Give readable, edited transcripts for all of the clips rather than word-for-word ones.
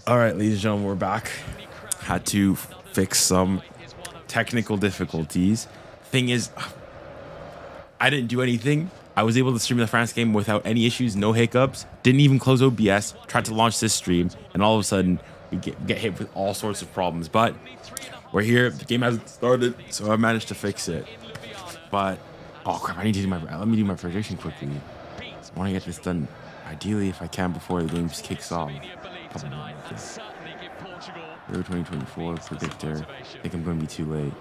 All right, ladies and gentlemen, we're back. Had to fix some technical difficulties. Thing is, I didn't do anything. I was able to stream the France game without any issues, no hiccups. Didn't even close OBS. Tried to launch this stream, and all of a sudden, we get hit with all sorts of problems. But we're here. The game hasn't started, so I managed to fix it. But oh crap! I need to do let me do my prediction quickly. I want to get this done, ideally, if I can, before the game kicks off. Euro 2024 predictor. I think I'm going to be too late.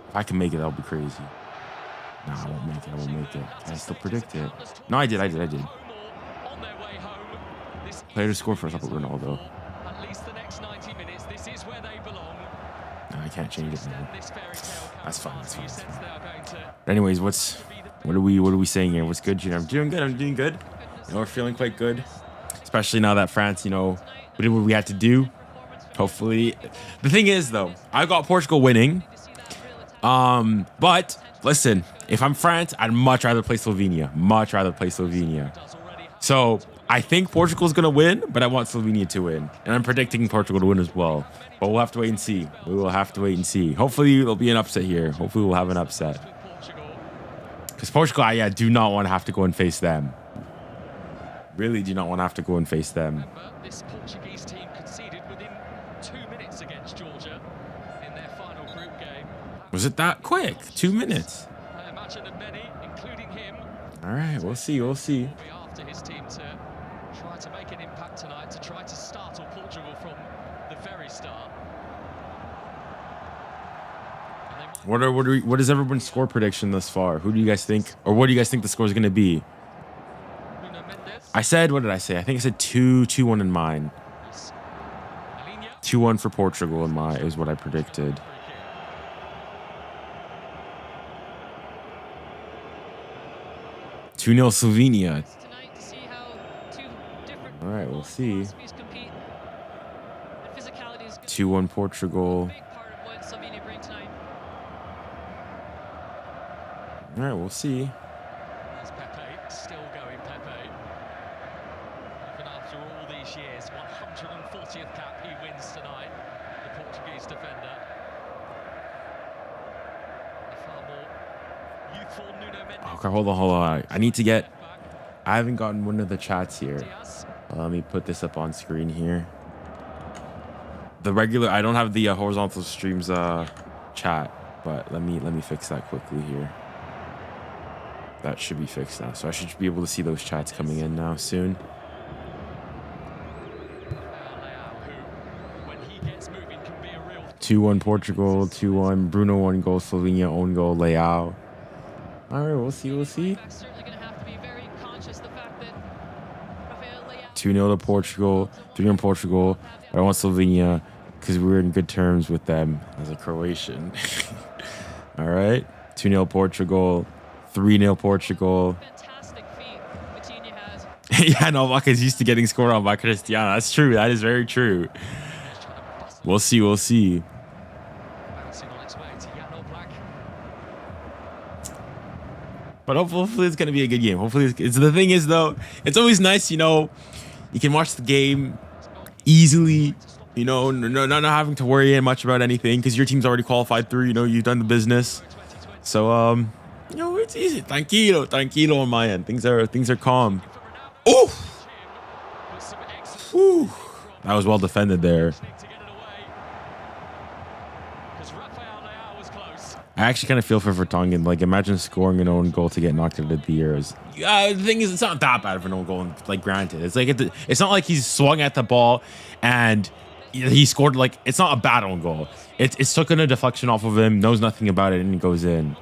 If I can make it, that'll be crazy. No, I won't make it. I won't make it. Can I still predict it? No, I did. Player to score first. I'll put Ronaldo. No, I can't change it now. That's fine. But anyways, what are we saying here? What's good, Junior? I'm doing good. You know, we're feeling quite good, especially now that France, you know, we did what we had to do. Hopefully, the thing is though, I got Portugal winning. But listen, if I'm France, I'd much rather play Slovenia. So I think Portugal's gonna win, but I want Slovenia to win, and I'm predicting Portugal to win as well. But we'll have to wait and see. Hopefully, there'll be an upset here. Hopefully, we'll have an upset. Because Portugal, I do not want to have to go and face them. Really do not want to have to go and face them. This Portuguese team conceded within 2 minutes against Georgia in their final group game. Was it that quick? 2 minutes? I imagine that many, including him, all right, we'll see. will be after his team to try to make an impact tonight, to try to startle Portugal from the very start. What is everyone's score prediction thus far? Who do you guys think, or what do you guys think the score is going to be? I said, what did I say? I think I said 2-1 in mine. 2-1 for Portugal in my is what I predicted. Two 2-0 Slovenia. All right, we'll see. 2-1 Portugal. All right, we'll see. Still going, Pepe. Even after all these years, 140th cap, he wins tonight. The Portuguese defender. The far more youthful Nuno Mendes. Oh, hold on. I haven't gotten one of the chats here. Let me put this up on screen here. The regular, I don't have the horizontal streams chat, but let me fix that quickly here. That should be fixed now, so I should be able to see those chats coming in now soon. 2-1 Portugal, 2-1 Bruno 1 goal, Slovenia own goal, 𝐼𝙗. All right, we'll see. 2-0 to Portugal, 3-1 Portugal. But I want Slovenia because we were in good terms with them as a Croatian. All right, 2-0 Portugal. 3-0 Portugal. Fantastic feat Coutinho has. Yeah, no, Maka's used to getting scored on by Cristiano. That's true. That is very true. We'll see. But hopefully it's gonna be a good game. Hopefully, it's the thing is though, it's always nice, you know, you can watch the game easily, you know, not having to worry much about anything because your team's already qualified through. You know, you've done the business, so you know, it's easy. Tranquilo on my end. Things are calm. Oh, that was well defended there. I actually kind of feel for Vertonghen. Like, imagine scoring an own goal to get knocked out of the Euros. The thing is, it's not that bad of an own goal. Like, granted, it's like it's not like he's swung at the ball and he scored. Like, it's not a bad own goal. It's taken a deflection off of him, knows nothing about it, and it goes in.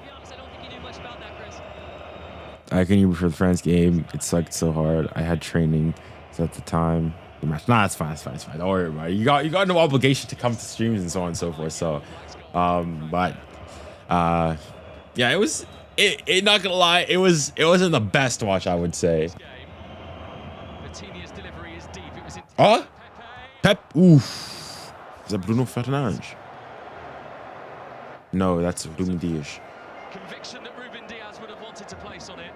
I couldn't even for the France game. It sucked so hard. I had training at the time. Nah, it's fine. Don't worry about it. You got no obligation to come to streams and so on and so forth. So, yeah, it not gonna lie, it wasn't the best watch, I would say. Pep. Oof. Is that Bruno Fernandes? No, that's Ruben Dias. Conviction that Ruben Dias would have wanted to place on it.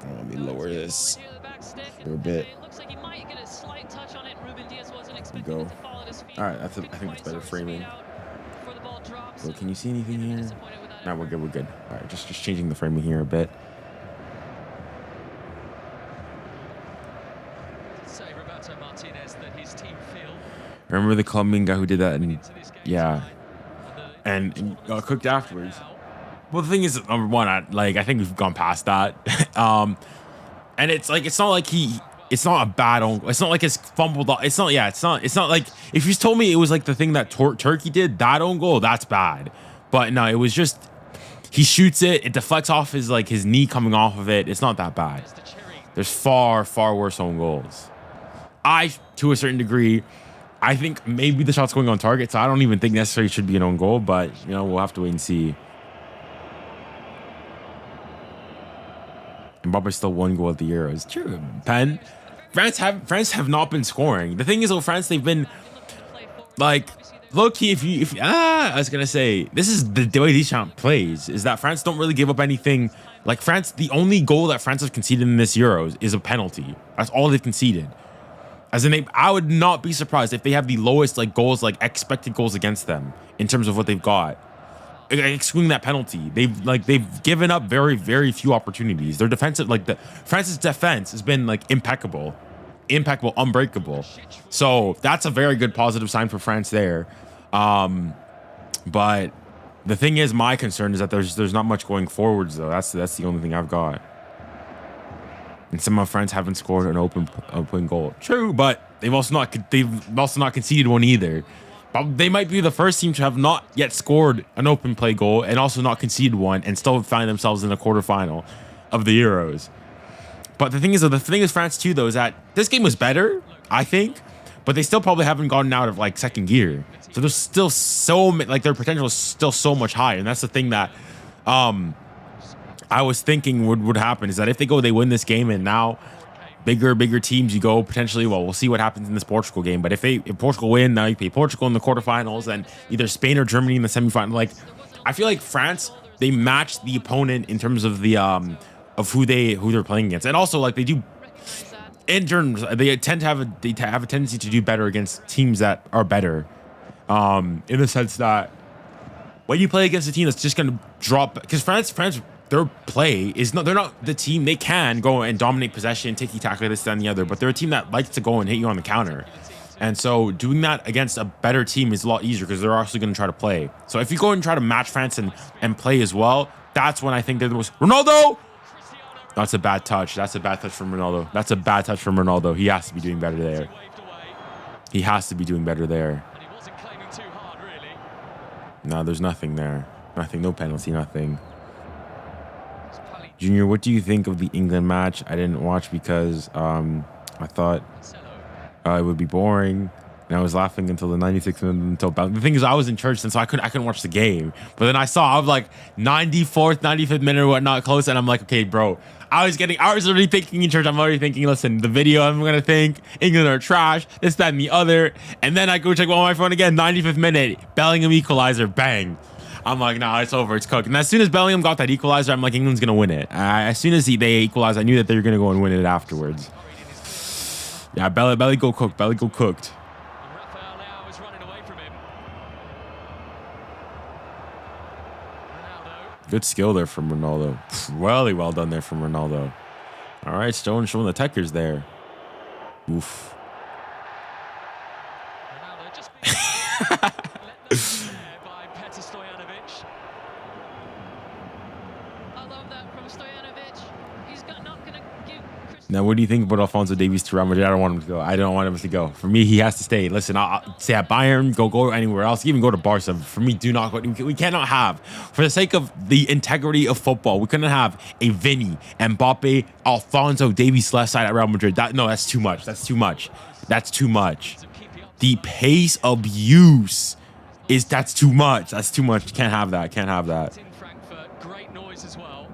Oh, let me lower this for a bit. Looks like he might get a slight touch on it. Ruben Dias wasn't expecting it to fall at his feet. All right, I think it's better framing. So can you see anything here? No, we're good. All right, just changing the framing here a bit. Remember the Colombian guy who did that? And yeah, and got cooked afterwards. Well, the thing is, number one, I think we've gone past that. And it's like it's not a bad own. It's not like it's fumbled. It's not like if you told me it was like the thing that Turkey did, that own goal, that's bad. But no, it was just he shoots it deflects off his knee coming off of it. It's not that bad. There's far worse own goals. To a certain degree, I think maybe the shot's going on target, so I don't even think necessarily should be an own goal. But you know, we'll have to wait and see. Mbappe's still one goal at the Euros. True. Pen. France have not been scoring. The thing is, though, France, they've been like low key. I was gonna say this is the way Deschamps plays is that France don't really give up anything. Like France, the only goal that France has conceded in this Euros is a penalty. That's all they've conceded. As in, I would not be surprised if they have the lowest goals, expected goals against them in terms of what they've got. Excluding that penalty, they've given up very few opportunities. Their defensive, France's defense has been impeccable, unbreakable. So that's a very good positive sign for France there. But the thing is, my concern is that there's not much going forwards though. That's the only thing I've got. And some of my friends haven't scored an open goal. True, but they've also not conceded one either. But they might be the first team to have not yet scored an open play goal and also not conceded one and still find themselves in the quarterfinal of the Euros. But the thing is, France too, though, is that this game was better, I think, but they still probably haven't gotten out of second gear. So there's still their potential is still so much higher, and that's the thing that I was thinking would happen is that if they win this game, and now bigger teams you go potentially. Well, we'll see what happens in this Portugal game. But if Portugal win, now you play Portugal in the quarterfinals, and either Spain or Germany in the semifinal. I feel like France, they match the opponent in terms of the of who they're playing against, and also they do. In terms, they tend to have a tendency to do better against teams that are better, in the sense that when you play against a team that's just going to drop, because France. Their play is they're not the team. They can go and dominate possession, tiki-taka, this, that, and the other, but they're a team that likes to go and hit you on the counter. And so doing that against a better team is a lot easier because they're also going to try to play. So if you go and try to match France and play as well, that's when I think they're the most... Ronaldo! That's a bad touch. That's a bad touch from Ronaldo. He has to be doing better there. No, there's nothing there. Nothing, no penalty, nothing. Junior, what do you think of the England match? I didn't watch because I thought it would be boring. And I was laughing until the 96th minute until the thing is I was in church and so I couldn't watch the game. But then I was like 94th, 95th minute or whatnot close, and I'm like, okay, bro. I was already thinking in church. I'm already thinking, listen, the video I'm gonna think England are trash, this, that, and the other. And then I go check on my phone again, 95th minute, Bellingham equalizer, bang. I'm like, nah, it's over, it's cooked. And as soon as Bellingham got that equalizer, I'm like, England's gonna win it. As soon as they equalized, I knew that they were gonna go and win it afterwards. Yeah, belly go cooked, belly go cooked. Good skill there from Ronaldo. Well done there from Ronaldo. All right, showing the techers there. Oof. Ronaldo just let them by 𝘃𝐿𝐴. I love that from 𝐒𝐿𝐴. He's not going to give. Now, what do you think about Alphonso Davies to Real Madrid? I don't want him to go. I don't want him to go. For me, he has to stay. Listen, I'll say at Bayern, go anywhere else, even go to Barca. For me, do not go. We cannot have, for the sake of the integrity of football, we couldn't have a Vinny, Mbappe, Alphonso Davies left side at Real Madrid. That's too much. That's too much. That's too much. The pace of use that's too much. That's too much. Can't have that. Can't have that. Great noise as well.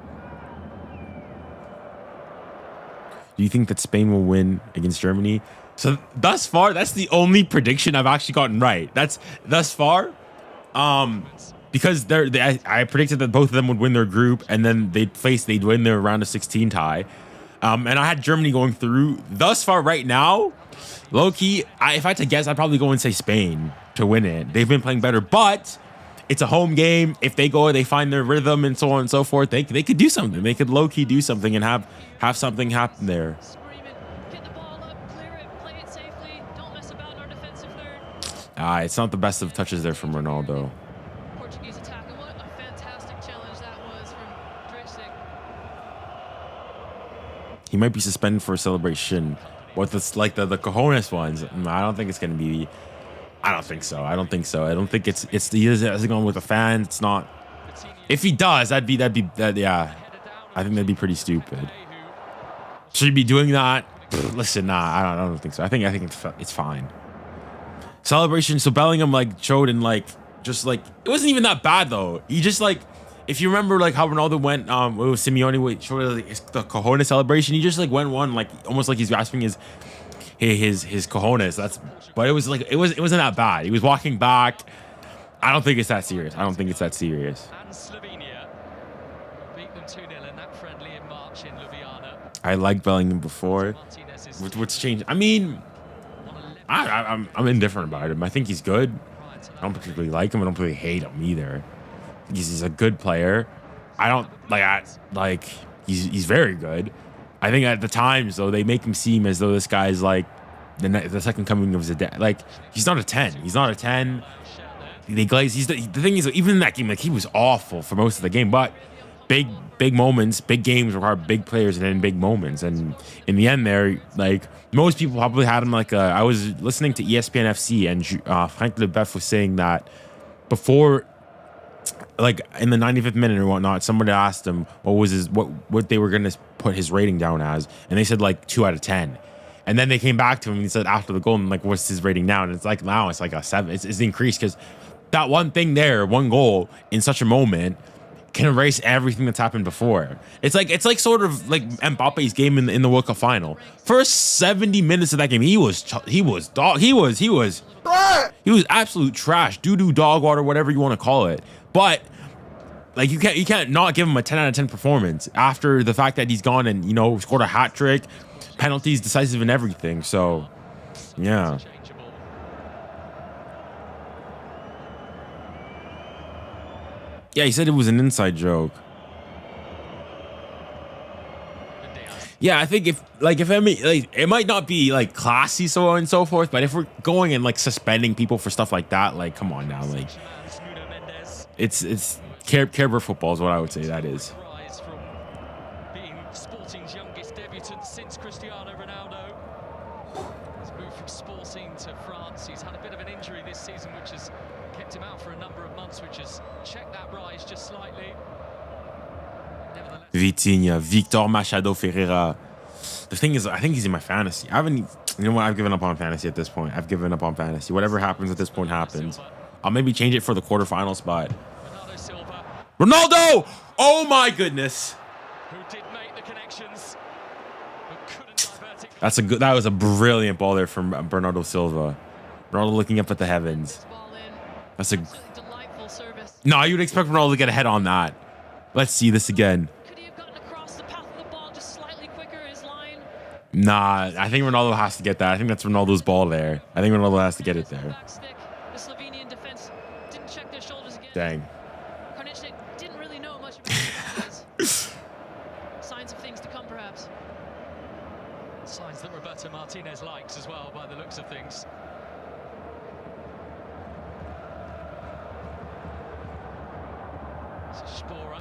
Do you think that Spain will win against Germany? So thus far, that's the only prediction I've actually gotten right. That's thus far, because I predicted that both of them would win their group, and then they'd win their round of 16 tie. And I had Germany going through. Thus far, right now, low key, if I had to guess, I'd probably go and say Spain to win it. They've been playing better, but it's a home game. If they go, they find their rhythm and so on and so forth. They could do something. They could low key do something and have something happen there. Get the ball up, clear it, play it safely. Don't mess about in our defensive third. It's not the best of touches there from Ronaldo. Portuguese attack, and what a fantastic challenge that was from 𝐿𝐴. He might be suspended for a celebration. What the cojones ones? I don't think it's gonna be. I don't think so. I don't think so. I don't think it's he isn't going with a fan. It's not. If he does, that'd be yeah. I think that'd be pretty stupid. Should he be doing that? Listen, nah, I don't think so. I think it's fine. Celebration. So Bellingham showed and it wasn't even that bad though. He just if you remember how Ronaldo went with Simeone showed the cojones celebration. He just went one almost like he's grasping his cojones. But it wasn't that bad. He was walking back. I don't think it's that serious. And Slovenia beat them 2-0 in that friendly in March in Ljubljana. I liked Bellingham before. What's changed? I mean, I'm indifferent about him. I think he's good. I don't particularly like him. I don't particularly hate him either. He's a good player. I don't he's very good. I think at the times though, they make him seem as though this guy's the second coming of Zidane. He's not a 10. He's not a 10. They glaze. The thing is, even in that game, he was awful for most of the game. But big moments, big games require big players and then big moments. And in the end, there, most people probably had him I was listening to ESPN FC, and Frank Leboeuf was saying that before, in the 95th minute or whatnot, somebody asked him what they were gonna put his rating down as, and they said 2 out of 10. And then they came back to him and he said after the goal, and what's his rating now? And it's now it's a 7. It's increased because that one thing there, one goal in such a moment can erase everything that's happened before. It's sort of Mbappe's game in the World Cup final. First 70 minutes of that game, he was absolute trash, doo-doo, dog water, whatever you want to call it. But you can't not give him a 10 out of 10 performance after the fact that he's gone and scored a hat trick, penalties, decisive, and everything. So yeah. Yeah, he said it was an inside joke. Yeah, I think it might not be classy, so on and so forth, but if we're going and suspending people for stuff like that, come on now, it's care football is what I would say that is. From being Sporting's youngest debutant since Cristiano Ronaldo. He's moved from Sporting to France. He's had a bit of an injury this season, which has kept him out for a number of months, which has checked that rise just slightly. Vitinha, Victor Machado Ferreira. The thing is, I think he's in my fantasy. I haven't You know what? I've given up on fantasy at this point. I've given up on fantasy. Whatever happens at this point happens. I'll maybe change it for the quarterfinal spot. Ronaldo! Oh my goodness. Who did make the connections, but couldn't divert it. That's a good. That was a brilliant ball there from Bernardo Silva. Ronaldo looking up at the heavens. That's a Delightful service. no. You'd expect Ronaldo to get ahead on that. Let's see this again. Could he have gotten across the path of the ball just slightly quicker his line? Nah, I think Ronaldo has to get that. I think that's Ronaldo's ball there. I think Ronaldo has to get it there. Back stick. The Slovenian defense didn't check their shoulders again. Dang. 𝐼𝙩 didn't really know much about it. Signs of things to come, perhaps. Signs that Roberto Martinez likes as well, by the looks of things. So Sporer.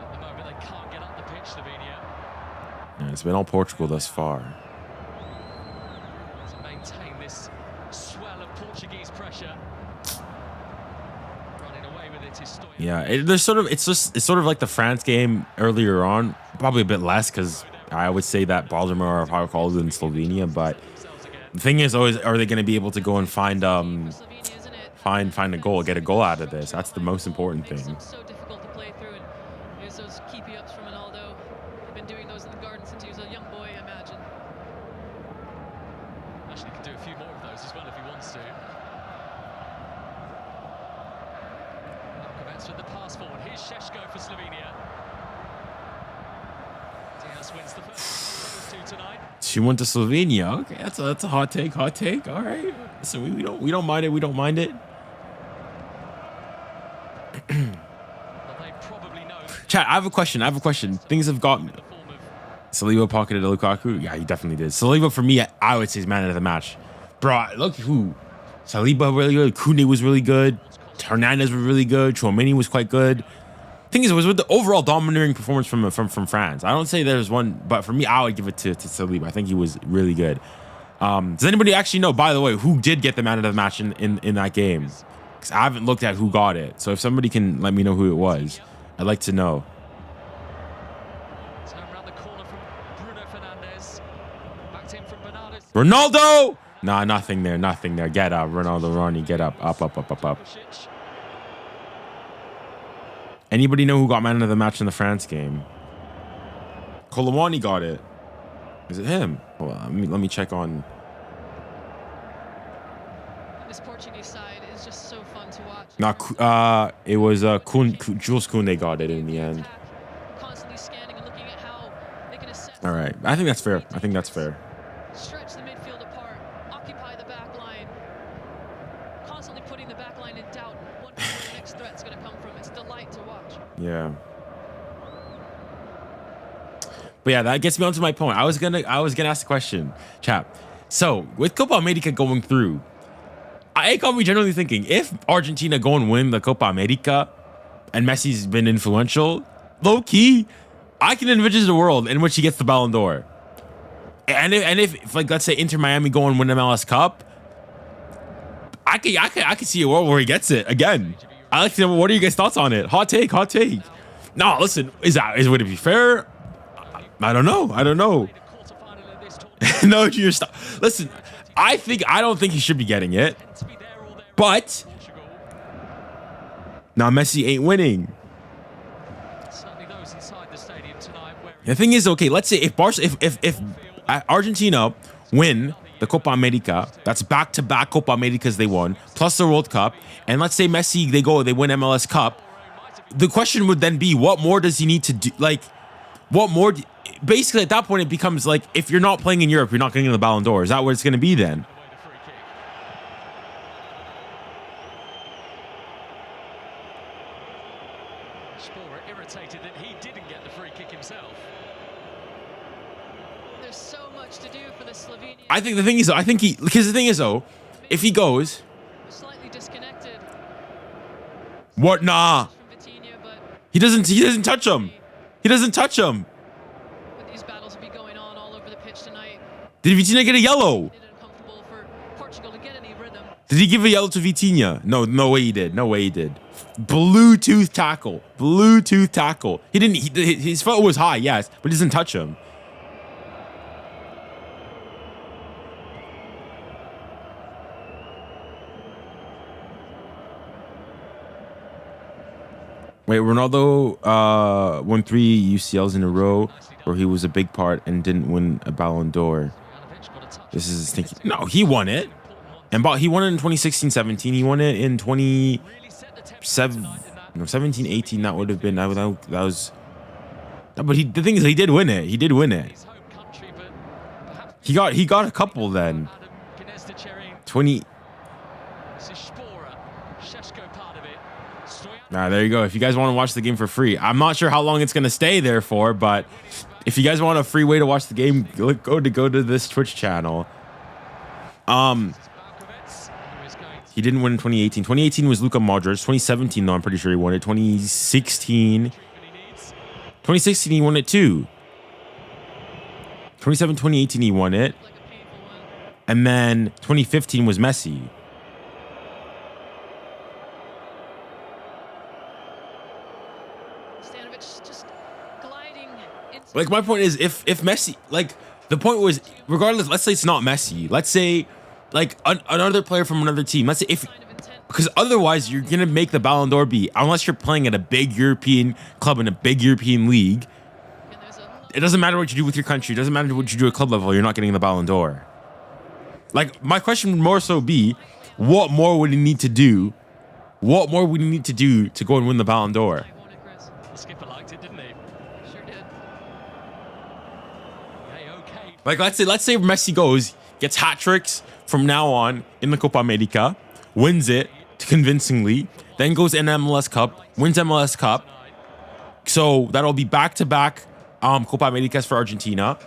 At the moment, they can't get up the pitch, Slovenia. Yeah, it's been all Portugal thus far. To maintain this swell of Portuguese pressure. Running away with it is Stoyan. Yeah, there's sort of it's sort of like the France game earlier on. Probably a bit less because I would say that Baltimore are higher called than Slovenia. But the thing is always, are they going to be able to go and find find a goal, get a goal out of this? That's the most important thing. So difficult to play through, and here's those keepy ups from Ronaldo. They've been doing those in the garden since he was a young boy, I imagine. Actually, can do a few more of those as well if he wants to. Malkovets with the pass forward. Here's 𝐒𝐥𝐵 for Slovenia. Diaz wins the first of those two tonight. She went to Slovenia. Okay, that's a hot take. Hot take. All right. So we don't mind it. We don't mind it. Well, they probably know. Chat, I have a question. Things have gotten. Saliba pocketed Lukaku. Yeah, he definitely did. Saliba, for me, I would say is man of the match. Bro, look who. Saliba really good. Koundé was really good. Hernandez was really good. Tchouaméni was quite good. Thing is, it was with the overall domineering performance from France. I don't say there's one, but for me, I would give it to Saliba. I think he was really good. Does anybody actually know, by the way, who did get the man of the match in that game? Because I haven't looked at who got it. So if somebody can let me know who it was, I'd like to know. Turn around the corner from Bruno Fernandes. Back in from Bernardo. Ronaldo! Nah, nothing there. Get up, Ronaldo, Ronnie, get up. Up. Anybody know who got man of the match in the France game? Colomwani got it. Is it him? Hold on, let me check on. This Portuguese side is just so fun to watch. Nah, it was Jules Koundé got it in the end. Constantly scanning and looking at how they can assess. All right, I think that's fair. Stretch the midfield apart, occupy the back line, constantly putting the back line in doubt. Wondering where the next threat's going to come from. It's a delight to watch. Yeah. But yeah, that gets me onto my point. I was gonna ask the question, chap. So with Copa America going through, it got me generally thinking, if Argentina go and win the Copa America and Messi's been influential, low key, I can envision a world in which he gets the Ballon d'Or. And if like, let's say Inter Miami go and win MLS Cup, I could see a world where he gets it again. I like to know, what are you guys' thoughts on it? Hot take. No, listen, would it be fair? I don't know. No, you're stop. Listen, I don't think he should be getting it. But now Messi ain't winning. The thing is, okay, let's say if Argentina win the Copa America, that's back-to-back Copa Americas they won, plus the World Cup, and let's say Messi, they win MLS Cup, the question would then be, what more does he need to do? Like, what more? Basically, at that point, it becomes like, if you're not playing in Europe, you're not getting the Ballon d'Or. Is that what it's going to be then? Sporer irritated that he didn't get the free kick himself. There's so much to do for the Slovenian. I think the thing is, because the thing is though, if he goes, slightly disconnected. What? Nah. He doesn't touch him. He doesn't touch him. But these battles will be going on all over the pitch tonight. Did Vitinha get a yellow? Uncomfortable for Portugal to get any rhythm. Did he give a yellow to Vitinha? No way he did. Bluetooth tackle. He didn't. His foot was high, yes, but he doesn't touch him. Wait, Ronaldo won 3 UCLs in a row, where he was a big part and didn't win a Ballon d'Or. This is his thinking. No, he won it. And he won it in 2016-17. He won it in 17-18. That would have been that was. But the thing is, he did win it. He did win it. He got a couple then. 20. There you go. If you guys want to watch the game for free, I'm not sure how long it's gonna stay there for, but if you guys want a free way to watch the game, go to this Twitch channel. He didn't win in 2018. 2018 was Luka Modric. 2017, though, I'm pretty sure he won it. 2016 he won it too. 2018 he won it. And then 2015 was Messi. Like, my point is, if Messi, like, the point was, regardless, let's say it's not Messi. Let's say, like, another player from another team. Let's say because otherwise you're going to make the Ballon d'Or be, unless you're playing at a big European club in a big European league, it doesn't matter what you do with your country. It doesn't matter what you do at club level. You're not getting the Ballon d'Or. Like, my question would more so be, what more would he need to do? What more would he need to do to go and win the Ballon d'Or? Like, let's say Messi gets hat tricks from now on in the Copa America, wins it convincingly, then goes in MLS Cup, wins MLS Cup. So that'll be back-to-back Copa Americas for Argentina,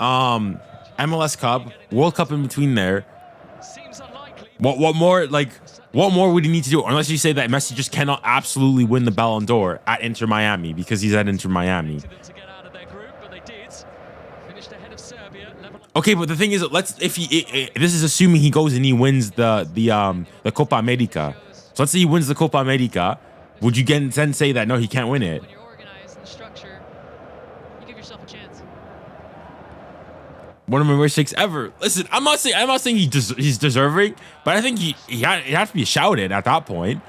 MLS Cup, World Cup in between there. What more would he need to do? Unless you say that Messi just cannot absolutely win the Ballon d'Or at Inter Miami because he's at Inter Miami. Okay, but the thing is, this is assuming he goes and he wins the Copa America. So let's say he wins the Copa America. Would you then say that no, he can't win it? One of my worst takes ever. Listen, I'm not saying he's deserving, but I think he has to be shouted at that point.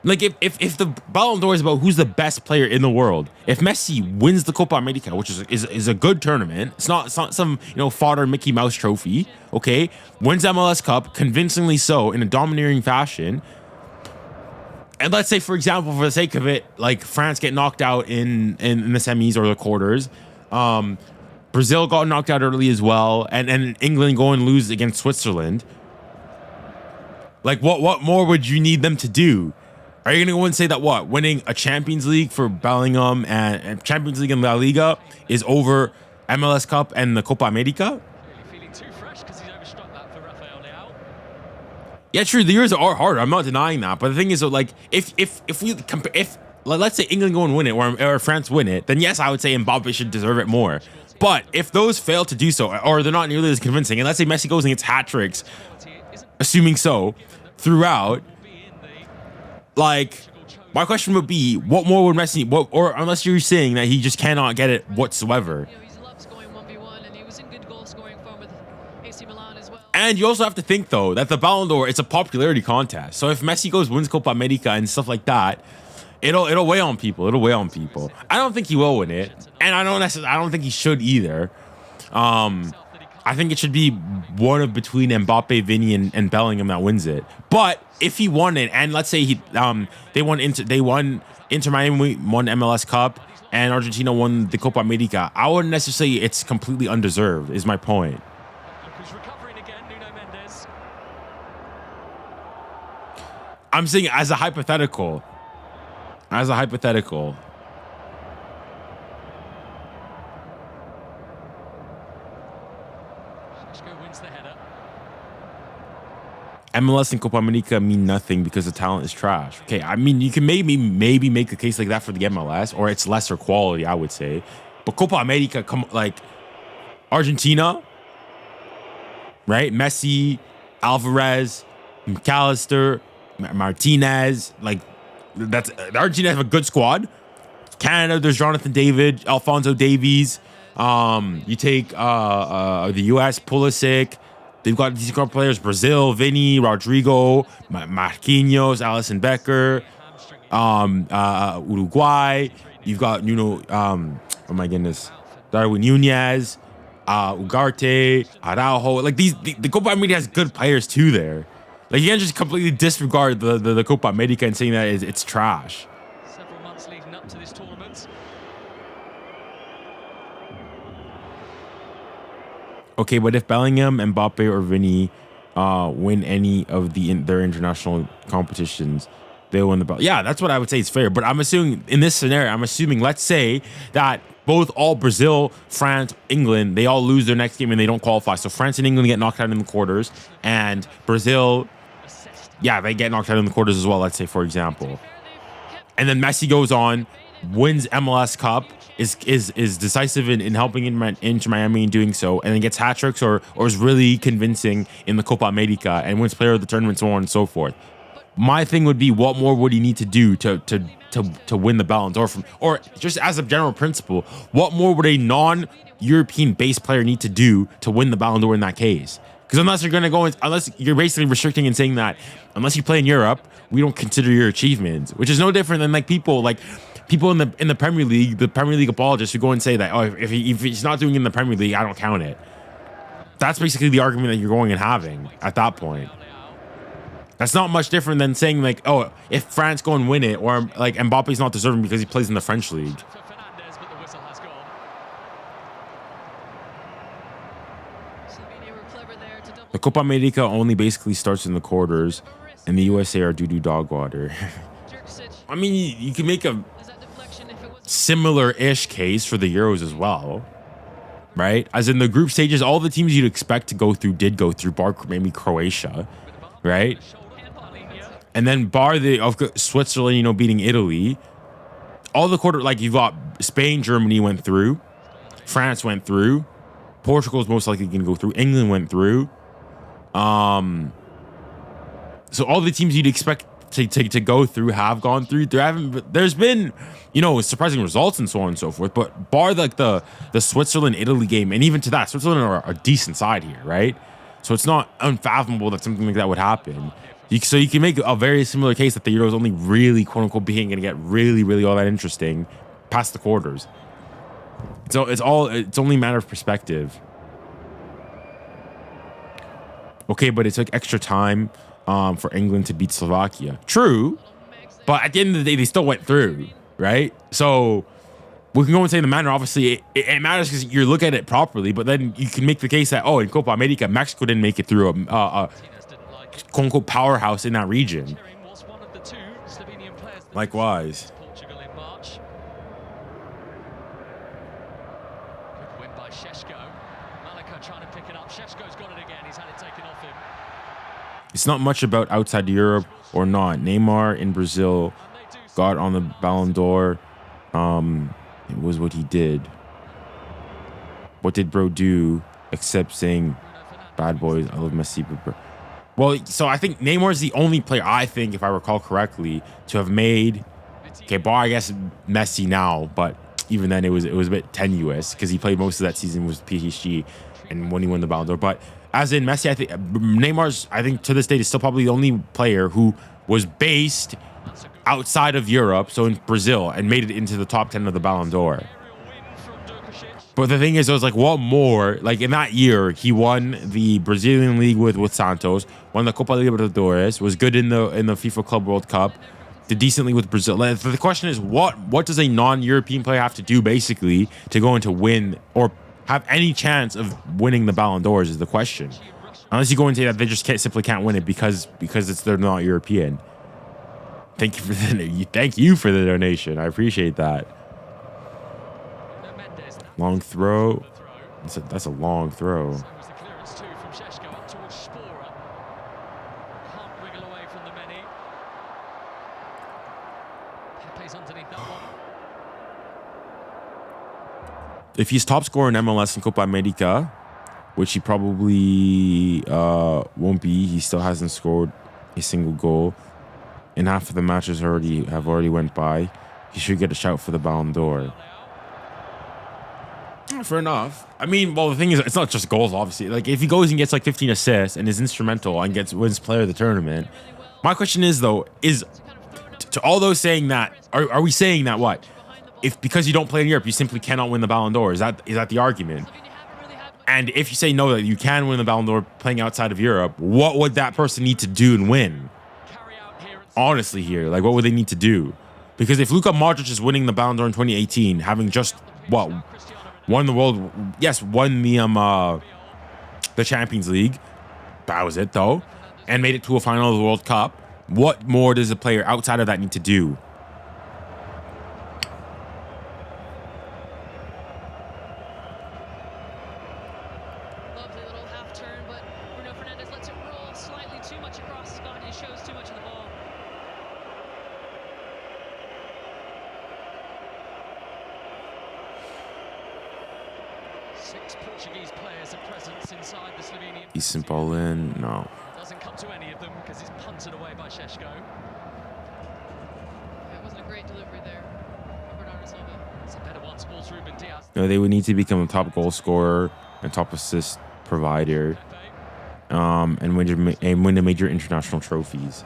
Like, if the Ballon d'Or is about who's the best player in the world, if Messi wins the Copa America, which is a good tournament, it's not some fodder Mickey Mouse trophy, okay? Wins MLS Cup convincingly so in a domineering fashion, and let's say, for example, for the sake of it, like France get knocked out in the semis or the quarters, Brazil got knocked out early as well, and England go and lose against Switzerland. Like, what more would you need them to do? Are you going to go and say that winning a Champions League for Bellingham and Champions League in La Liga is over MLS Cup and the Copa America? Yeah, true. The years are harder. I'm not denying that. But the thing is, like, if let's say England go and win it or France win it, then yes, I would say Mbappe should deserve it more. But if those fail to do so, or they're not nearly as convincing, and let's say Messi goes and gets hat tricks, assuming so, throughout. Like, my question would be, what more would Messi, or unless you're saying that he just cannot get it whatsoever. And you also have to think, though, that the Ballon d'Or, it's a popularity contest. So if Messi wins Copa America and stuff like that, it'll weigh on people. It'll weigh on people. I don't think he will win it, and I don't think he should either. I think it should be one of between Mbappe, Vinny, and Bellingham that wins it. But if he won it, and let's say they won Inter Miami won MLS Cup and Argentina won the Copa America, I wouldn't necessarily say it's completely undeserved, is my point. I'm saying as a hypothetical. MLS and Copa America mean nothing because the talent is trash. Okay, I mean, you can maybe make a case like that for the MLS, or it's lesser quality, I would say. But Copa America, like Argentina, right? Messi, Alvarez, McAllister, Martinez, like that's Argentina have a good squad. Canada, there's Jonathan David, Alphonso Davies. You take the US, Pulisic. They've got decent players: Brazil, Vinny, Rodrigo, Marquinhos, Alisson Becker. Uruguay. You've got oh my goodness, Darwin Nunez, Ugarte, Araujo. Like the Copa America has good players too there. Like you can't just completely disregard the Copa America and saying that it's trash. Several months leading up to this tournament. Okay, but if Bellingham, Mbappe, or Vinny win any of their international competitions, they'll win the belt. Yeah, that's what I would say is fair. But I'm assuming in this scenario, let's say that all Brazil, France, England, they all lose their next game and they don't qualify. So France and England get knocked out in the quarters, and Brazil, yeah, they get knocked out in the quarters as well, let's say, for example. And then Messi goes on, wins MLS Cup, is decisive in helping Inter Miami in doing so, and then gets hat tricks or is really convincing in the Copa America and wins player of the tournament, so on and so forth. My thing would be, what more would he need to do to win the Ballon d'Or? Or just as a general principle, what more would a non-European based player need to do to win the Ballon d'Or in that case? Because unless you're basically restricting and saying that unless you play in Europe, we don't consider your achievements, which is no different than people in the Premier League, the Premier League apologists who go and say that, oh, if he's not doing it in the Premier League, I don't count it. That's basically the argument that you're going and having at that point. That's not much different than saying like, oh, if France go and win it, or like Mbappe's not deserving because he plays in the French league. The Copa America only basically starts in the quarters, and the USA are doo-doo dog water. I mean, you can make a similar-ish case for the Euros as well, right? As in the group stages, all the teams you'd expect to go through did go through, bar maybe Croatia, right? And then bar Switzerland, beating Italy. All the like you've got Spain, Germany went through, France went through, Portugal's most likely going to go through, England went through. So all the teams you'd expect to go through have gone through. There's been, surprising results and so on and so forth. But bar like the Switzerland Italy game, and even to that, Switzerland are a decent side here, right? So it's not unfathomable that something like that would happen. So you can make a very similar case that the Euros only really, quote unquote, being going to get really, really all that interesting past the quarters. So it's only a matter of perspective. Okay, but it took extra time for England to beat Slovakia. True, but at the end of the day, they still went through, right? So we can go and say the matter. Obviously, it matters because you look at it properly, but then you can make the case that, oh, in Copa America, Mexico didn't make it through a quote-unquote powerhouse in that region. Likewise. Portugal in March. Good win by 𝐒𝐥𝐵. Malika trying to pick it up. 𝐒𝐥𝐵's got it again. He's had it taken off him. It's not much about outside Europe or not. Neymar in Brazil got on the Ballon d'Or. It was what he did. What did bro do except saying, bad boys, I love Messi, but bro. Well, so I think Neymar is the only player, I think, if I recall correctly, to have made, okay, bar, I guess, Messi now, but even then it was a bit tenuous because he played most of that season with PSG and when he won the Ballon d'Or. But as in Messi, I think Neymar's, I think to this date, is still probably the only player who was based outside of Europe, so in Brazil, and made it into the top 10 of the Ballon d'Or. But the thing is, it was like, what more? Like in that year, he won the Brazilian league with Santos, won the Copa Libertadores, was good in the FIFA Club World Cup, did decently with Brazil. Like, the question is, what does a non-European player have to do basically to go into win or have any chance of winning the Ballon d'Ors is the question. Unless you go and say that they just simply can't win it because they're not European. Thank you for the donation. I appreciate that. Long throw. That's a long throw. If he's top scorer in MLS and Copa America, which he probably won't be, he still hasn't scored a single goal. And half of the matches have already went by. He should get a shout for the Ballon d'Or. Fair enough. I mean, well, the thing is, it's not just goals, obviously. Like, if he goes and gets like 15 assists and is instrumental and wins player of the tournament, my question is, though, To all those saying that, are we saying that what? If because you don't play in Europe, you simply cannot win the Ballon d'Or? Is that the argument? And if you say no, that you can win the Ballon d'Or playing outside of Europe, what would that person need to do and win? Honestly here, like what would they need to do? Because if Luka Modric is winning the Ballon d'Or in 2018, having just, what, won the world, yes, won the Champions League, that was it though, and made it to a final of the World Cup, what more does a player outside of that need to do? Portuguese players are present inside the Slovenian. Eastern Poland, no. Doesn't come to any of them because it's punted away by 𝐏𝐨𝐫𝐭. It wasn't a great delivery there. Bernardo Silva. It's a better one towards Ruben Diaz. No, they would need to become a top goal scorer and top assist provider, and win the major international trophies.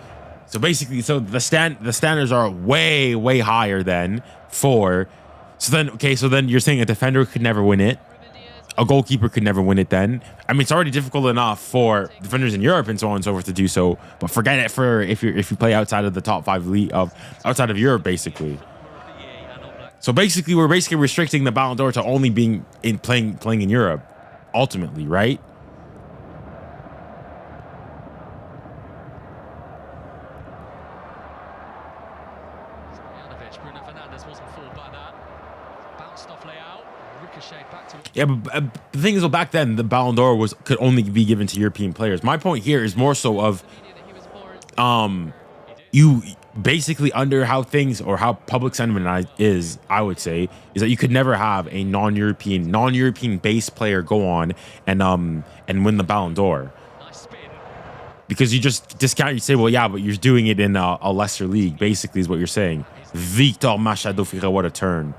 So basically, so the standards are way higher than for. So then you're saying a defender could never win it. A goalkeeper could never win it then. I mean, it's already difficult enough for defenders in Europe and so on and so forth to do so, but forget it for if you play outside of the top 5 league outside of Europe, basically. So basically, we're restricting the Ballon d'Or to only being playing in Europe, ultimately, right? Yeah, but the thing is, well, back then the Ballon d'Or could only be given to European players. My point here is more so of, you basically under how things or how public sentiment is, I would say, is that you could never have a non-European based player go on and win the Ballon d'Or, because you just discount. You say, well, yeah, but you're doing it in a lesser league. Basically, is what you're saying. 𝐿𝐵𝐸𝐻𝐵𝐸, what a turn.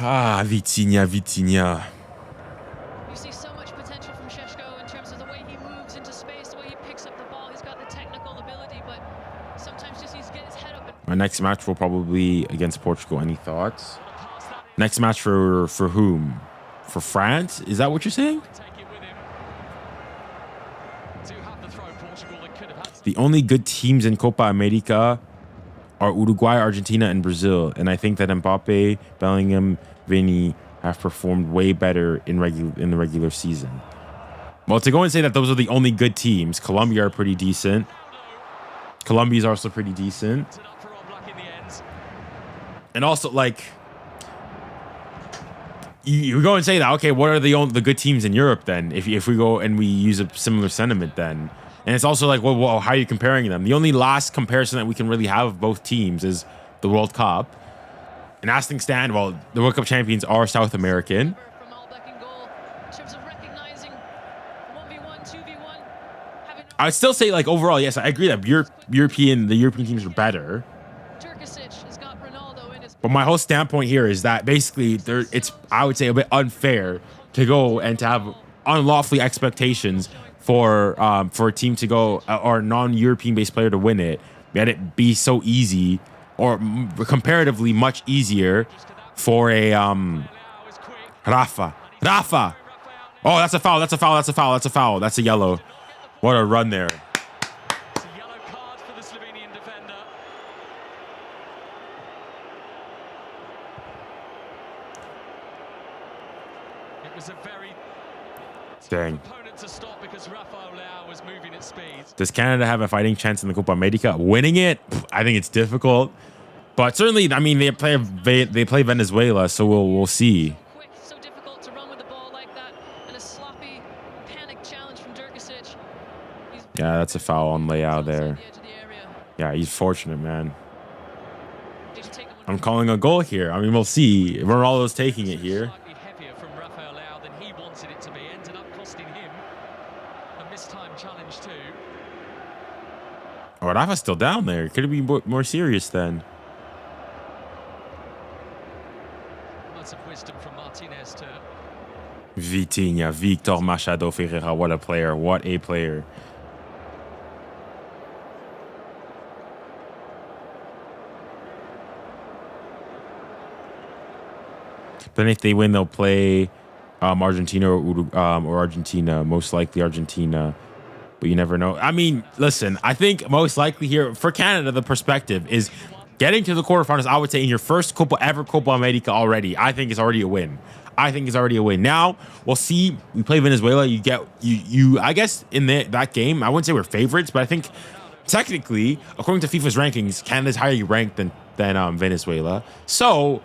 Vitinha. You see so much potential from 𝐏𝐶 in terms of the way he moves into space, the way he picks up the ball. He's got the technical ability, but sometimes just needs to get his head up. My next match will probably against Portugal. Any thoughts? Next match for whom? For France? Is that what you're saying? The only good teams in Copa America are Uruguay, Argentina, and Brazil, and I think that Mbappe, Bellingham, Vini have performed way better in the regular season. Well, to go and say that those are the only good teams, Colombia are pretty decent. Colombia is also pretty decent, and also like you go and say that, okay, what are the good teams in Europe then? If we go and we use a similar sentiment then. And it's also like, well, how are you comparing them? The only last comparison that we can really have of both teams is the World Cup. And as things stand, well, the World Cup champions are South American. I would still say, like, overall, yes, I agree that the European teams are better. But my whole standpoint here is that basically it's, I would say, a bit unfair to go and to have unlawfully expectations for a team to go or a non-European based player to win it, yet it be so easy or comparatively much easier for a Rafa. Oh, that's a foul. That's a yellow. What a run there. It's a yellow card for the Slovenian defender. It was a very dang opponent to stop because 𝐿𝐵𝐸𝐻𝐵 was moving at speed. Does Canada have a fighting chance in the Copa America? Winning it? I think it's difficult. But certainly, I mean, they play Venezuela, so we'll see. Quick, so difficult to run with the ball like that, and a sloppy, panic challenge from 𝘖𝐿𝐵𝐸𝐻. Yeah, that's a foul on Leao there. Yeah, he's fortunate, man. I'm calling a goal here. I mean, we'll see. Ronaldo's taking it here. Slightly heavier from 𝐿𝐵𝐸𝐻 than he wanted it to be. Ended up costing him a mistimed challenge too. Oh, Rafa's still down there. Could it be more serious then? Words of wisdom from Martinez to Vitinha, Victor Machado Ferreira. What a player. What a player. But then if they win, they'll play Argentina or Argentina. Most likely Argentina. But you never know. I mean, listen, I think most likely here for Canada, the perspective is getting to the quarterfinals. I would say in your first Copa America already, I think it's already a win. I think it's already a win. Now we'll see. We play Venezuela. You get you. I guess in that game, I wouldn't say we're favorites, but I think technically, according to FIFA's rankings, Canada's higher ranked than Venezuela. So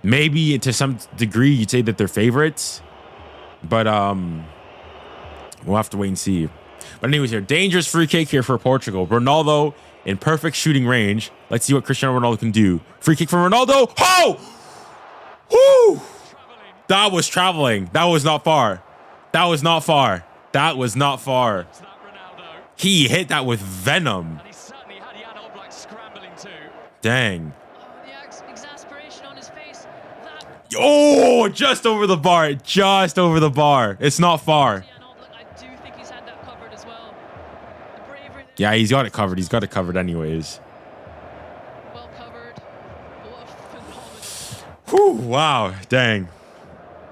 maybe to some degree, you'd say that they're favorites, but we'll have to wait and see. But anyways, here, dangerous free kick here for Portugal. Ronaldo in perfect shooting range. Let's see what Cristiano Ronaldo can do. Free kick from Ronaldo. Oh! Woo! That was traveling. That was not far. That was not far. That was not far. He hit that with venom. And he certainly had 𝐿𝐴 scrambling too. Dang. The exasperation on his face. Oh, just over the bar. Just over the bar. It's not far. I do think he's had that covered as well. The bravery. Yeah, he's got it covered. He's got it covered anyways. Well covered. What a phenomenal. Whew, wow. Dang.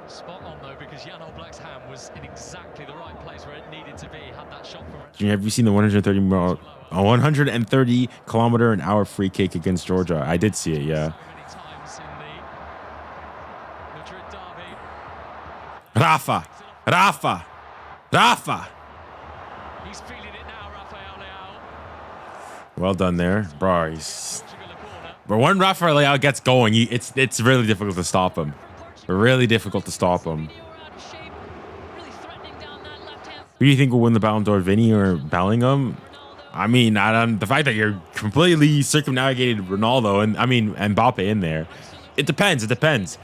Spot on though, because 𝐿𝐴's hand was in exactly the right place where it needed to be. Had that shot from Have you seen the 130 kilometer an hour free kick against Georgia? I did see it, yeah. so many times in the Madrid derby. Rafa. He's feeling it now, Rafael Leao. Well done there, bro. But when Rafael Leao gets going, it's really difficult to stop him. Really difficult to stop him. Who do you think will win the Ballon d'Or, Vinny or Bellingham? I mean, the fact that you're completely circumnavigated Ronaldo and Mbappe in there, it depends. It depends.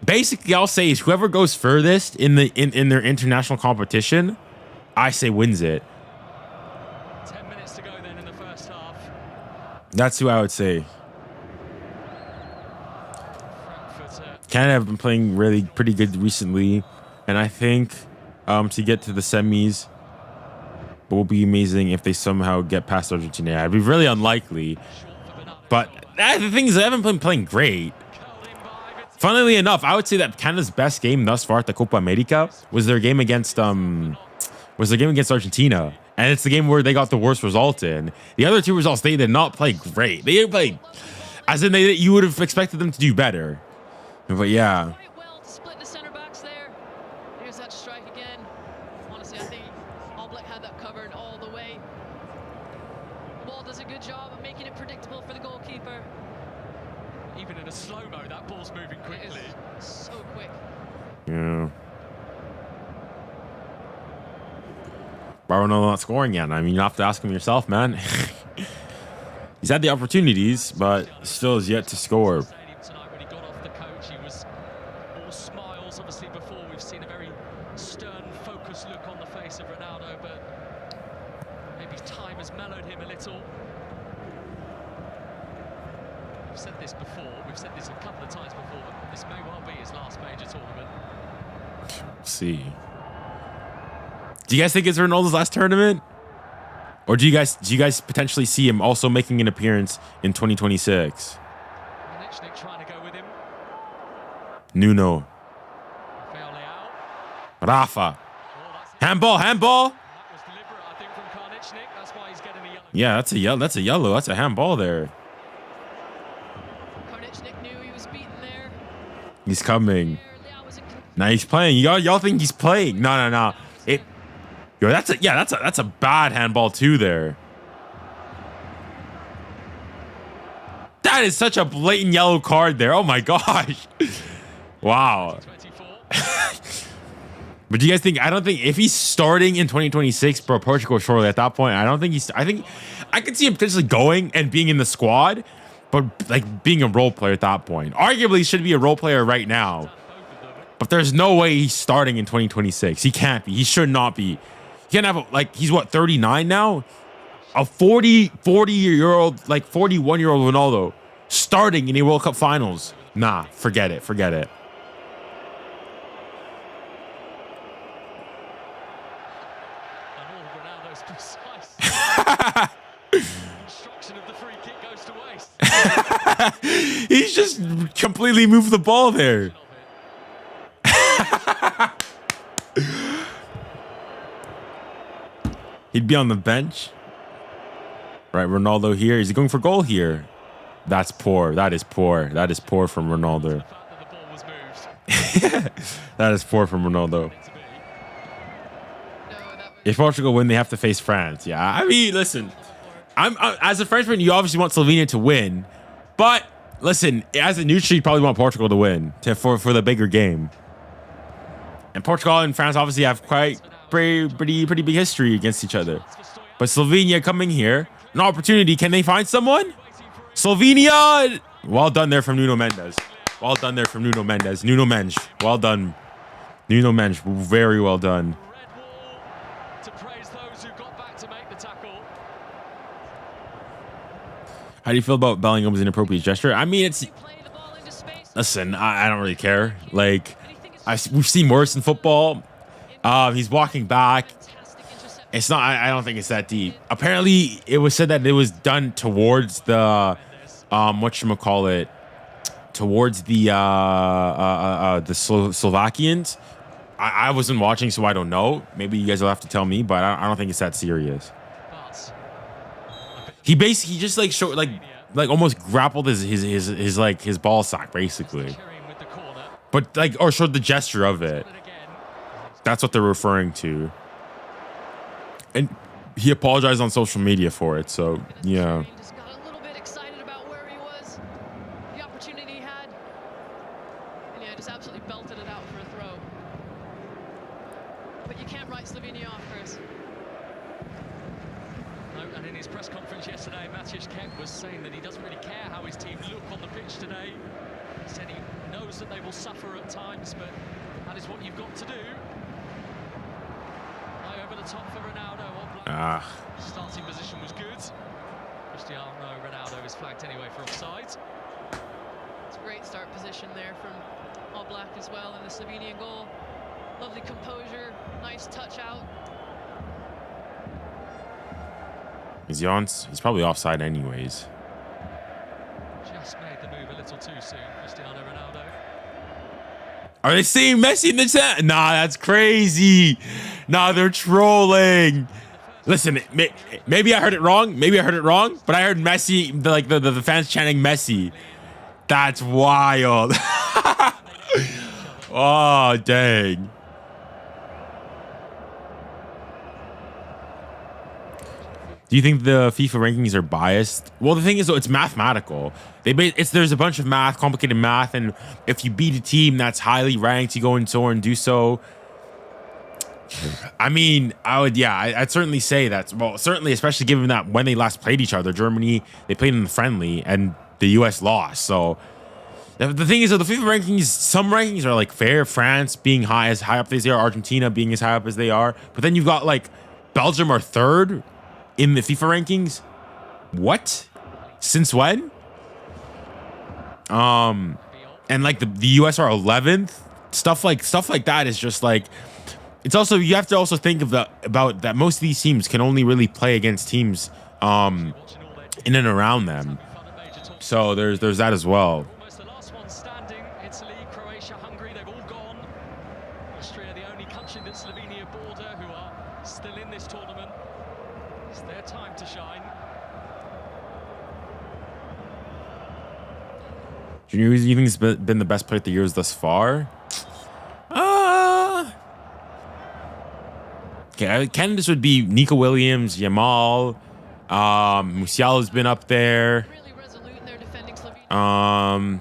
Basically, I'll say is whoever goes furthest in their international competition, I say wins it. 10 minutes to go then in the first half. That's who I would say. Frankfurt, Canada have been playing really pretty good recently, and I think to get to the semis will be amazing if they somehow get past Argentina. It'd be really unlikely, but the thing is they haven't been playing great. Funnily enough, I would say that Canada's best game thus far at the Copa America was their game against Argentina, and it's the game where they got the worst result in. The other two results, they did not play great. They didn't play, as in you would have expected them to do better. But yeah. Quite well to split the center backs there. Here's that strike again. Honestly, I think 𝐿𝐴 had that covered all the way. The ball does a good job of making it predictable for the goalkeeper. even in a slow-mo, that ball's moving quickly. So quick. Yeah. Why Ronaldo not scoring yet? I mean, you have to ask him yourself, man. He's had the opportunities, but still has yet to score. Tonight when he got off the coach, he was all smiles. Obviously, before we've seen a very stern, focused look on the face of Ronaldo, but maybe time has mellowed him a little. We've said this before. We've said this a couple of times before, but this may well be his last major tournament. Let's see. Do you guys think it's Ronaldo's last tournament? Or do you guys potentially see him also making an appearance in 2026? Kozničnik trying to go with him. Nuno. Rafael Leao. Rafa. Oh, that's Handball. That was deliberate, I think, from Kozničnik. That's why he's getting the yellow. Yeah, that's a yellow. That's a yellow. That's a handball there. Kozničnik knew he was beaten there. He's coming. Leao was in Now he's playing. Y'all think he's playing? No. Yo, that's a bad handball too there. That is such a blatant yellow card there. Oh my gosh. Wow. 24. But do you guys think, I don't think if he's starting in 2026 for Portugal shortly at that point, I think I could see him potentially going and being in the squad, but like being a role player at that point. Arguably he should be a role player right now, but there's no way he's starting in 2026. He can't be. He should not be. He can't have he's what, 39 now? A 41-year-old Ronaldo starting in a World Cup finals. Nah, forget it. And all of Ronaldo's precise construction of the free kick goes to waste. He's just completely moved the ball there. He'd be on the bench. Right, Ronaldo here. Is he going for goal here? That's poor. That is poor. That is poor from Ronaldo. That is poor from Ronaldo. If Portugal win, they have to face France. Yeah, I mean, listen, I'm as a Frenchman, you obviously want Slovenia to win, but listen, as a neutral, you probably want Portugal to win for the bigger game. And Portugal and France obviously have quite pretty big history against each other. But Slovenia coming here, an opportunity. Can they find someone? Slovenia. Well done there from Nuno Mendes. Well done there from Nuno Mendes. Nuno Mendes. Well done. Nuno Mendes. Very well done. How do you feel about Bellingham's inappropriate gesture? I mean, it's... Listen, I don't really care. Like, we've seen worse in football. He's walking back. It's not... I don't think it's that deep. Apparently, it was said that it was done towards the... whatchamacallit? Towards the Slovakians. I wasn't watching, so I don't know. Maybe you guys will have to tell me, but I don't think it's that serious. He just like showed like almost grappled his ball sack basically, but like or showed the gesture of it. That's what they're referring to, and he apologized on social media for it. So yeah. Just got a little bit excited about where he was, the opportunity he had, and yeah, just absolutely belted it out for a throw. But you can't write Slovenia off, Chris. And in his press conference yesterday, 𝐒𝐿 was saying that he doesn't really care how his team look on the pitch today. He said he knows that they will suffer at times, but that is what you've got to do. High over the top for Ronaldo. Starting position was good. Cristiano Ronaldo is flagged anyway for offside. It's a great start position there from 𝐒𝐿 as well in the Slovenian goal. Lovely composure, nice touch out. Is he on? He's probably offside anyways. Just made the move a little too soon, Cristiano Ronaldo. Are they seeing Messi in the chat? Nah, that's crazy. Nah, they're trolling. Listen, maybe I heard it wrong. Maybe I heard it wrong, but I heard Messi, the fans chanting Messi. That's wild. Oh, dang. Do you think the FIFA rankings are biased? Well, the thing is, though, it's mathematical. There's a bunch of math, complicated math, and if you beat a team that's highly ranked, you go and so and do so. I mean, I'd certainly say that. Well, certainly, especially given that when they last played each other, Germany, they played in the friendly, and the U.S. lost. So the thing is, though, the FIFA rankings, some rankings are like fair. France being as high up as they are, Argentina being as high up as they are, but then you've got like Belgium are third in the FIFA rankings. What? Since when? And like the US are 11th. Stuff like that is just like, it's also, you have to also think of about that most of these teams can only really play against teams in and around them. So there's that as well. Almost the last one standing. Italy, Croatia, Hungary, they've all gone. Austria, the only country that Slovenia border who are still in this tournament. It's their time to shine. Junior, who do you think has been the best player of the years thus far? Okay, candidates would be Nico Williams, Yamal, Musiala's been up there. Really resolute in their defending Slovenia.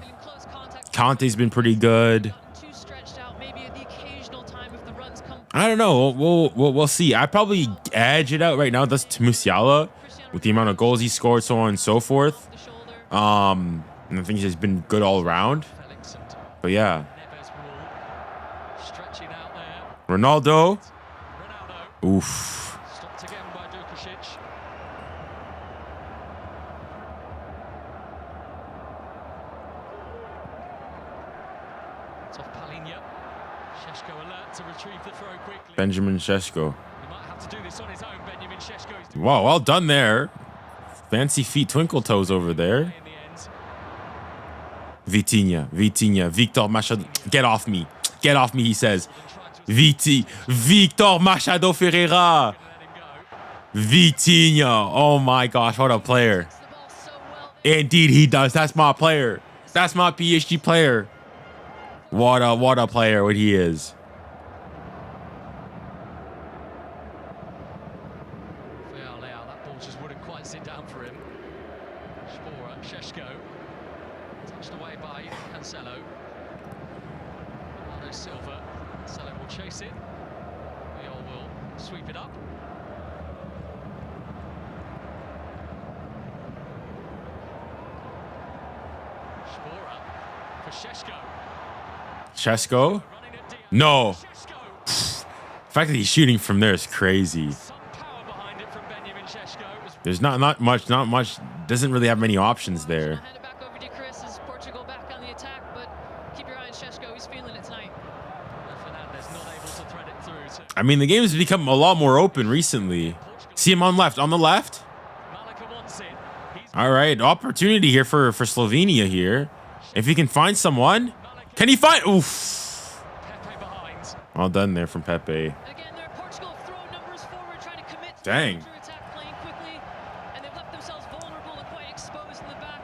Kante's been pretty good. Too stretched out, maybe at the occasional time if the runs come. I don't know. We'll see. I'd probably edge it out right now. That's to Musiala with the amount of goals he scored, so on and so forth. And I think he's been good all around. But yeah, Ronaldo. Oof. Stopped again by 𝐿𝐿𝐶. It's off Palinha. 𝐒𝐥𝐨 alert to retrieve the throw quickly. Benjamin 𝐒𝐥𝐿. He might have to do this on his own. Benjamin 𝐒𝐿𝐶. Wow, well done there. Fancy feet, twinkle toes over there. Vitinha, Victor Machado. Get off me, he says. Victor Machado Ferreira. Vitinha. Oh my gosh, what a player. The ball so well. Indeed he does. That's my player. That's my PSG player. What a player what he is. That ball just wouldn't quite sit down for him. 𝐶𝐵𝑜𝑟A, touched away by Cancelo. Bernardo Silva. Cancelo will chase it. Viol will sweep it up. 𝐶𝐵𝑜RA for 𝐶𝐵𝑜𝑟A. Chesko? No. The fact that he's shooting from there is crazy. There's not much. Doesn't really have many options there. Hand it back over to Chris as Portugal back on the attack, but keep your eye on 𝐶𝐵𝑜𝑟A. He's feeling it tonight. Fernandes not able to thread it through to I mean, the game has become a lot more open recently. See him on the left. Malika wants it. He's All right, opportunity here for Slovenia here. If he can find someone, can he find? Oof. Pepe behind. Well done there from Pepe. And again, there Portugal throwing numbers forward, trying to commit to Dang. the attack, playing quickly, and they've left themselves vulnerable and quite exposed in the back.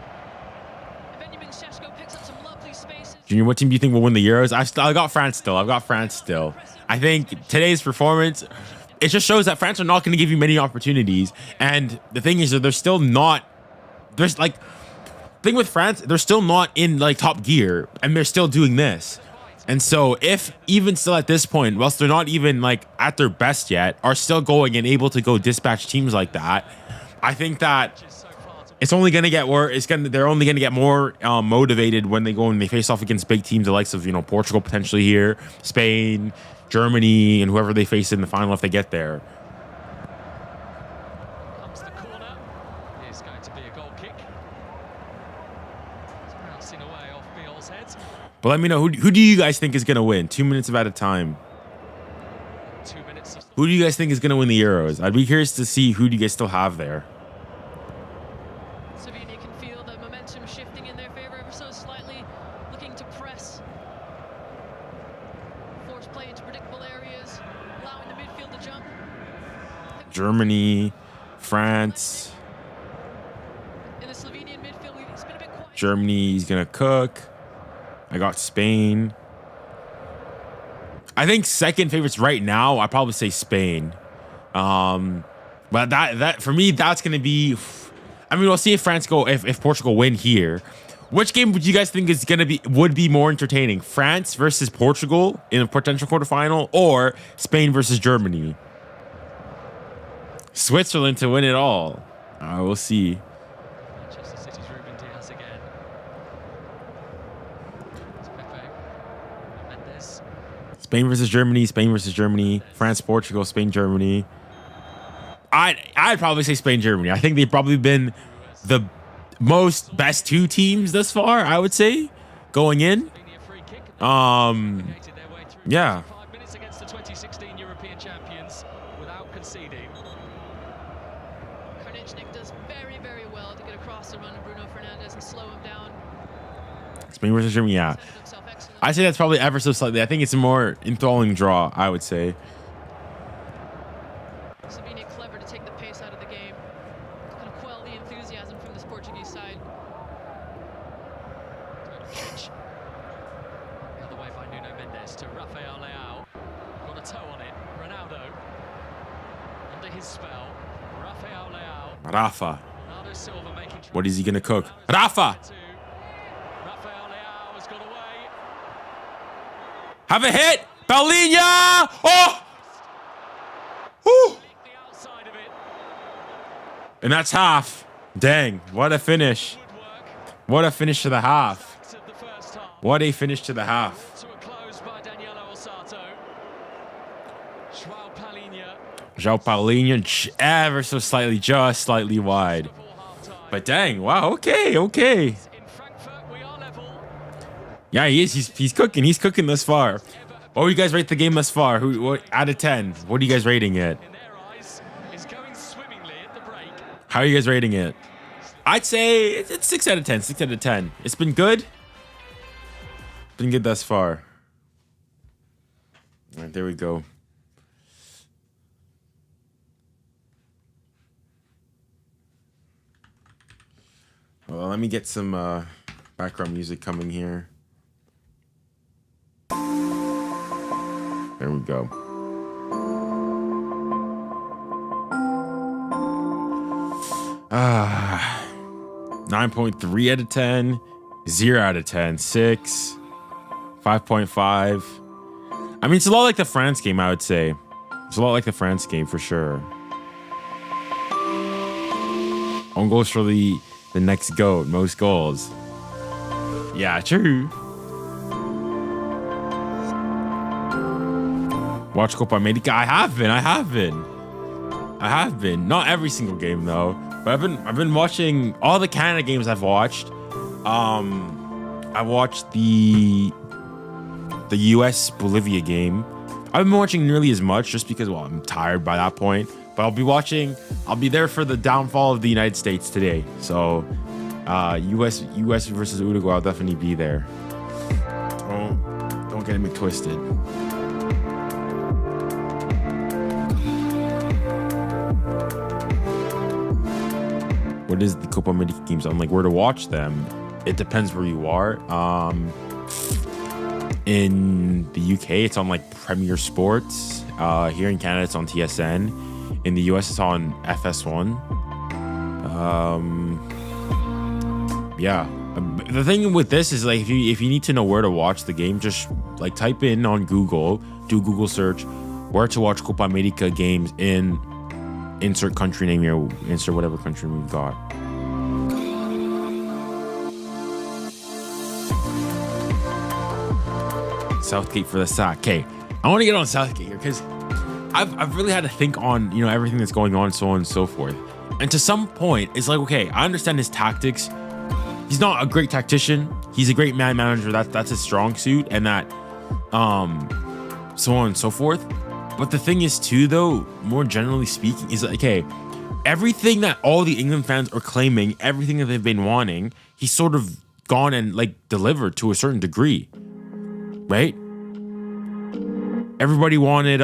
Benjamin 𝐶𝐵𝑜𝑟A picks up some lovely spaces. Junior, what team do you think will win the Euros? I got France still. I've got France still. I think today's performance, it just shows that France are not going to give you many opportunities. And the thing is that they're still not. There's like thing with France, they're still not in like top gear, and they're still doing this. And so if even still at this point, whilst they're not even like at their best yet, are still going and able to go dispatch teams like that, I think that it's only going to get worse. They're only going to get more motivated when they go and they face off against big teams, the likes of, Portugal potentially here, Spain, Germany, and whoever they face in the final if they get there. Comes the corner. It's going to be a goal kick. It's bouncing away off Viol's head. But let me know, who do you guys think is going to win? 2 minutes at a time. 2 minutes of Who do you guys think is going to win the Euros? I'd be curious to see who do you guys still have there. Slovenia can feel the momentum shifting in their favor ever so slightly, looking to press, force play into predictable areas, allowing the midfield to jump. Germany, France. In the Slovenian midfield, it's been a bit quiet. Germany's going to cook. I got Spain. I think second favorites right now, I'd probably say Spain. But that for me, that's going to be, I mean, we'll see if France if Portugal win here. Which game would you guys think is would be more entertaining? France versus Portugal in a potential quarterfinal, or Spain versus Germany? Switzerland to win it all. We'll see. Manchester City's Ruben Diaz again. It's Pepe. Mendes. Spain versus Germany, Spain versus Germany, France, Portugal, Spain, Germany. I'd probably say Spain, Germany. I think they've probably been the best two teams thus far, I would say, going in. Slovenia free kick. Yeah. Their way through 5 minutes against the 2016 European champions without conceding. 𝐾𝐭𝐮𝐥 does very, very well to get across the run of Bruno Fernandes and slow him down. Spain versus Germany, yeah. Set himself excellent. I say that's probably ever so slightly. I think it's a more enthralling draw, I would say. Slovenia clever to take the pace out of the game, to kind of quell the enthusiasm from this Portuguese side. Ďurić. The other way by Nuno Mendes to Rafael Leão. Got a toe on it. Ronaldo. Under his spell. Rafael Leão. Rafa. Bernardo Silva making. What is he going to cook? Rafa! Rafael Leão has got away. Have a hit! Paulinho! Oh! Woo! The outside of it. And that's half. Dang, what a finish. Woodwork. What a finish to the half. To the first half. What a finish to the half. To a close by Daniela Osato. João Palhinha. João Paulinho ever so slightly, just slightly wide. Before half-time. But dang, wow, okay. In Frankfurt, we are level. Yeah, he is. He's cooking. He's cooking thus far. What do you guys rate the game thus far? What out of 10? What are you guys rating it? In their eyes, is going swimmingly at the break. How are you guys rating it? I'd say it's 6 out of 10. 6 out of 10. It's been good. Been good thus far. All right, there we go. let me get some background music coming here. There we go. Ah, 9.3 out of 10, 0 out of 10, 6, 5.5. I mean, it's a lot like the France game, I would say. It's a lot like the France game for sure. Own goals for the next GOAT, most goals. Yeah, true. Watch Copa America. I have been. Not every single game though, but I've been watching all the Canada games I've watched. I watched the US Bolivia game. I've been watching nearly as much just because, well, I'm tired by that point. But I'll be there for the downfall of the United States today. So US versus Uruguay, I'll definitely be there. Don't get me twisted. What is the Copa America games? I'm like, where to watch them? It depends where you are. In the UK, it's on like Premier Sports. Here in Canada, it's on TSN. In the US, it's on FS1. Yeah. The thing with this is like, if you need to know where to watch the game, just like type in on Google, do Google search, where to watch Copa America games in insert country name here, insert whatever country we've got. Southgate for the sack. Okay, I want to get on Southgate here because I've really had to think on, you know, everything that's going on, so on and so forth. And to some point, it's like, okay, I understand his tactics. He's not a great tactician. He's a great man manager. That's his strong suit, and that, so on and so forth. But the thing is, too, though, more generally speaking, is like, okay, everything that all the England fans are claiming, everything that they've been wanting, he's sort of gone and like delivered to a certain degree, right? Everybody wanted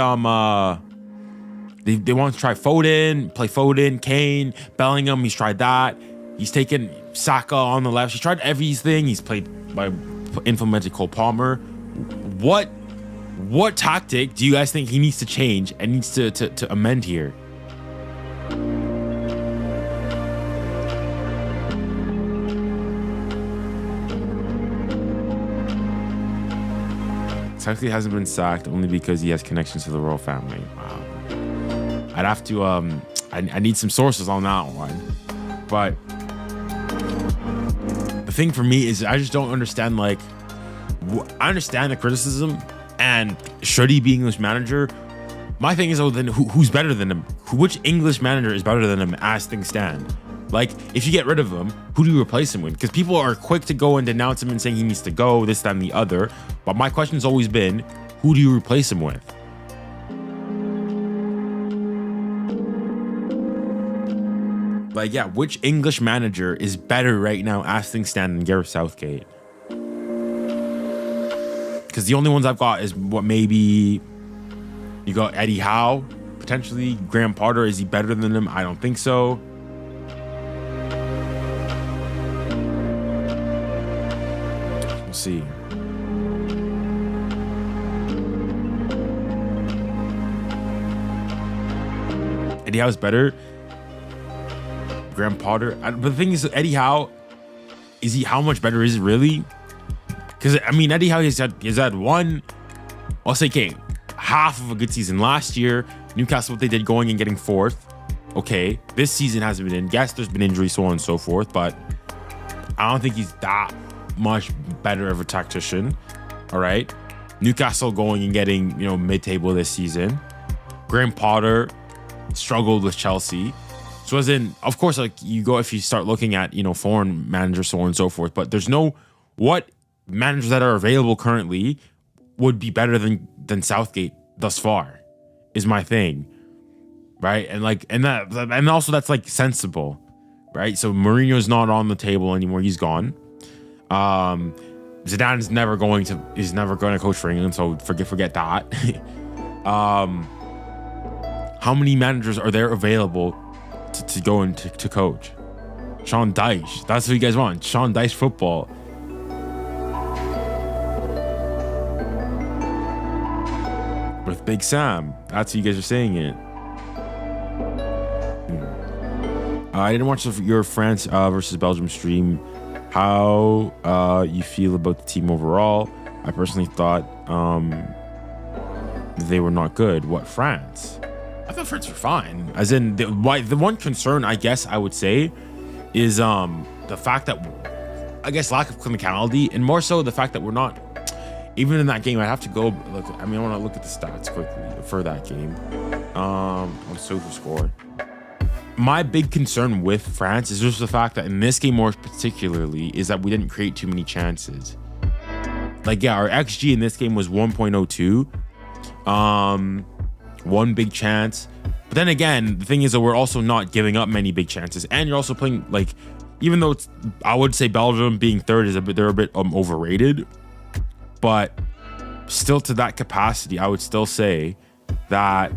they want to try Foden, play Foden, Kane, Bellingham. He's tried that. He's taken Saka on the left. He's tried everything. He's implemented Cole Palmer. What tactic do you guys think he needs to change and needs to amend here? Southgate hasn't been sacked only because he has connections to the royal family. Wow. I'd have to I need some sources on that one. But the thing for me is I just don't understand, like, I understand the criticism and should he be English manager? My thing is, then who's better than him? Which English manager is better than him as things stand? Like, if you get rid of him, who do you replace him with? Because people are quick to go and denounce him and saying he needs to go, this, that, and the other. But my question's always been, who do you replace him with? Like, yeah, which English manager is better right now as things stand than Gareth Southgate? Because the only ones I've got is what, maybe you got Eddie Howe, potentially Graham Potter. Is he better than him? I don't think so. We'll see. Eddie Howe's better. Graham Potter. But the thing is, Eddie Howe, how much better is it really? Because, I mean, Eddie Howe has had one, I'll say, okay, half of a good season last year. Newcastle, what they did going and getting fourth. Okay, this season hasn't been in. Yes, there's been injuries, so on and so forth, but I don't think he's that much better of a tactician. All right. Newcastle going and getting, you know, mid-table this season. Graham Potter struggled with Chelsea. So as in, of course, like, you go, if you start looking at, you know, foreign managers, so on and so forth, but there's no, what managers that are available currently would be better than Southgate thus far, is my thing, right? And like, and also that's like sensible, right? So Mourinho's not on the table anymore; he's gone. Zidane is never going to coach for England, so forget that. How many managers are there available to go and to coach? 𝐿𝐸𝐸. That's what you guys want. 𝐿𝐸𝐸 football. With Big Sam. That's how you guys are saying it. I didn't watch your France versus Belgium stream. How you feel about the team overall? I personally thought they were not good. What, France? I thought France were fine. As in, the one concern I guess I would say is the fact that, I guess, lack of clinicality, and more so the fact that we're not, even in that game, I have to go look. I mean, I want to look at the stats quickly for that game. On SofaScore. My big concern with France is just the fact that in this game more particularly is that we didn't create too many chances. Like, yeah, our XG in this game was 1.02. One big chance. But then again, the thing is that we're also not giving up many big chances. And you're also playing, like, even though I would say Belgium being third is they're a bit overrated. But still, to that capacity, I would still say that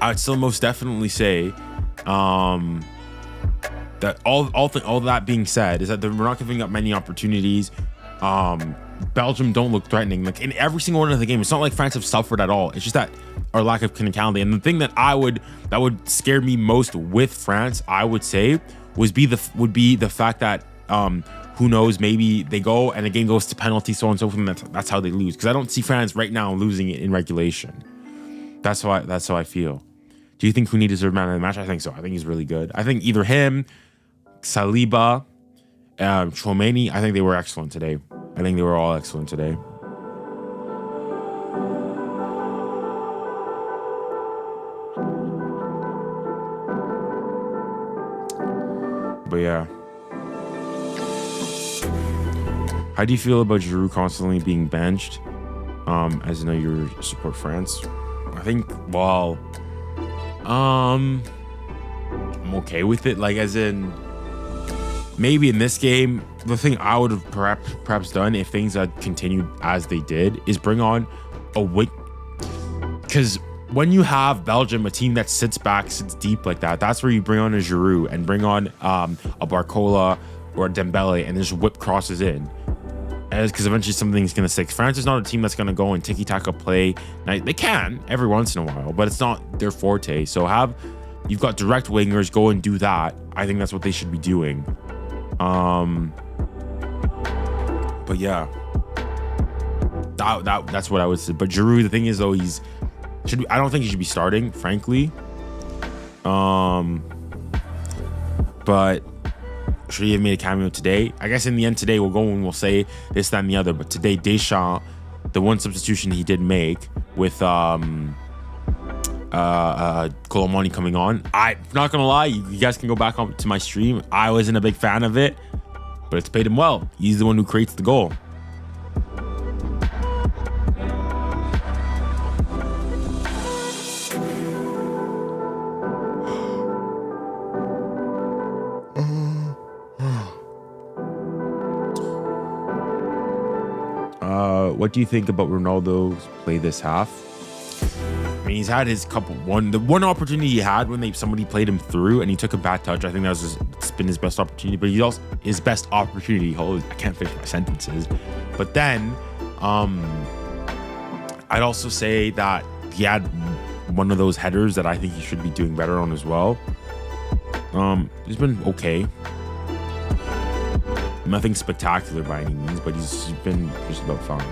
I would still most definitely say that all that being said is that we're not giving up many opportunities. Belgium don't look threatening. Like, in every single one of the game, it's not like France have suffered at all. It's just that our lack of clinicality. And the thing that would scare me most with France, I would say, would be the fact that who knows, maybe they go and the game goes to penalty, so on and so forth, and that's how they lose. Because I don't see France right now losing it in regulation. That's how I feel. Do you think Q deserved man of the match? I think so. I think he's really good. I think either him, Saliba, Tchouaméni, I think they were excellent today. I think they were all excellent today. But yeah. How do you feel about Giroud constantly being benched? As I know you support France. I think, well, I'm okay with it. Like, as in, maybe in this game, the thing I would have perhaps done if things had continued as they did is bring on a wing. Because when you have Belgium, a team that sits deep like that, that's where you bring on a Giroud and bring on a Barcola or a Dembele and just whip crosses in. Because eventually something's going to stick. France is not a team that's going to go and tiki-taka play. Now, they can every once in a while, but it's not their forte. So you've got direct wingers, go and do that. I think that's what they should be doing. But yeah, that's what I would say. But Giroud, the thing is though, I don't think he should be starting, frankly. But should he have made a cameo today? I guess in the end today we'll go and we'll say this, that, and the other. But today, Deschamps, the one substitution he did make with Colomani coming on, I'm not gonna lie, you guys can go back up to my stream. I wasn't a big fan of it, but it's paid him well. He's the one who creates the goal. What do you think about Ronaldo's play this half? I mean, he's had his the one opportunity he had when somebody played him through and he took a bad touch. I think it's been his best opportunity, but his best opportunity. Holy, I can't finish my sentences. But then, I'd also say that he had one of those headers that I think he should be doing better on as well. He's been okay. Nothing spectacular by any means, but he's been just about fine.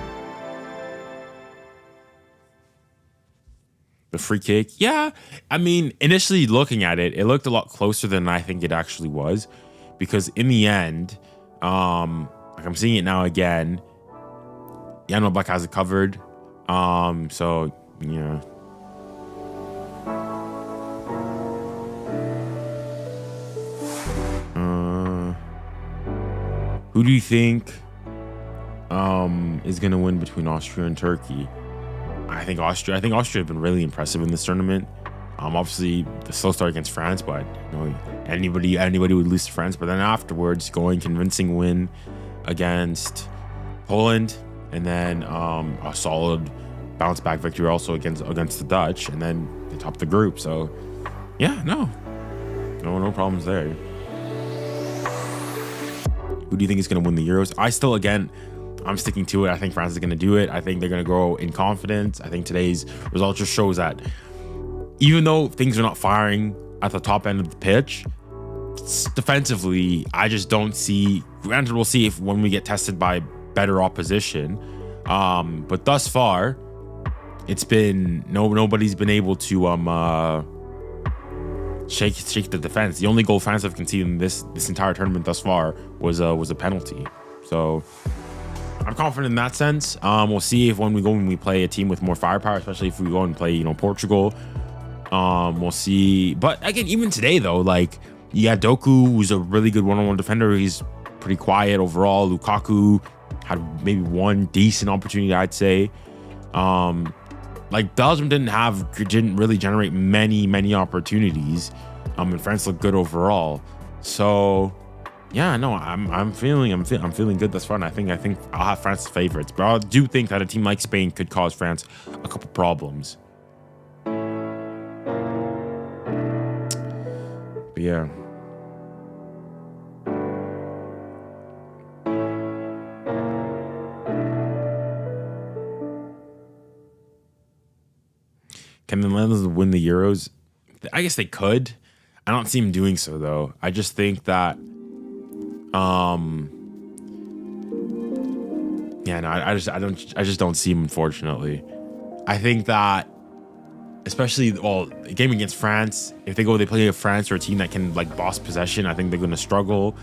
The free kick, yeah. I mean, initially looking at it, it looked a lot closer than I think it actually was, because in the end, like I'm seeing it now again, Jan Oblak has it covered. So yeah. Who do you think is gonna win between Austria and Turkey? I think Austria have been really impressive in this tournament. Obviously the slow start against France, but you know, anybody would lose to France. But then afterwards, going convincing win against Poland, and then a solid bounce back victory also against the Dutch, and then they topped the group. So yeah, no problems there. Who do you think is going to win the Euros? I'm sticking to it. I think France is going to do it. I think they're going to grow in confidence. I think today's result just shows that even though things are not firing at the top end of the pitch, defensively, I just don't see. Granted, we'll see if when we get tested by better opposition. But thus far, it's been nobody's been able to shake the defense. The only goal France have conceded in this entire tournament thus far was a penalty. So I'm confident in that sense. We'll see if when we play a team with more firepower, especially if we go and play Portugal. We'll see. But again, even today though, like you got Doku, who's a really good one-on-one defender. He's pretty quiet overall. Lukaku had maybe one decent opportunity, I'd say. Like Belgium didn't really generate many opportunities. And France looked good overall. So yeah, no, I'm feeling good thus far. And I think I'll have France as favorites. But I do think that a team like Spain could cause France a couple problems. But yeah. Can the Netherlands win the Euros? I guess they could. I don't see them doing so though. I just think that yeah, no, I just don't see them, unfortunately. I think that especially a game against France, if they play against France or a team that can like boss possession, I think they're gonna struggle.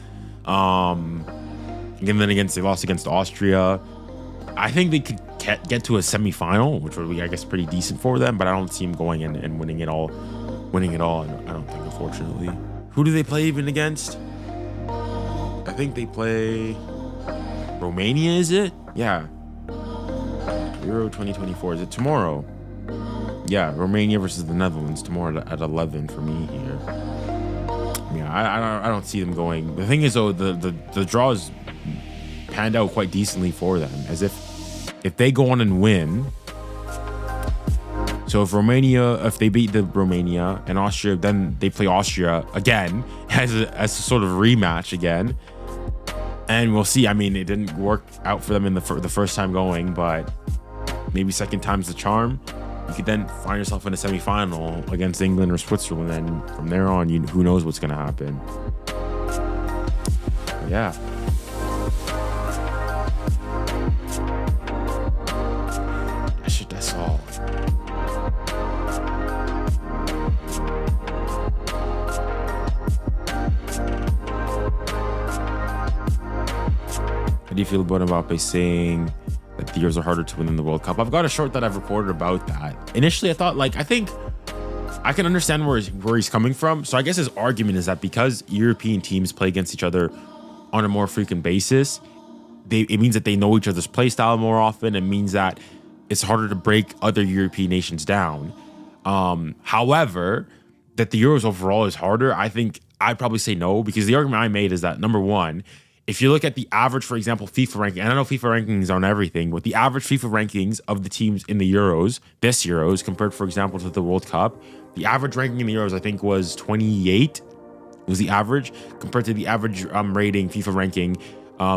And then they lost against Austria. I think they could get to a semi-final, which would be, I guess, pretty decent for them. But I don't see them going in and winning it all. I don't think, unfortunately. Who do they play even against? I think they play Romania. Is it? Yeah. Euro 2024. Is it tomorrow? Yeah, Romania versus the Netherlands tomorrow at 11 for me here. Yeah, I don't see them going. The thing is though, the draws panned out quite decently for them, as if they go on and win. So if they beat Romania and Austria, then they play Austria again as a sort of rematch again. And we'll see. I mean, it didn't work out for them in the first time going, but maybe second time's the charm. You could then find yourself in a semi-final against England or Switzerland, and from there on, who knows what's going to happen. But yeah. That's all. How do you feel about Mbappe saying that the Euros are harder to win than the World Cup? I've got a short that I've recorded about that. Initially, I thought, I think I can understand where he's coming from. So I guess his argument is that because European teams play against each other on a more frequent basis, it means that they know each other's play style more often. It means that it's harder to break other European nations down. However, that the Euros overall is harder, I think I'd probably say no, because the argument I made is that, number one, if you look at the average, for example, FIFA ranking, and I know FIFA rankings aren't everything, but the average FIFA rankings of the teams in the this Euros, compared, for example, to the World Cup, the average ranking in the Euros, I think, was 28, was the average, compared to the average rating, FIFA ranking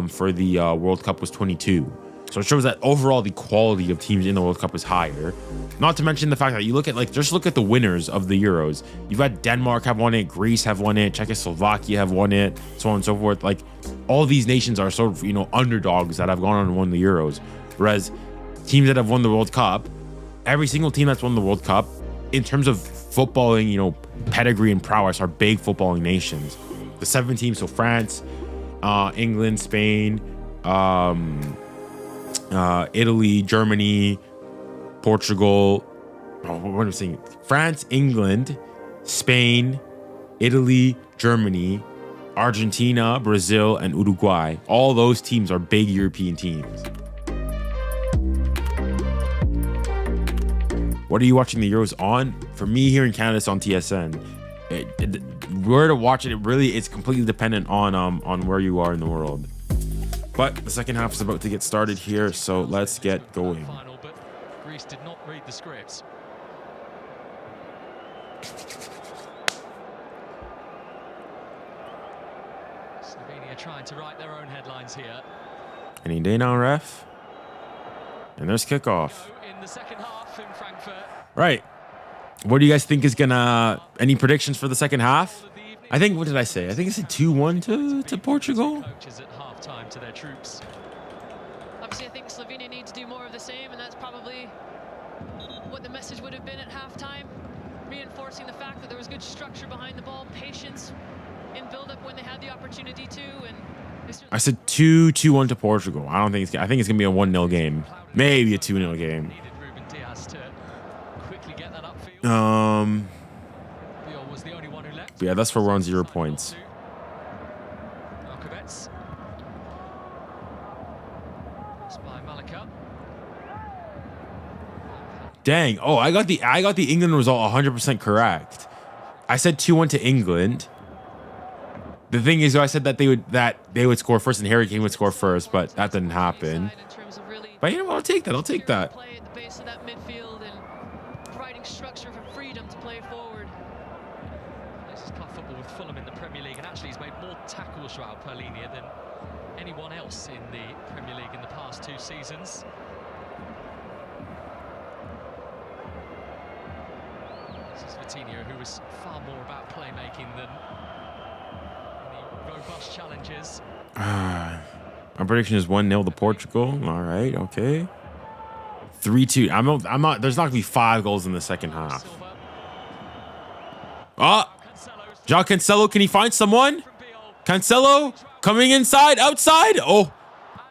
for the World Cup was 22. So it shows that overall the quality of teams in the World Cup is higher. Not to mention the fact that you look at, just look at the winners of the Euros. You've got Denmark have won it, Greece have won it, Czechoslovakia have won it, so on and so forth. All these nations are sort of, underdogs that have gone on and won the Euros. Whereas teams that have won the World Cup, every single team that's won the World Cup, in terms of footballing, pedigree and prowess, are big footballing nations. The 7 teams, so France, England, Spain, Italy, Germany, Portugal. What am I saying? France, England, Spain, Italy, Germany, Argentina, Brazil, and Uruguay. All those teams are big European teams. What are you watching the Euros on? For me here in Canada, it's on TSN. Where to watch it, it's completely dependent on where you are in the world. But the second half is about to get started here, so let's get going. Final, but Greece did not read the scripts. Slovenia trying to write their own headlines here. Any day now, ref. And there's kickoff. In the second half in Frankfurt. Right. What do you guys think is gonna? Any predictions for the second half? I think. What did I say? I think I said 2-1 to Portugal. Coaches at halftime to their troops. Obviously, I think Slovenia need to do more of the same, and that's probably what the message would have been at halftime, reinforcing the fact that there was good structure behind the ball, patience in build-up when they had the opportunity to. And I said 2-1 to Portugal. I don't think it's. I think it's gonna be a 1-0 game, maybe a 2-0 game. But yeah, that's where we're on 0 points. Dang! Oh, I got the England result 100% correct. I said 2-1 to England. The thing is, I said that they would score first and Harry Kane would score first, but that didn't happen. But you know what? I'll take that. I'll take that. Structure for freedom to play forward. This is club football with Fulham in the Premier League, and actually he's made more tackles for 𝙑𝙑 than anyone else in the Premier League in the past 2 seasons. This is Vitinha, who was far more about playmaking than any robust challenges. My prediction is 1-0 to Portugal. All right, okay. 3-2. I'm not. There's not gonna be 5 goals in the second half. Ah, João Cancelo. Can he find someone? Cancelo coming inside, outside. Oh,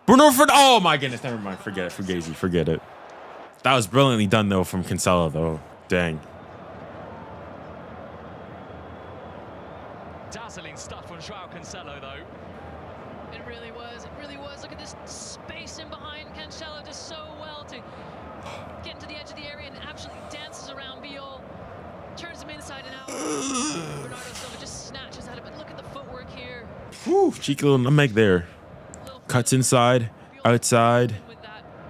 Bruno Fernandes. Oh my goodness. Never mind. Forget it. Forget it. That was brilliantly done though from Cancelo though. Dang. Dazzling stuff from João Cancelo though. It really was. It really was. Look at this space in behind Cancelo, just so well to get into the edge of the area and absolutely dances around Biol, turns him inside and out. Bernardo Silva just snatches at it, but look at the footwork here. Whew, cheeky little nutmeg there. Cuts inside, outside.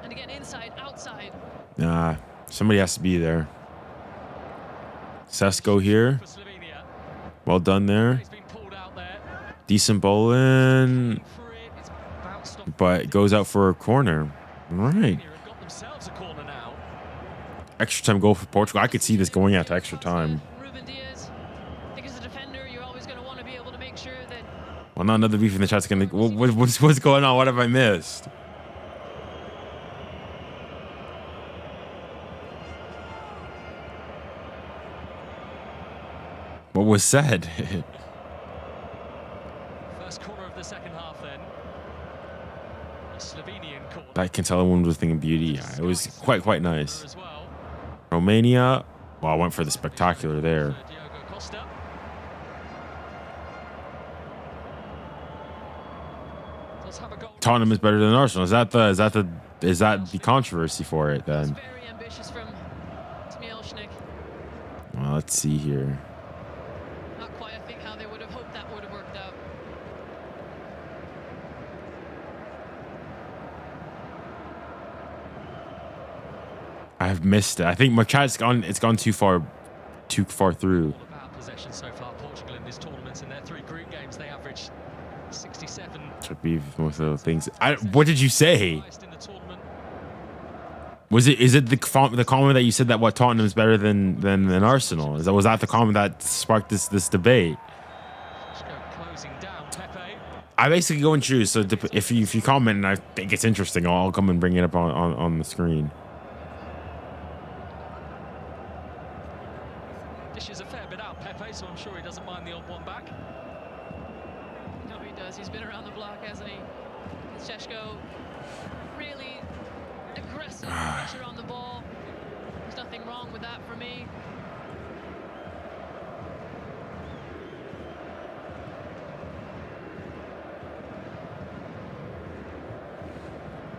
And again, inside, outside. Nah, somebody has to be there. Sesko here. Well done there. Decent bowling, but it goes out for a corner. All right. Extra time goal for Portugal. I could see this going out to extra time. Well, not another beef in the chat's gonna. What's going on? What have I missed? What was said? First corner of the second half then. A Slovenian corner. That Cancelo one was a thing of beauty. Yeah, it was quite nice. Romania. Well, I went for the spectacular there. Tottenham is better than Arsenal. Is that the controversy for it then? Very ambitious from 𝐒𝐿. Well, let's see here. Not quite, I think, how they would have hoped that would have worked out. I've missed it. I think my chat's gone. It's gone too far through. All about possession so far. Portugal in this tournament, in their 3 group games, they averaged 67. Should be most of the things. What did you say? Was it? Is it the comment that you said that what Tottenham is better than Arsenal? Was that the comment that sparked this debate? I basically go and choose. So if you comment and I think it's interesting, I'll come and bring it up on the screen. Dishes a fair bit out, Pepe, so I'm sure he doesn't mind the odd one back. No, he does. He's been around the block, hasn't he? 𝐿𝐴 really aggressive pressure on the ball. There's nothing wrong with that for me.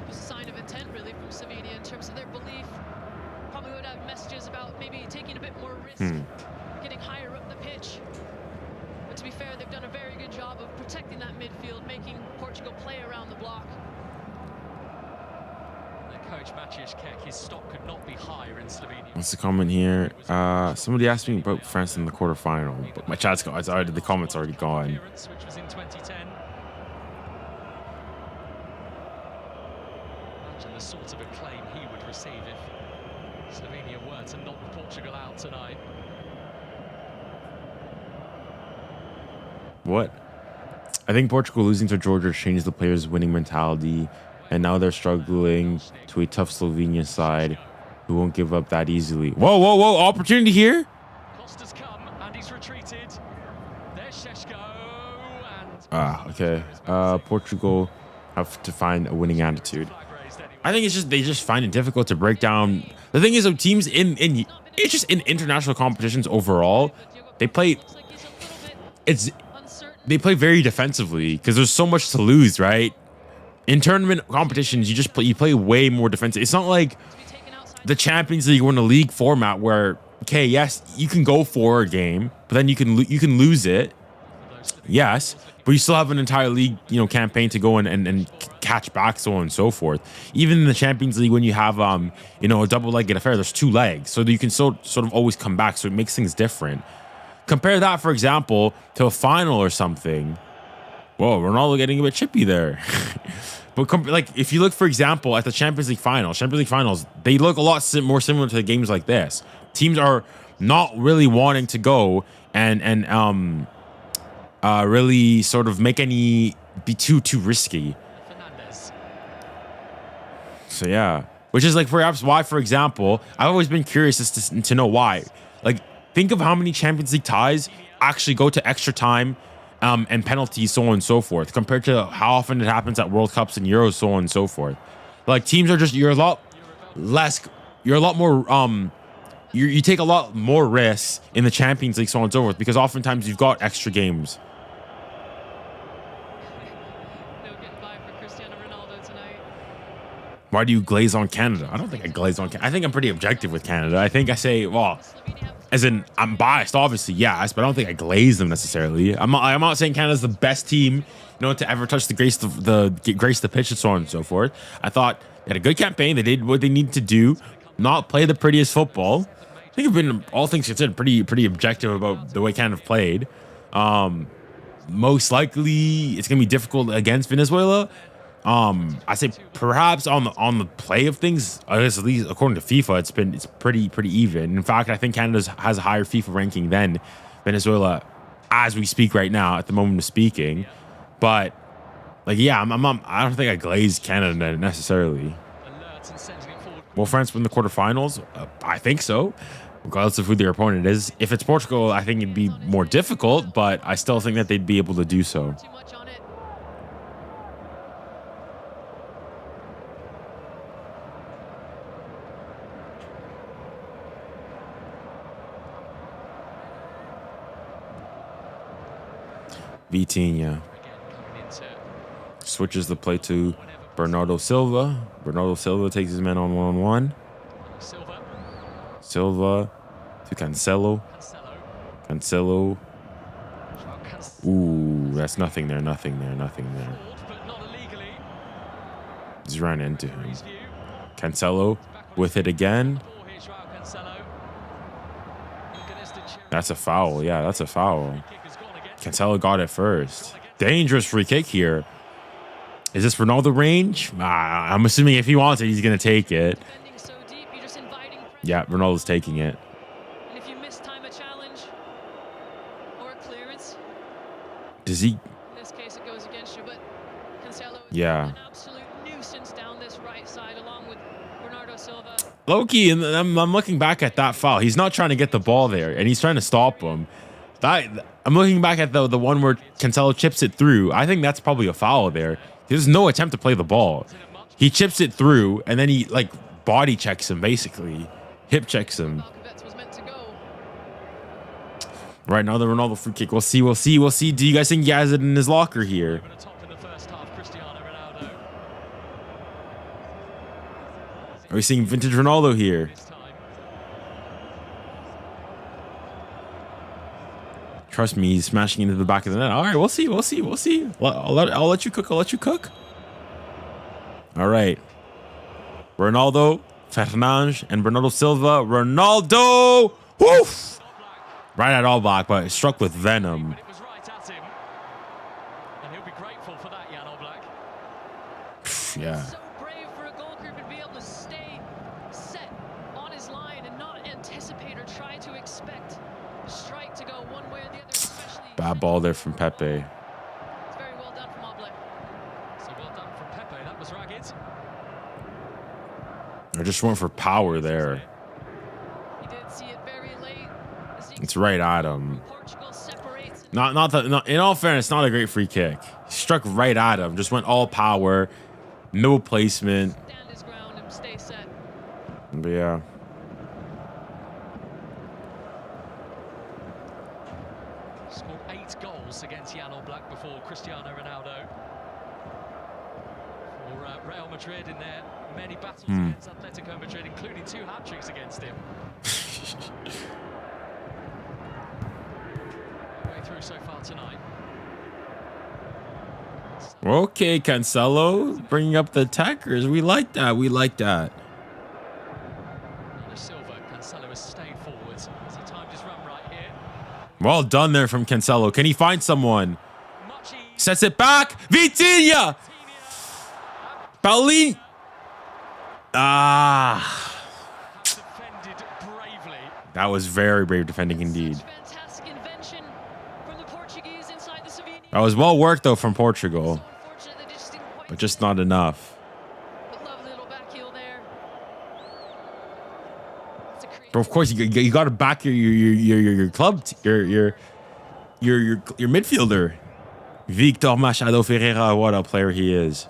Just a sign of intent, really, from Slovenia in terms of their belief. Probably would have messages about maybe taking a bit more risk, getting higher up the pitch. But to be fair, they've done a very good job of protecting that midfield, making Portugal play around the block. Coach Maciej Kek, his stock could not be higher in Slovenia. What's the comment here? Somebody asked me about France in the quarterfinal, but my chat's gone. The comment's already gone. Which was in 2010. the sort of acclaim he would receive if Slovenia were to knock Portugal out tonight. What? I think Portugal losing to Georgia changed the players' winning mentality, and now they're struggling to a tough Slovenia side who won't give up that easily. Whoa, whoa, whoa! Opportunity here. Costa's come and he's retreated. There's 𝐏𝐿𝐴 and Okay. Portugal have to find a winning attitude. I think it's just they just find it difficult to break down. The thing is, though, teams in it's just in international competitions overall, they play very defensively because there's so much to lose, right? In tournament competitions, you play way more defensive. It's not like the Champions League or in a league format where, okay, yes, you can go for a game, but then you can lose it. Yes, but you still have an entire league, campaign to go and catch back, so on and so forth. Even in the Champions League, when you have, a double-legged affair, there's 2 legs, so that you can sort of always come back. So it makes things different. Compare that, for example, to a final or something. Whoa, Ronaldo getting a bit chippy there. But if you look, for example, at the Champions League finals, they look a lot more similar to the games like this. Teams are not really wanting to go and really sort of be too risky. So yeah, which is like perhaps why, for example, I've always been curious as to know why. Like, think of how many Champions League ties actually go to extra time and penalties, so on and so forth, compared to how often it happens at World Cups and Euros, so on and so forth. Like, teams are you're a lot more, you take a lot more risks in the Champions League, so on and so forth, because oftentimes you've got extra games. Why do you glaze on Canada? I don't think I glaze on Canada. I think I'm pretty objective with Canada. I think I say, well, as in I'm biased, obviously, yes, but I don't think I glaze them necessarily. I'm not saying Canada's the best team, to ever touch grace the pitch and so on and so forth. I thought they had a good campaign. They did what they needed to do, not play the prettiest football. I think I've been, all things considered, pretty objective about the way Canada played. Most likely, it's gonna be difficult against Venezuela. I say perhaps on the play of things, I guess at least according to FIFA, it's pretty even. In fact, I think Canada has a higher FIFA ranking than Venezuela as we speak right now at the moment of speaking. But like, yeah, I don't think I glazed Canada necessarily. Will France win the quarterfinals? I think so, regardless of who their opponent is. If it's Portugal, I think it'd be more difficult, but I still think that they'd be able to do so. Vitinha switches the play to Bernardo Silva. Bernardo Silva takes his man on one-on-one. Silva to Cancelo. Cancelo. Ooh, that's nothing there. He's ran into him. Cancelo with it again. That's a foul. Yeah, that's a foul. Cancelo got it first. Dangerous free kick here. Is this Ronaldo range? I'm assuming if he wants it, he's going to take it. Yeah, Ronaldo's taking it. And if you miss time a challenge or a clearance, does he? In this case, it goes against you, but Cancelo is an absolute nuisance down this right side along with Bernardo Silva. Loki, and I'm looking back at that foul. He's not trying to get the ball there, and he's trying to stop him. I'm looking back at the one where Cancelo chips it through. I think that's probably a foul there. There's no attempt to play the ball. He chips it through, and then he body checks him, basically. Hip checks him. Right, now the Ronaldo free kick. We'll see. Do you guys think he has it in his locker here? Are we seeing vintage Ronaldo here? Trust me, he's smashing into the back of the net. All right, we'll see. I'll let you cook. All right. Ronaldo, Fernandes, and Bernardo Silva. Ronaldo! Woof! Right at all black, but it struck with venom. It was right at him. And he'll be grateful for that, Jan Oblak. Yeah. So brave for a goalkeeper to player, try to expect the strike to go one way or the other, especially. Bad ball there from Pepe. It's very well done from 𝐿𝐵𝐿. So well done from Pepe. That was ragged. I just went for power there. He did see it very late. It's right at him. Portugal separates. Not in all fairness, not a great free kick. He struck right at him. Just went all power, no placement. Stand his ground and stay set. But yeah. Scored 8 goals against Jan Oblak before Cristiano Ronaldo. For Real Madrid in their many battles against Atletico Madrid, including 2 hat-tricks against him. Way through so far tonight. Okay, Cancelo, bringing up the attackers. We like that. We like that. Silva, Cancelo has stayed forwards. Has he timed his run right here? Well done there from Cancelo. Can he find someone? Sets it back. Vitinha. Paulinho. Ah. Defended bravely. That was very brave defending indeed. Fantastic invention from the Portuguese inside the Slovenian. That was well worked though from Portugal, So unfortunate they just didn't quite. but just not enough. But lovely little back heel there. It's a creative. But of course, you got to back your club, your midfielder, Victor Machado Ferreira. What a player he is.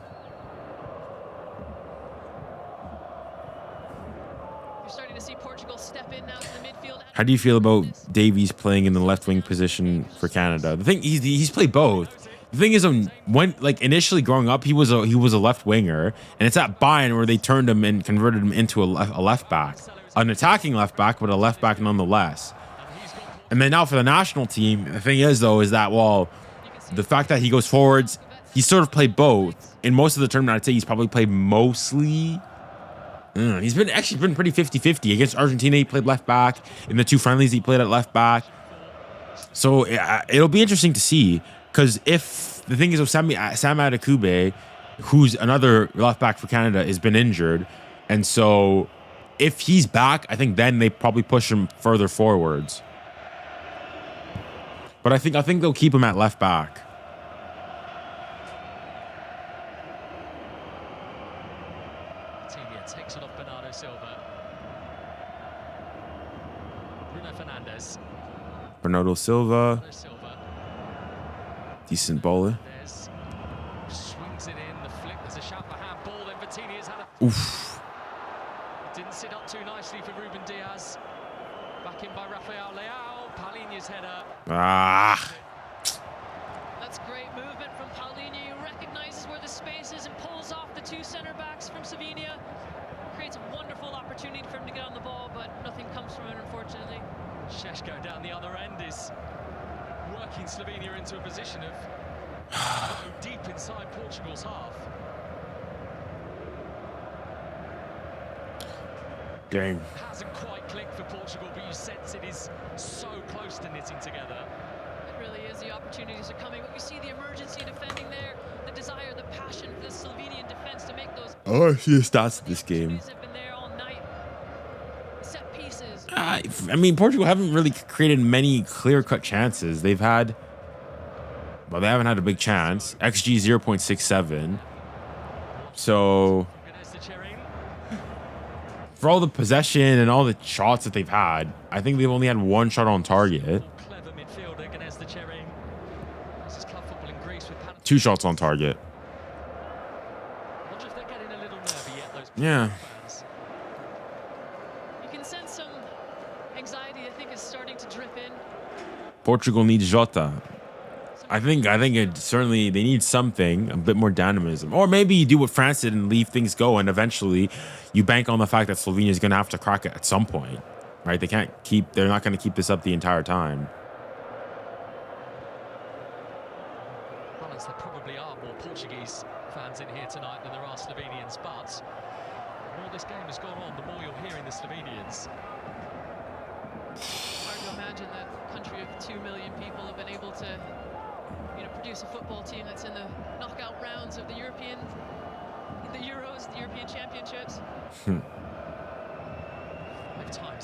You're starting to see Portugal step in now to the midfield. How do you feel about Davies playing in the left wing position for Canada? The thing he's played both. The thing is, when like initially growing up, he was a left winger, and it's at Bayern where they turned him and converted him into a left back, an attacking left back, but a left back nonetheless. And then now for the national team, the thing is though is that the fact that he goes forwards, he sort of played both. In most of the tournament, I'd say he's probably played mostly. He's actually been pretty 50-50. Against Argentina, he played left back. In the 2 friendlies, he played at left back. So it'll be interesting to see, because if the thing is, Sam Adekugbe, who's another left back for Canada, has been injured, and so if he's back, I think then they probably push him further forwards. But I think they'll keep him at left back. Takes it off Bernardo Silva. Bruno Fernandes. Bernardo Silva, decent bowler. Swings it in, the flick, there's a shout for handball, then Vitinha's had a... Oof. It didn't sit up too nicely for Ruben Diaz. Back in by Rafael Leao, Paulinho's header. Ah. That's great movement from Paulinho. He recognizes where the space is and pulls off the 2 center backs from Slovenia. Creates a wonderful opportunity for him to get on the ball, but nothing comes from it, unfortunately. 𝐿𝐵𝐿 down the other end is working Slovenia into a position of deep inside Portugal's half. Dang. Hasn't quite clicked for Portugal, but you sense it is so close to knitting together. It really is. The opportunities are coming, but we see the emergency defending there, the desire, the passion for the Slovenian defense to make those. Oh, I see the stats of this game. Have been there all night. Set pieces. I mean, Portugal haven't really created many clear-cut chances. They haven't had a big chance. XG 0.67. So for all the possession and all the shots that they've had, I think they've only had 1 shot on target. Clever midfielder, 𝐾𝐨𝐵𝐿𝐾. This is club football in Greece with 2 shots on target. I wonder if they're getting a little nervy yet, those Yeah. fans. You can sense some anxiety, I think, is starting to drip in. Portugal needs Jota. I think it certainly they need something, a bit more dynamism, or maybe you do what France did and leave things go, and eventually you bank on the fact that Slovenia is going to have to crack it at some point, right? They're not going to keep this up the entire time. Balance, there probably are more Portuguese fans in here tonight than there are Slovenians, but the more this game has gone on, the more you're hearing the Slovenians. Hard to imagine that a country of 2 million people have been able to, produce a football team that's in the knockout rounds of the Euros, the European Championships. 5 times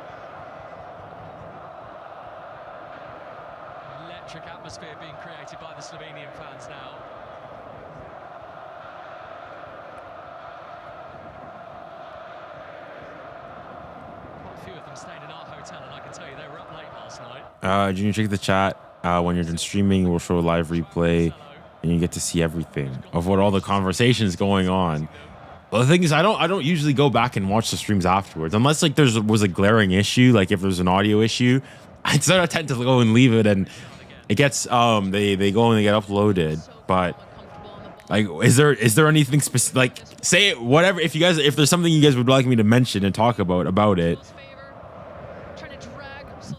Electric atmosphere being created by the Slovenian fans now. Quite a few of them staying in our hotel, and I can tell you they were up late last night. Junior, check the chat. When you're done streaming, we'll show a live replay, and you get to see everything of what all the conversations going on. Well, the thing is, I don't usually go back and watch the streams afterwards, unless like was a glaring issue, like if there's an audio issue. I sort of tend to go and leave it, and it gets they go and they get uploaded. But like, is there anything specific? Like, say it, whatever. If there's something you guys would like me to mention and talk about it,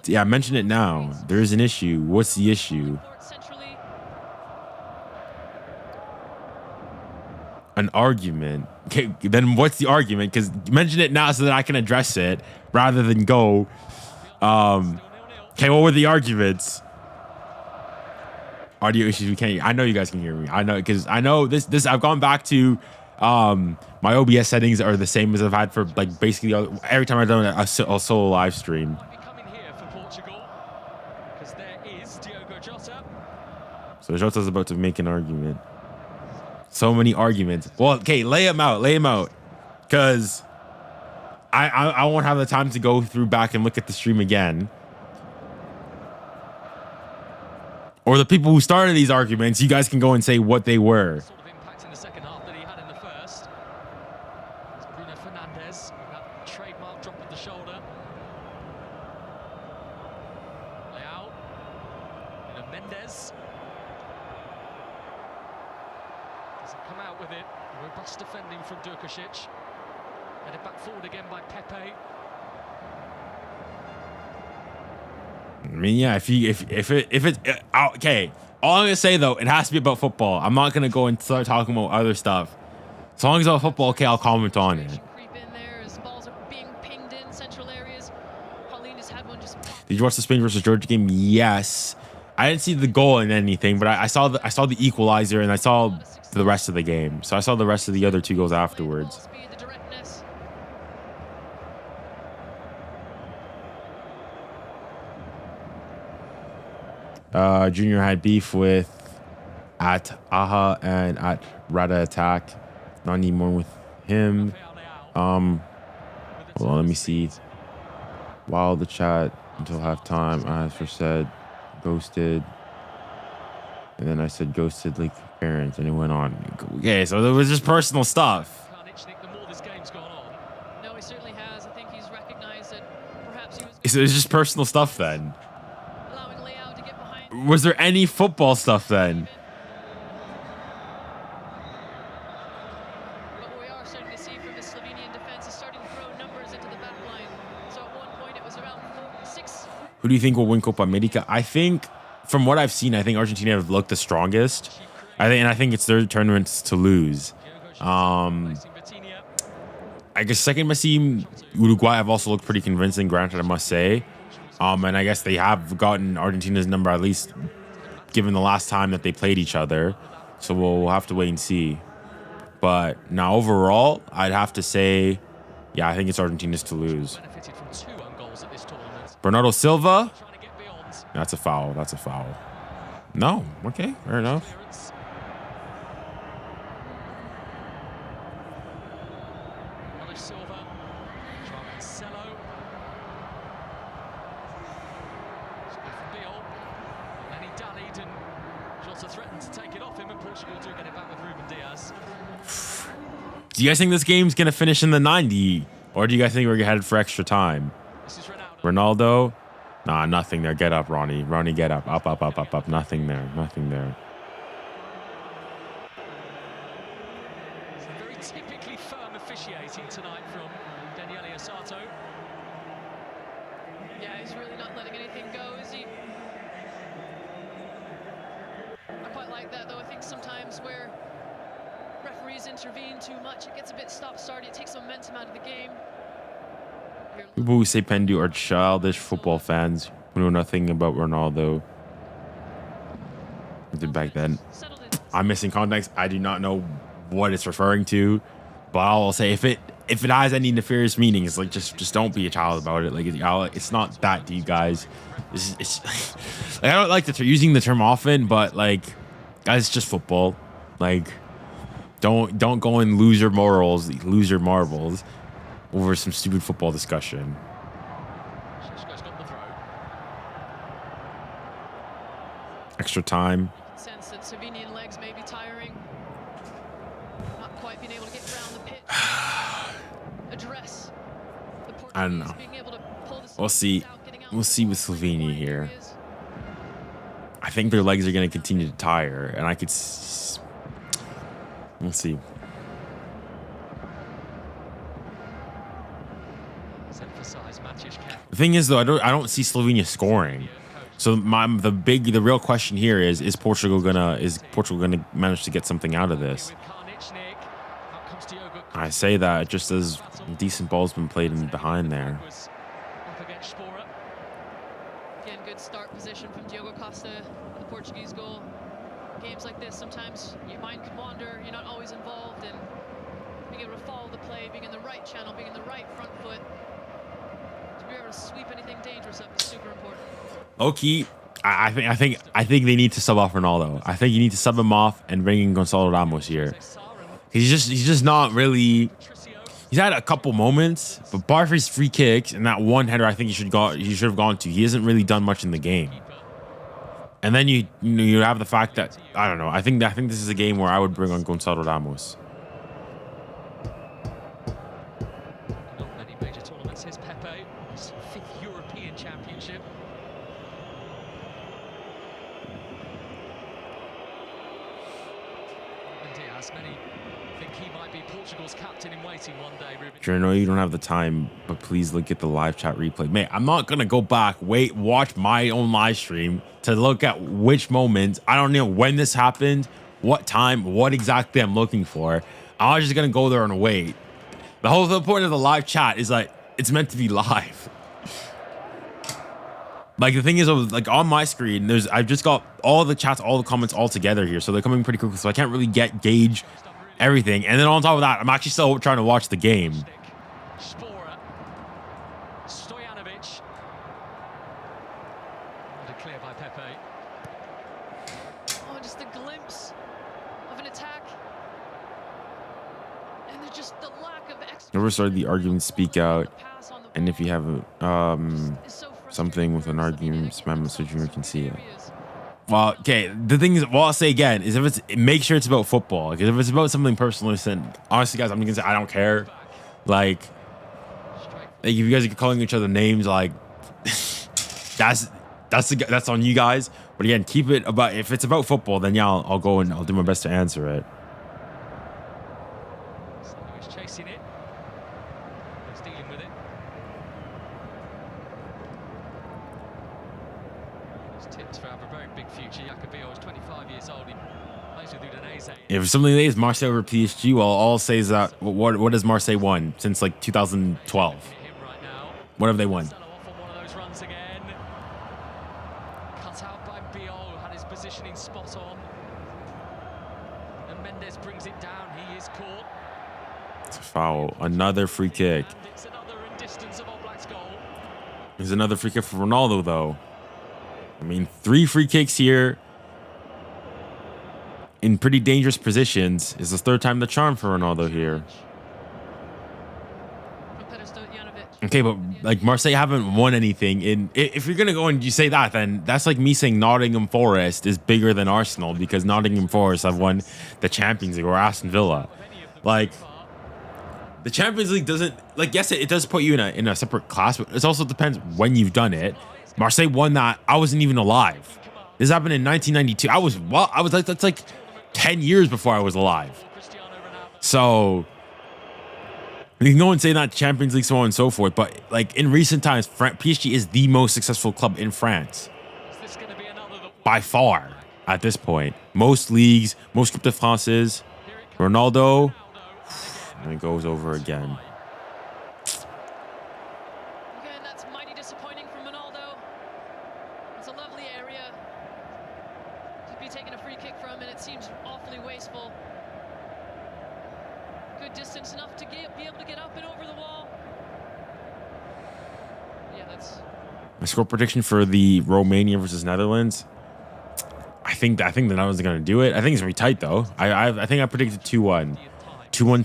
yeah, mention it now. There is an issue. What's the issue? An argument. Okay, then what's the argument? Because mention it now so that I can address it rather than go. Okay, what were the arguments? Audio issues. We can't. I know you guys can hear me. I know because I know this. I've gone back to my OBS settings are the same as I've had for like basically every time I've done a solo live stream. So Jota's about to make an argument. So many arguments. Well, okay, lay them out. Because I won't have the time to go through back and look at the stream again. Or the people who started these arguments, you guys can go and say what they were. Sort of impact in the second half that he had in the first. It's Bruno Fernandes, that trademark drop of the shoulder. Leao. And Mendes. Doesn't come out with it. Robust defending from 𝐙𝐿𝐾𝐿. Headed back forward again by Pepe. I mean, yeah, if it's okay. All I'm gonna say though, it has to be about football. I'm not gonna go and start talking about other stuff. As long as it's about football, okay, I'll comment on it. Did you watch the Spain versus Georgia game? Yes. I didn't see the goal in anything, but I saw the equalizer and I saw the rest of the game. So I saw the rest of the other two goals afterwards. Junior had beef with @𝐴HA and @RadaAttack. Not anymore with him. Hold on, let me see. While the chat until halftime, I first said ghosted, and then I said ghosted like parents, and it went on. Okay, so it was just personal stuff. No, he certainly has. I think he's recognized that perhaps he was. It's just personal stuff then. Was there any football stuff then? But we are starting to see from the Slovenian defense is starting to throw numbers into the back line. So at one point it was around 4-6. Who do you think will win Copa America? I think, from what I've seen, I think Argentina have looked the strongest. I think it's their tournaments to lose. I guess second best team, Uruguay have also looked pretty convincing, granted, I must say. And I guess they have gotten Argentina's number, at least given the last time that they played each other. So we'll have to wait and see. But now overall, I'd have to say, yeah, I think it's Argentina's to lose. Bernardo Silva. That's a foul. That's a foul. No. Okay. Fair enough. Do you guys think this game's going to finish in the 90? Or do you guys think we're headed for extra time? Ronaldo? Nah, nothing there. Get up, Ronnie. Ronnie, get up. Up, up, up, up, up. Nothing there. Nothing there. Very typically firm officiating tonight from Daniele Osato. Yeah, he's really not letting anything go, is he? I quite like that, though. I think sometimes where referees intervene too much, it gets a bit stop-starty. It takes momentum out of the game. People who say Pendu are childish football fans who know nothing about Ronaldo. Back then, I'm missing context. I do not know what it's referring to, but I'll say if it has any nefarious meaning, it's like just don't be a child about it. Like it's not that deep, guys. It's like, I don't like using the term often, but like, guys, it's just football. Like, don't go and lose your morals, lose your marbles over some stupid football discussion. Extra time. Sense that Slovenian legs may be tiring. Not quite being able to get around the pitch. Address the Portuguese. I don't know. Being able to pull the We'll see. We'll see with Slovenia here. I think their legs are going to continue to tire, and I could. We'll see. The thing is, though, I don't see Slovenia scoring. So the real question here is Portugal gonna manage to get something out of this? I say that just as decent ball's been played in behind there. Again, good start position from Diogo Costa, the Portuguese goal. Games like this, sometimes your mind could wander. You're not always involved, and being able to follow the play, being in the right channel, being in the right front foot. To be able to sweep anything dangerous up is super important. Okay, I think they need to sub off Ronaldo. I think you need to sub him off and bring in Gonçalo Ramos here. He's just not really. He's had a couple moments, but bar for his free kicks and that one header, I think he should have gone to. He hasn't really done much in the game. And then you have the fact that I don't know. I think this is a game where I would bring on Gonçalo Ramos. Not many major tournaments. Here's Pepe, his 5th European Championship. And Diaz, many think he might be Portugal's captain in waiting one day. Sure, I know you don't have the time, but please look at the live chat replay. Mate, I'm not gonna go back, watch my own live stream to look at which moments. I don't know when this happened, what time, what exactly I'm looking for. I was just gonna go there and wait. The whole point of the live chat is like it's meant to be live. Like the thing is, like on my screen, I've just got all the chats, all the comments all together here, so they're coming pretty quickly. So I can't really gauge everything. And then on top of that, I'm actually still trying to watch the game. Stojanovic. Clear by Pepe. Oh, just a glimpse of an attack. And there's just the lack of Never started the argument, speak out. And if you have something with an argument, spam message, you can see it. Well, okay, the thing is, what I'll say again is make sure it's about football. Because if it's about something personal, then honestly, guys, I'm gonna say I don't care. Like if you guys are calling each other names, like that's on you guys. But again, keep it about. If it's about football, then yeah, I'll go and I'll do my best to answer it. He's chasing it. He's dealing with it. He's tipped to have a very big future. 𝐒𝐥𝐨𝐫𝐿 is 25 years old. He plays If something is Marseille over PSG, well, all I'll say is that what has Marseille won since like 2012? What have they won? Cut out by Biol, had his positioning spot on. And Mendes brings it down. He is caught. It's a foul. Another free kick. And it's another in distance of Oblak's goal. There's another free kick for Ronaldo, though. I mean, 3 free kicks here in pretty dangerous positions. Is the 3rd time the charm for Ronaldo here. Okay, but like Marseille haven't won anything. If you're gonna go and you say that, then that's like me saying Nottingham Forest is bigger than Arsenal because Nottingham Forest have won the Champions League or Aston Villa. Like the Champions League doesn't like. Yes, it does put you in a separate class, but it also depends when you've done it. Marseille won that. I wasn't even alive. This happened in 1992. I was like that's like 10 years before I was alive. So. You can go and say that Champions League, so on and so forth, but like in recent times, PSG is the most successful club in France. By far, at this point. Most leagues, most Coupe de France's. Ronaldo, and it goes over again. Again, that's mighty disappointing from Ronaldo. It's a lovely area to be taking a free kick from, and it seems awfully wasteful. Good distance enough to be able to get up and over the wall. Yeah, that's... My score prediction for the Romania versus Netherlands. I think the Netherlands are going to do it. I think it's going to be tight, though. I think I predicted 2-1. 2-1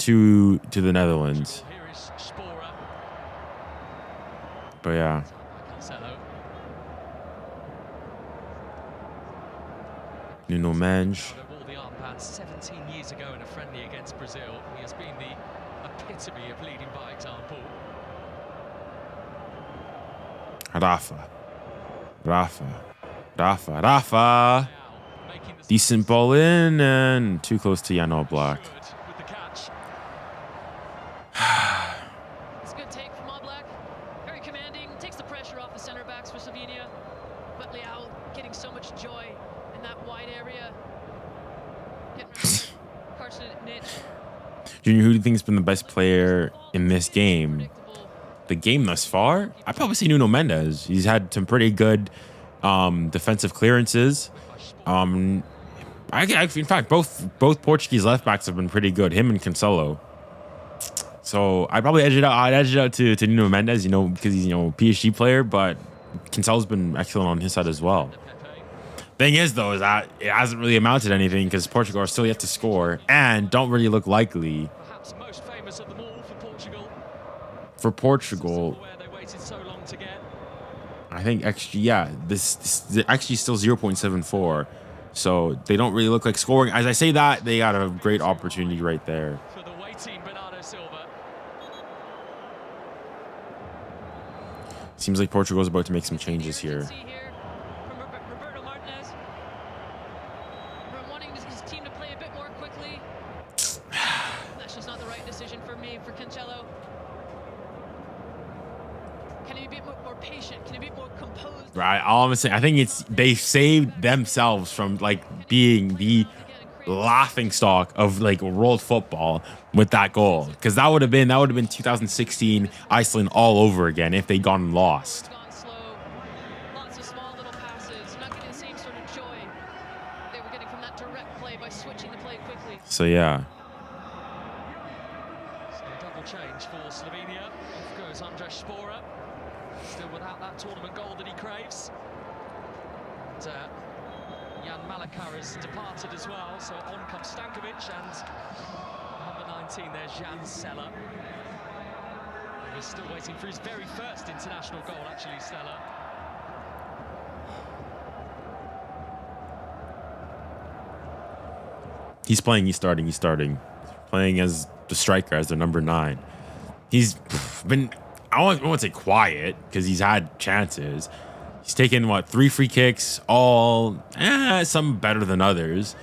to the Netherlands. But yeah. Nuno Mendes. 17 years ago in a friendly against Brazil, he has been the epitome of leading by example. Rafa. Decent ball in and too close to Jan Oblak. With the catch. It's a good take from Oblak. Very commanding. Takes the pressure off the center backs for Slovenia. But Leao getting so much joy in that wide area. Junior, who do you think has been the best player in this game? The game thus far? I'd probably say Nuno Mendes. He's had some pretty good defensive clearances. In fact, both Portuguese left backs have been pretty good. Him and Cancelo. So I'd probably edge it out. I'd edge it out to Nuno Mendes, because he's a PSG player, but Cancelo's been excellent on his side as well. Thing is, though, is that it hasn't really amounted to anything because Portugal are still yet to score and don't really look likely. Perhaps most famous of them all for Portugal. For Portugal, Where they waited so long to get. I think XG, yeah, this XG is still 0.74, so they don't really look like scoring. As I say that, they got a great opportunity right there. For the waiting Bernardo Silva. Seems like Portugal's about to make some changes here. Right, all I'm saying, I think they saved themselves from like being the laughing stock of like world football with that goal, because that would have been 2016 Iceland all over again if they'd gone and lost. Lots of small little passes, not getting the same sort of joy they were getting from that direct play by switching the play quickly. So yeah. So a double change for Slovenia. Off goes 𝐿𝙭, still without that tournament goal that he craves. And Jan Malakar has departed as well, so on comes Stankovic and number 19 there's Jan Seller. He's still waiting for his very first international goal, actually, Seller. He's playing, he's starting. Playing as the striker, as the number 9. He's been, I won't say quiet, because he's had chances. He's taken, 3 free kicks, all, some better than others.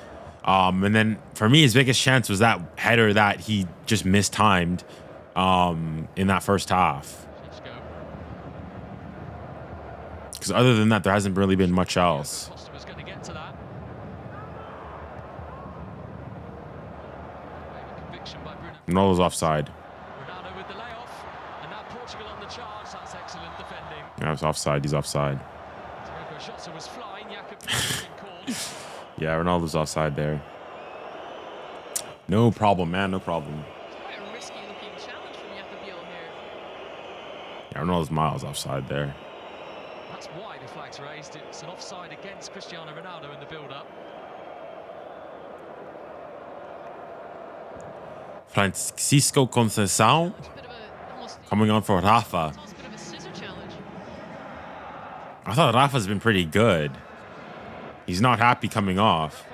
And then, for me, his biggest chance was that header that he just mistimed in that first half. Because other than that, there hasn't really been much else. deflection by Bruno. Ronaldo's offside. Ronaldo with the layoff, and now Portugal on the charge. That's excellent defending. Yeah, it's offside. He's offside. 𝐒𝐿𝐴 was flying. 𝐿𝐴 has been called. Yeah, Ronaldo's offside there. No problem, man. No problem. It's quite a risky looking challenge from 𝐿𝐴 here. Yeah, Ronaldo's miles offside there. That's why the flag's raised. It's an offside against Cristiano Ronaldo in the build-up. 𝐿𝐴𝐶 𝐶𝐶 coming on for Rafa. It's almost a bit of a scissor challenge. I thought Rafa's been pretty good. He's not happy coming off.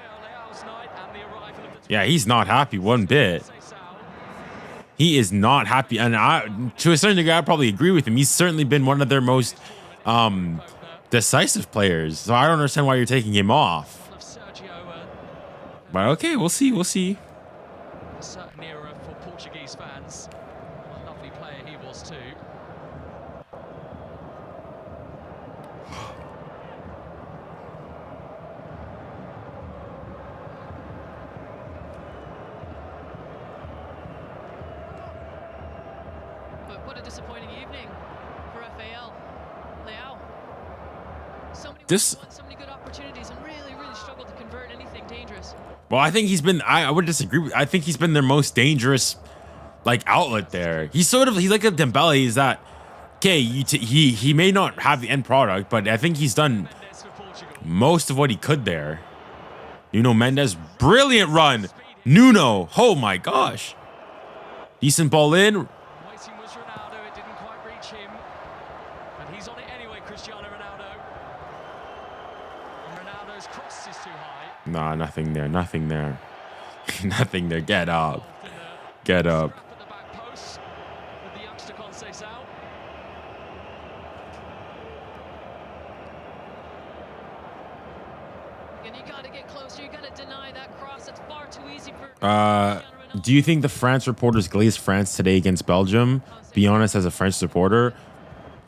Yeah, he's not happy one bit. He is not happy. And to a certain degree, I probably agree with him. He's certainly been one of their most decisive players. So I don't understand why you're taking him off. But okay, we'll see. We'll see. A certain era for Portuguese fans. What a lovely player he was too. But what a disappointing evening for FAL. 𝐿𝐴. So many good opportunities and really struggled to convert anything dangerous. Well, I think he's been. I would disagree. I think he's been their most dangerous, like, outlet there. He's like a Dembele. He's that. Okay, he may not have the end product, but I think he's done most of what he could there. Nuno Mendes, brilliant run. Nuno, oh my gosh, decent ball in. Waiting was Ronaldo. It didn't quite reach him, but he's on it anyway. Cristiano Ronaldo. And Ronaldo's cross is too high. Nah, nothing there. Nothing there. Nothing there. Get up. Get up. At the back post with the youngster 𝐒𝐿𝐴. And you got to get closer. You got to deny that cross. It's far too easy for. Do you think the France reporters glazed France today against Belgium? Be honest, as a French supporter.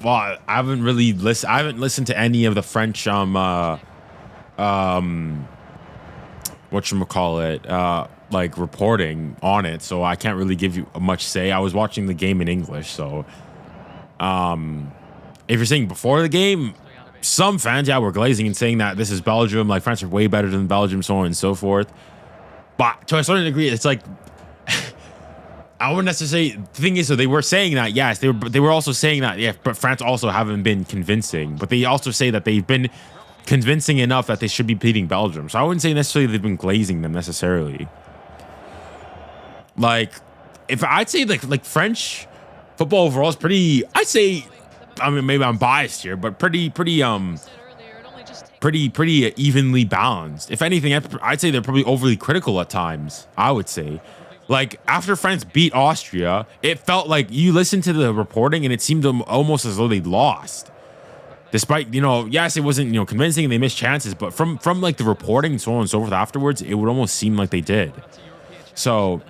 Well, I haven't really listened. I haven't listened to any of the French whatchamacallit, like, reporting on it, so I can't really give you much say. I was watching the game in English, so if you're saying before the game, some fans, yeah, were glazing and saying that this is Belgium, like, France are way better than Belgium, so on and so forth. But to a certain degree, it's like, I wouldn't necessarily say. The thing is, so they were saying that, yes, they were also saying that, yeah, but France also haven't been convincing. But they also say that they've been convincing enough that they should be beating Belgium. So I wouldn't say necessarily they've been glazing them necessarily. Like, if I'd say like French football overall is pretty. I'd say, I mean, maybe I'm biased here, but pretty evenly balanced. If anything, I'd say they're probably overly critical at times. I would say. Like, after France beat Austria, it felt like you listened to the reporting and it seemed almost as though they lost. Despite, yes, it wasn't, convincing and they missed chances, but from like the reporting and so on and so forth afterwards, it would almost seem like they did. So,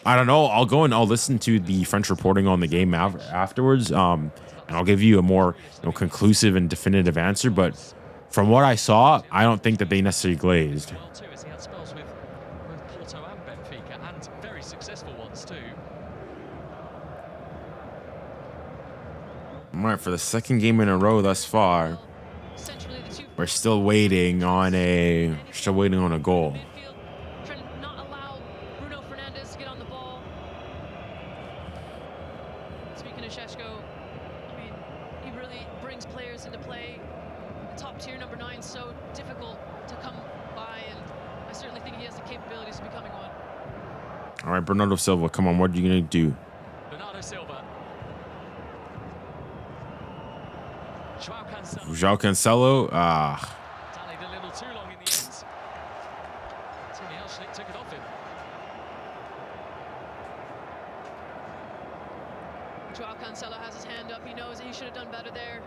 I don't know. I'll listen to the French reporting on the game afterwards, and I'll give you a more conclusive and definitive answer. But from what I saw, I don't think that they necessarily glazed. All right, for the second game in a row thus far, we're still waiting on a goal. Trying to not allow Bruno Fernandes to get on the ball. Speaking of 𝐿𝐴, I mean, he really brings players into play. The top tier number 9 is so difficult to come by, and I certainly think he has the capabilities of becoming one. All right, Bernardo Silva, come on, what are you gonna do? Bernardo Silva. João Cancelo, Tallied a little too long in the end. 𝐒𝐿𝐴 took it off him. João Cancelo has his hand up. He knows that he should have done better there.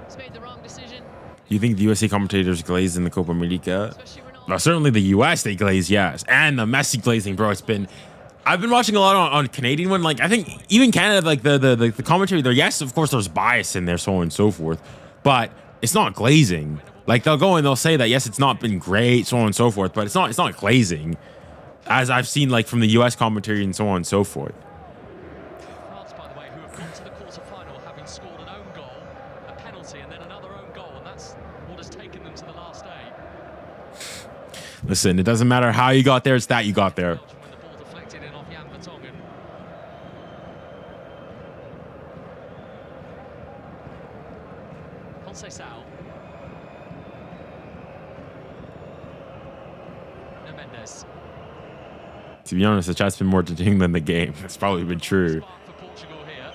He's made the wrong decision. Do you think the USA commentators glazed in the Copa America? Especially Ronaldo. Well, certainly the US, they glaze, yes. And the Messi glazing, bro, I've been watching a lot on Canadian one. Like, I think even Canada, like the commentary there, yes, of course there's bias in there, so on and so forth. But it's not glazing. Like, they'll go and they'll say that, yes, it's not been great, so on and so forth, but it's not glazing. as I've seen like from the US commentary and so on and so forth. France, by the way, who have got to the quarter-final having scored an own goal, a penalty, and then another own goal, and that's what has taken them to the last 8. Listen, it doesn't matter how you got there, it's that you got there. When the ball deflected in off 𝐼𝙗𝙗𝙗. Conceição. No Mendes. To be honest, the chat's been more entertaining than the game. That's probably been true. For Portugal here,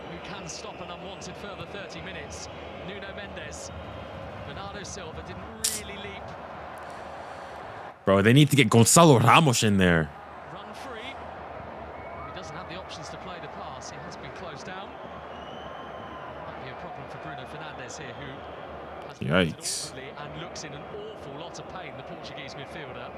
who can stop an unwanted further 30 minutes. Nuno Mendes. Bernardo Silva didn't really leap. Bro, they need to get Gonçalo Ramos in there. Run free. He doesn't have the options to play the pass. He has been closed down. Might be a problem for Bruno Fernandes here, who has Yikes. and looks in an awful lot of pain, the Portuguese midfielder.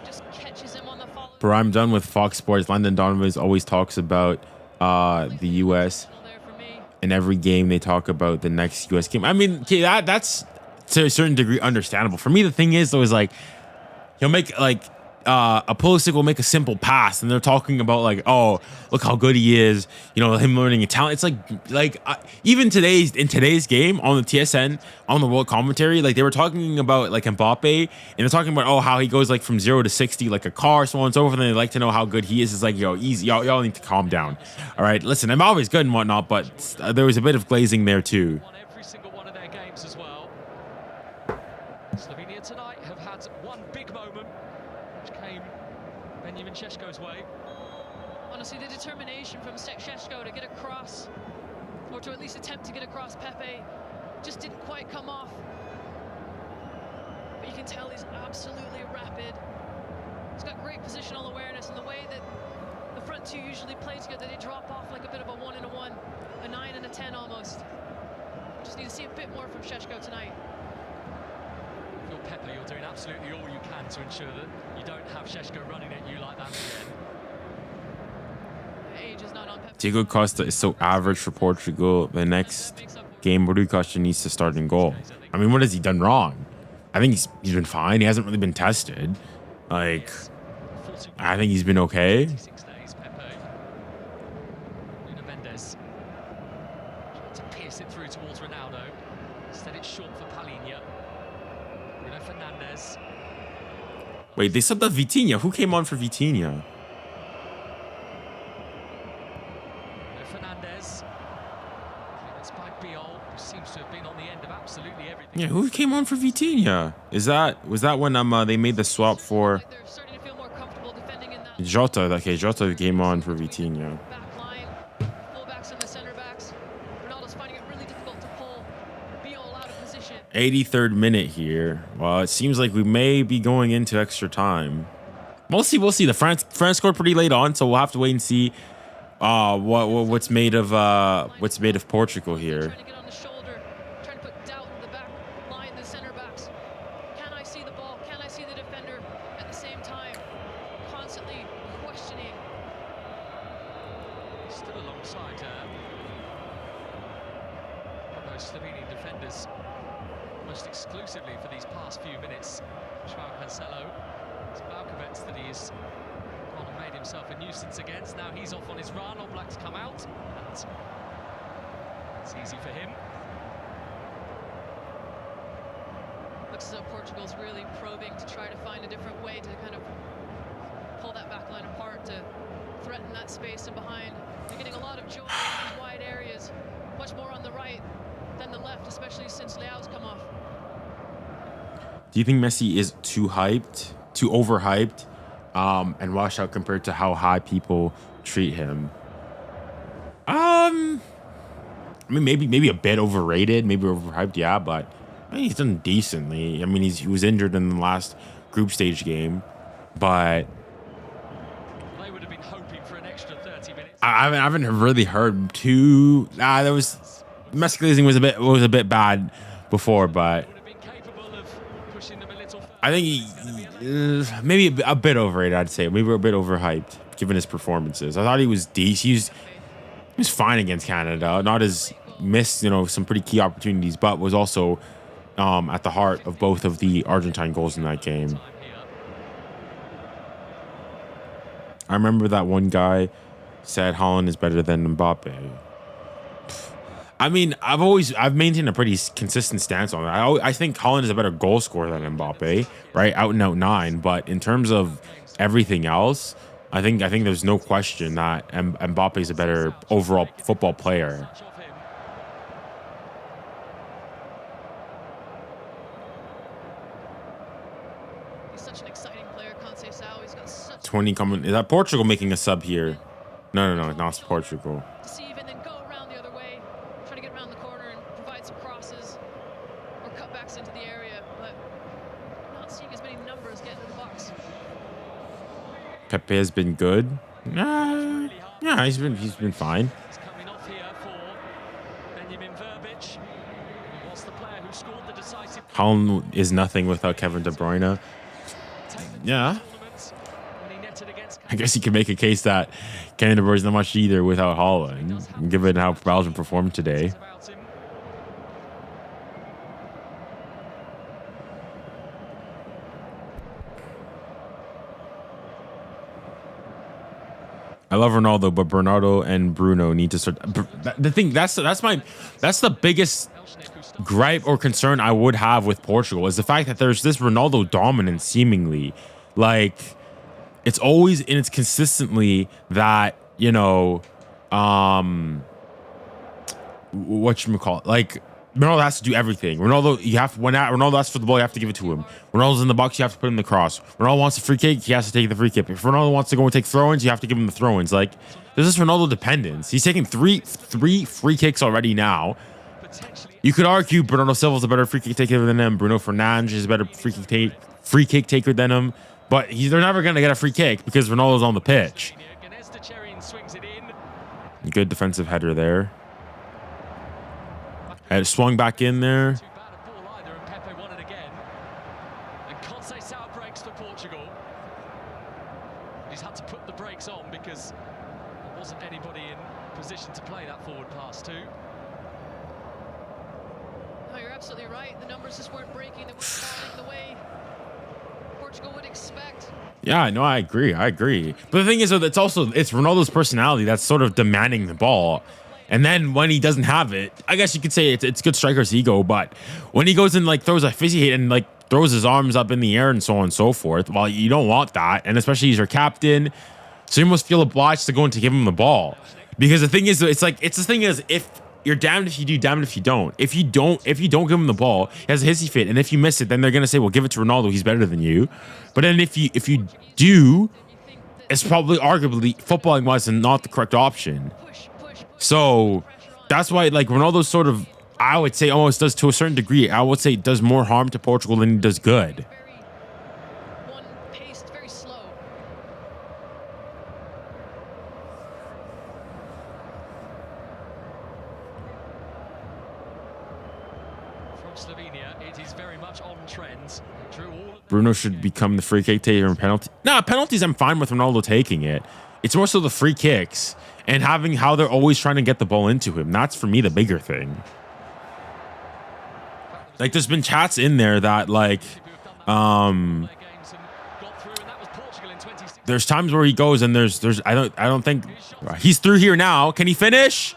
Just catches him on the follow. Bro, I'm done with Fox Sports. Landon Donovan always talks about the US. In every game, they talk about the next US game. I mean, okay, that's to a certain degree understandable. For me, the thing is, though, is like he'll make like a Pulisic will make a simple pass, and they're talking about like, oh, look how good he is. You know, him learning a talent. It's like even in today's game on the TSN on the World Commentary, like they were talking about like Mbappe, and they're talking about how he goes like from 0 to 60 like a car, so on and so forth. And they like to know how good he is. It's like, yo, easy, y'all need to calm down. All right, listen, I'm always good and whatnot, but there was a bit of glazing there too. Won every single one of their games as well. Slovenia tonight have had one big moment, which came Benjamin Šeško's way. Honestly, the determination from Šeško to get across, or to at least attempt to get across Pepe, just didn't quite come off. But you can tell he's absolutely rapid. He's got great positional awareness, and the way that the front two usually play together, they drop off like a bit of a 1 and a 1, a 9 and a 10 almost. Just need to see a bit more from Šeško tonight. If you're Pepe, you're doing absolutely all you can to ensure that you don't have Šeško running at you like that again. Age is not on Pepe. Diego Costa is so average for Portugal. The next game, Rui Costa needs to start in goal. I mean, what has he done wrong? I think he's been fine. He hasn't really been tested. Like, I think he's been okay. 46 days, Pepe. Nuno Mendes trying to pierce it through towards Ronaldo. Instead, it's short for Palhinha. Bruno Fernandes. Wait, they subbed out Vitinha. Who came on for Vitinha? Bruno Fernandes. It's by 𝐒𝐿, who seems to have been on the end of absolutely everything. Yeah, who came on for Vitinha? Was that when they made the swap for Like they're starting to feel more comfortable defending in that Jota? Okay, Jota came on for Vitinha. back line. Fullbacks and the center backs. Ronaldo's finding it really difficult to pull 𝐒𝐿 out of position. 83rd minute here. Well, it seems like we may be going into extra time. We'll see. We'll see. The France scored pretty late on, so we'll have to wait and see what's made of Portugal here. Trying to get on the shoulder, trying to put doubt in the back line, the center backs. Can I see the ball? Can I see the defender? At the same time, constantly questioning. Still alongside those Slovenian defenders almost exclusively for these past few minutes. João Cancelo, it's 𝐒𝐿𝐾𝐿𝐿 that he's gone and made himself a nuisance against. Now he's off on his run. All Blacks come out, and it's easy for him. Looks as though Portugal's really probing to try to find a different way to kind of pull that back line apart, to threaten that space and behind. They're getting a lot of joy in these wide areas, much more on the right than the left, especially since Leao's come off. Do you think Messi is too overhyped, and washed out compared to how high people treat him? I mean, maybe a bit overrated, maybe overhyped, yeah, but I mean, he's done decently. I mean, he was injured in the last group stage game, but They would have been hoping for an extra 30 minutes. I haven't really heard too. There was Messi glazing was a bit bad before, but Would have been capable of pushing them a little further. I think he maybe a bit overrated. I'd say maybe a bit overhyped given his performances. I thought he was decent. He was fine against Canada. Not as missed, you know, some pretty key opportunities, but was also at the heart of both of the Argentine goals in that game. I remember that one guy said Haaland is better than Mbappe. I mean, I've maintained a pretty consistent stance on that. I think Haaland is a better goal scorer than Mbappe, right? Out and out 9. But in terms of everything else, I think there's no question that Mbappe is a better overall football player. He's such an exciting player, 𝐿𝐶𝐸. He's got such 20 coming. Is that Portugal making a sub here? No, not Portugal. deceive and then go around the other way, try to get around the corner and provide some crosses or cutbacks into the area, but not seeing as many numbers getting in the box. Pepe has been good. Yeah, he's been fine. It's coming off here for 𝐿𝐵𝑒𝑛𝑦𝑒𝑚 who was the player who scored the decisive Haaland is nothing without Kevin De Bruyne. Yeah, when he netted against I guess you can make a case that Kevin De Bruyne is not much either without Haaland, given how Belgium performed today. about him. I love Ronaldo, but Bernardo and Bruno need to start. The thing that's the biggest gripe or concern I would have with Portugal is the fact that there's this Ronaldo dominance seemingly, like it's always and it's consistently that, you know, whatchamacallit, like Ronaldo has to do everything. Ronaldo, when Ronaldo asks for the ball, you have to give it to him. Ronaldo's in the box, you have to put him in the cross. Ronaldo wants a free kick, he has to take the free kick. If Ronaldo wants to go and take throw-ins, you have to give him the throw-ins. Like, there's this Ronaldo dependence. He's taking three free kicks already now. You could argue Bernardo Silva's a better free kick taker than him. Bruno Fernandes is a better free kick taker than him. But they're never going to get a free kick because Ronaldo's on the pitch. 𝐿𝐵𝑒𝑛𝑦𝑒𝑚 swings it in. Good defensive header there. It swung back in there. Too bad a ball either, and Pepe won it again. And 𝐿𝐶𝐸 breaks for Portugal. He's had to put the brakes on because there wasn't anybody in position to play that forward pass to. No, you're absolutely right. The numbers just weren't breaking. They weren't falling the way Portugal would expect. Yeah, no, I agree. But the thing is, though, it's Ronaldo's personality that's sort of demanding the ball. And then when he doesn't have it, I guess you could say it's good striker's ego. But when he goes and like throws a fizzy hit and like throws his arms up in the air and so on and so forth, well, you don't want that. And especially he's your captain, so you must feel obliged to go and to give him the ball. Because the thing is, if you're damned if you do, damned if you don't. If you don't give him the ball, he has a hissy fit, and if you miss it, then they're gonna say, well, give it to Ronaldo. He's better than you. But then if you do, it's probably arguably footballing wise not the correct option. So that's why, like, Ronaldo sort of, I would say, almost does to a certain degree. I would say does more harm to Portugal than he does good. Very one-paced, very slow. From Slovenia, it is very much on trend. Drew all of Bruno should become the free kick taker and penalty. Nah, penalties I'm fine with Ronaldo taking it. It's more so the free kicks and having how they're always trying to get the ball into him. That's for me the bigger thing. Like, there's been chats in there that like there's times where he goes and there's I don't think he's through here now. Can he finish?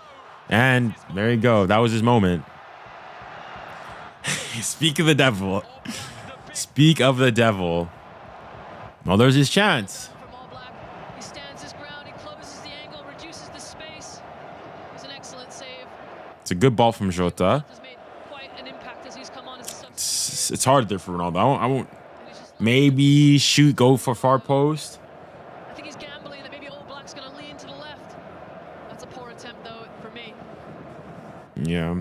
And there you go. That was his moment. Speak of the devil. Speak of the devil. Well, there's his chance. From All Black, he stands his ground, he closes the angle, reduces the space. It's an excellent save. It's a good ball from Jota. Has made quite an impact as he's come on as a sub. It's hard there for Ronaldo. I won't maybe go for far post. I think he's gambling that maybe All Black's going to lean to the left. That's a poor attempt, though, for me. Yeah.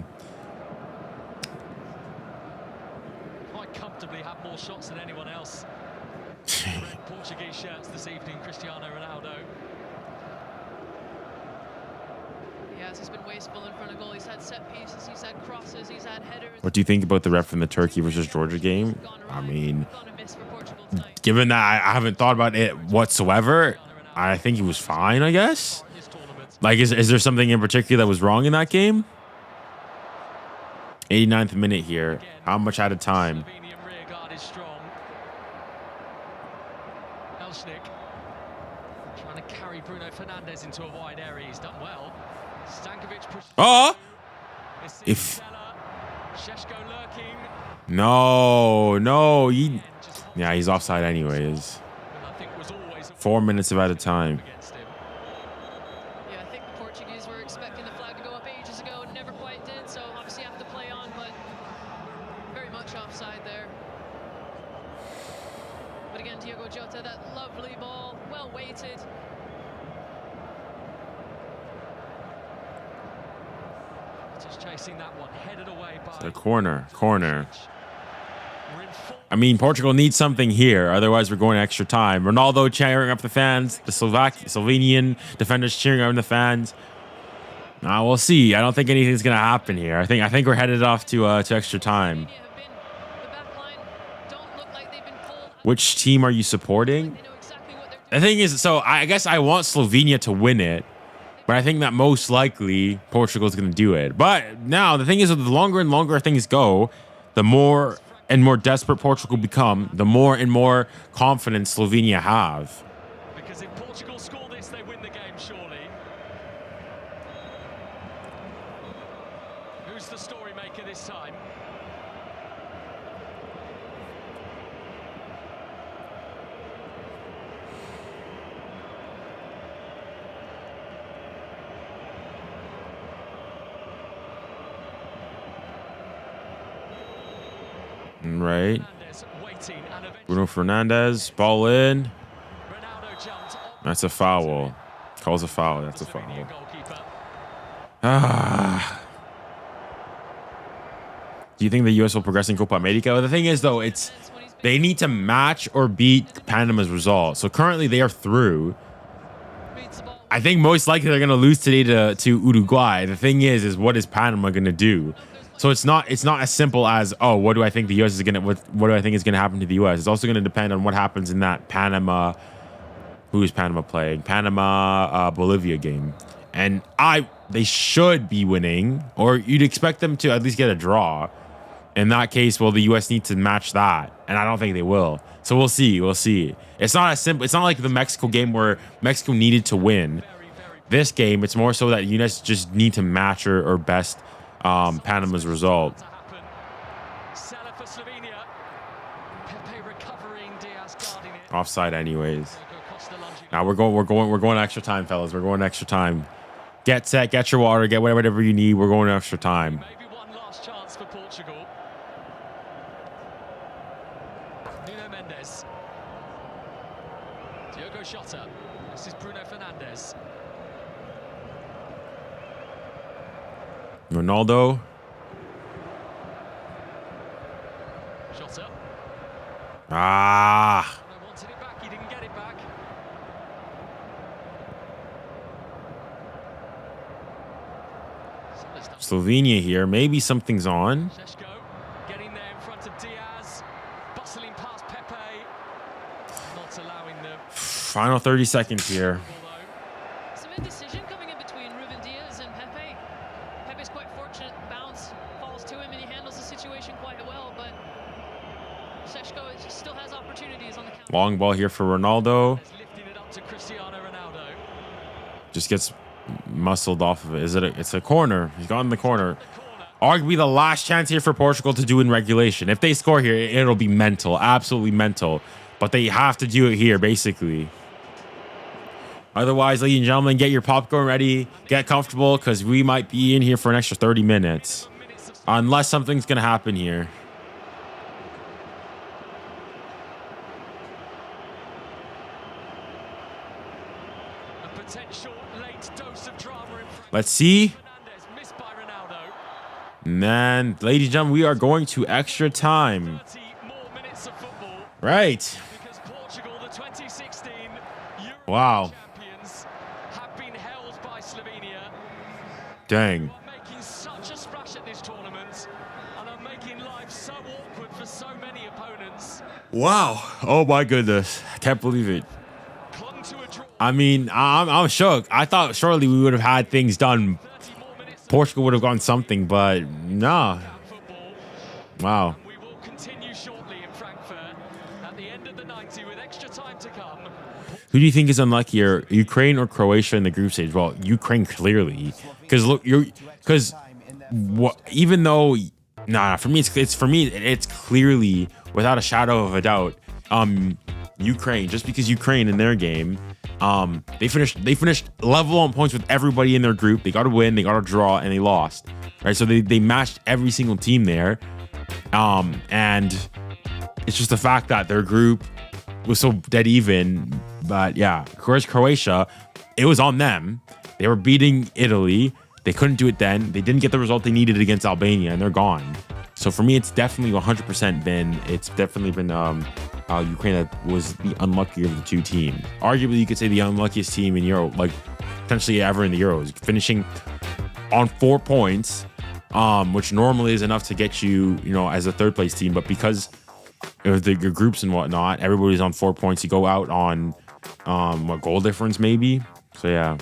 quite comfortably had more shots than anyone else. Red Portuguese shirts this evening, Cristiano Ronaldo. Yes, he's been wasteful in front of goal. He's had set pieces, he's had crosses, he's had headers. What do you think about the ref in the Turkey versus Georgia game? I mean, given that I haven't thought about it whatsoever, I think he was fine, I guess. Like, is there something in particular that was wrong in that game? 89th minute here. How much at a time? Slovenian rear guard is strong. 𝐿𝐸 trying to carry Bruno Fernandes into a wide area. He's done well. 𝐒𝐥𝐸𝐾𝐗. Oh! If 𝐿𝐸𝐾𝐗. no, yeah, he's offside anyways. 4 minutes of at a time. Yeah, I think the Portuguese were expecting the flag to go up ages ago and never quite did, so obviously have to play on, but very much offside there. But again, Diogo Jota, that lovely ball, well weighted. Just chasing that one, headed away by The corner. I mean, Portugal needs something here. Otherwise, we're going extra time. Ronaldo cheering up the fans. The Slovenian defenders cheering up the fans. We'll see. I don't think anything's going to happen here. I think we're headed off to extra time. Which team are you supporting? The thing is, so I guess I want Slovenia to win it. But I think that most likely Portugal is going to do it. But now the thing is, the longer and longer things go, the more and more desperate Portugal become, the more and more confidence Slovenia have. Because if Portugal score this, they win the game, surely. Who's the story maker this time? Right. Bruno Fernandes, ball in. That's a foul. Calls a foul. That's a foul. Do you think the U.S. will progress in Copa America? Well, the thing is, though, they need to match or beat Panama's result. So currently they are through. I think most likely they're going to lose today to Uruguay. The thing is what is Panama going to do? So it's not as simple as, oh, what do I think the U.S. is going to, what do I think is going to happen to the U.S.? It's also going to depend on what happens in that Panama, who is Panama playing? Panama, Bolivia game. And they should be winning, or you'd expect them to at least get a draw. In that case, well, the U.S. needs to match that, and I don't think they will. So we'll see. It's not as simple. It's not like the Mexico game where Mexico needed to win. This game, it's more so that the U.S. just need to match or best Panama's result. Offside anyways. Now we're going extra time, fellas. We're going extra time. Get set, get your water, get whatever you need. We're going extra time. Maybe one last chance for Portugal. Nuno Mendes. Diogo Jota. This is Bruno Fernandes. Ronaldo. Jota. Wanted it back, he didn't get it back. Slovenia here. Maybe something's on. 𝐒𝐥𝐸𝐾𝐗 getting there in front of Diaz. Bustling past Pepe. Not allowing the Final 30 seconds here. Some indecision coming in between Ruben Diaz and Pepe. Pepe's quite fortunate. Bounce falls to him and he handles the situation quite well, but 𝐒𝐥𝐸𝐾𝐗 still has opportunities on the counter. Long ball here for Ronaldo. lifting it up to Cristiano Ronaldo. Just gets muscled off of it. It's a corner. He's gone in the corner. Arguably the last chance here for Portugal to do in regulation. If they score here, it'll be mental. Absolutely mental. But they have to do it here, basically. Otherwise, ladies and gentlemen, get your popcorn ready. Get comfortable, because we might be in here for an extra 30 minutes. Unless something's going to happen here. Let's see. Man, ladies and gentlemen, we are going to extra time. Right. Wow. Dang. Making such a splash at this tournament, and are making life so awkward for so many opponents. Wow. Oh my goodness. I can't believe it. I mean, I'm shook. I thought surely we would have had things done. Portugal would have gotten something, but no. Wow. We will continue shortly in Frankfurt at the end of the 90 with extra time to come. Who do you think is unluckier, Ukraine or Croatia in the group stage? Well, Ukraine clearly, because look, even though, for me it's clearly without a shadow of a doubt, Ukraine. Just because Ukraine in their game, they finished level on points with everybody in their group. They got to win, they got to draw, and they lost. Right, so they matched every single team there, and it's just the fact that their group was so dead even. But yeah, Croatia, it was on them. They were beating Italy. They couldn't do it then. They didn't get the result they needed against Albania, and they're gone. So for me, it's definitely 100% been Ukraine that was the unluckier of the two teams. Arguably, you could say the unluckiest team in Euro, like potentially ever in the Euros, finishing on 4 points, which normally is enough to get you, as a third place team. But because of your groups and whatnot, everybody's on 4 points. You go out on what, goal difference maybe? So yeah.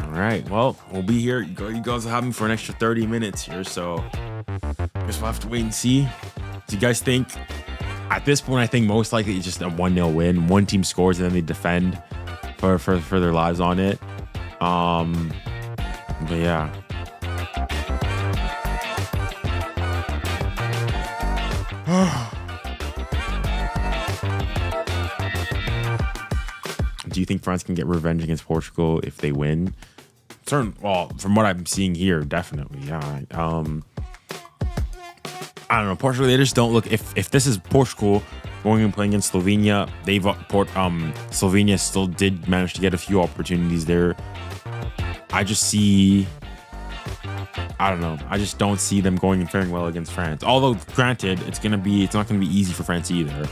All right, well, we'll be here. You guys will have me for an extra 30 minutes here, so I guess we'll have to wait and see. Do you guys think, at this point, I think most likely it's just a 1-0 win. One team scores and then they defend for their lives on it. But yeah. Do you think France can get revenge against Portugal if they win? Well, from what I'm seeing here, definitely. Yeah. I don't know. Portugal, they just don't look. If this is Portugal going and playing against Slovenia, Slovenia still did manage to get a few opportunities there. I just see. I don't know. I just don't see them going and faring well against France. Although, granted, it's not gonna be easy for France either.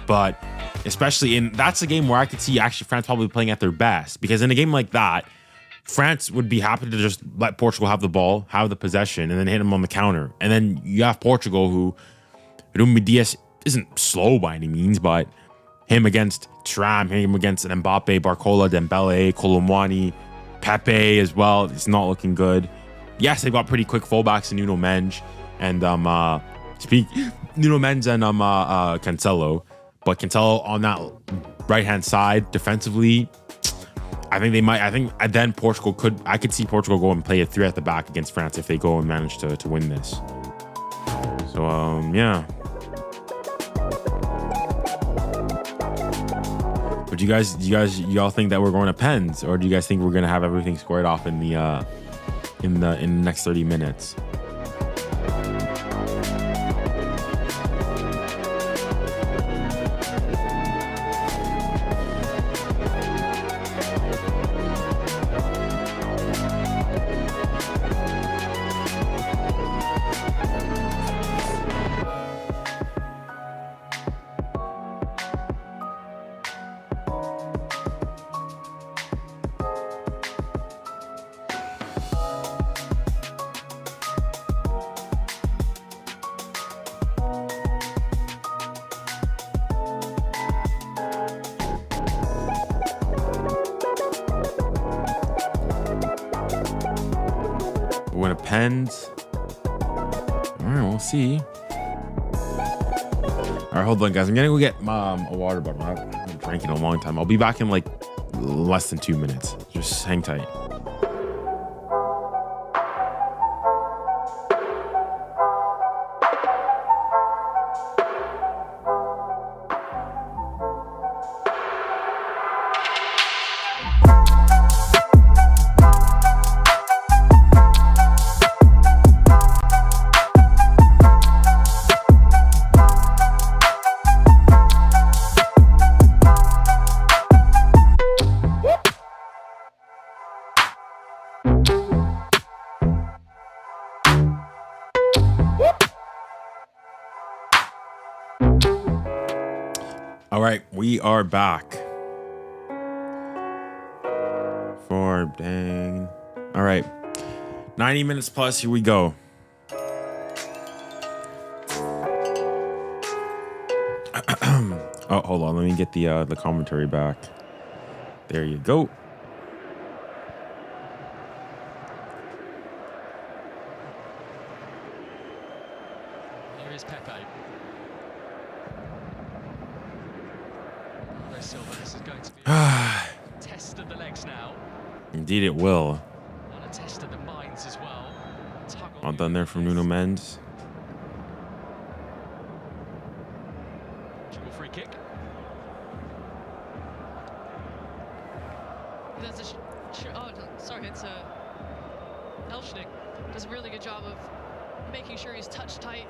But especially that's a game where I could see actually France probably playing at their best, because in a game like that, France would be happy to just let Portugal have the ball, have the possession, and then hit them on the counter. And then you have Portugal, who Diaz isn't slow by any means, but him against Thuram, him against Mbappe, Barcola, Dembele, Colomwani, Pepe as well. It's not looking good. Yes, they've got pretty quick fullbacks in 𝐼𝐸 and Cancelo, but Cancelo on that right hand side defensively, I could see Portugal go and play a 3 at the back against France if they go and manage to win this. So yeah. But y'all think that we're going to pens, or do you guys think we're gonna have everything squared off in the next 30 minutes? When it pens, all right, we'll see. All right, hold on, guys. I'm gonna go get a water bottle. I haven't drank in a long time. I'll be back in like less than 2 minutes. Just hang tight. All right, we are back. All right, 90 minutes plus. Here we go. Oh, hold on. Let me get the commentary back. There you go. Here is Pepe. Silva, this is going to be a test of the legs now. Indeed, it will. And a test of the minds as well. All done there from Nuno Mendes. Free kick. There's a sorry, it's 𝐒𝐥𝐨�0 does a really good job of making sure he's touch tight,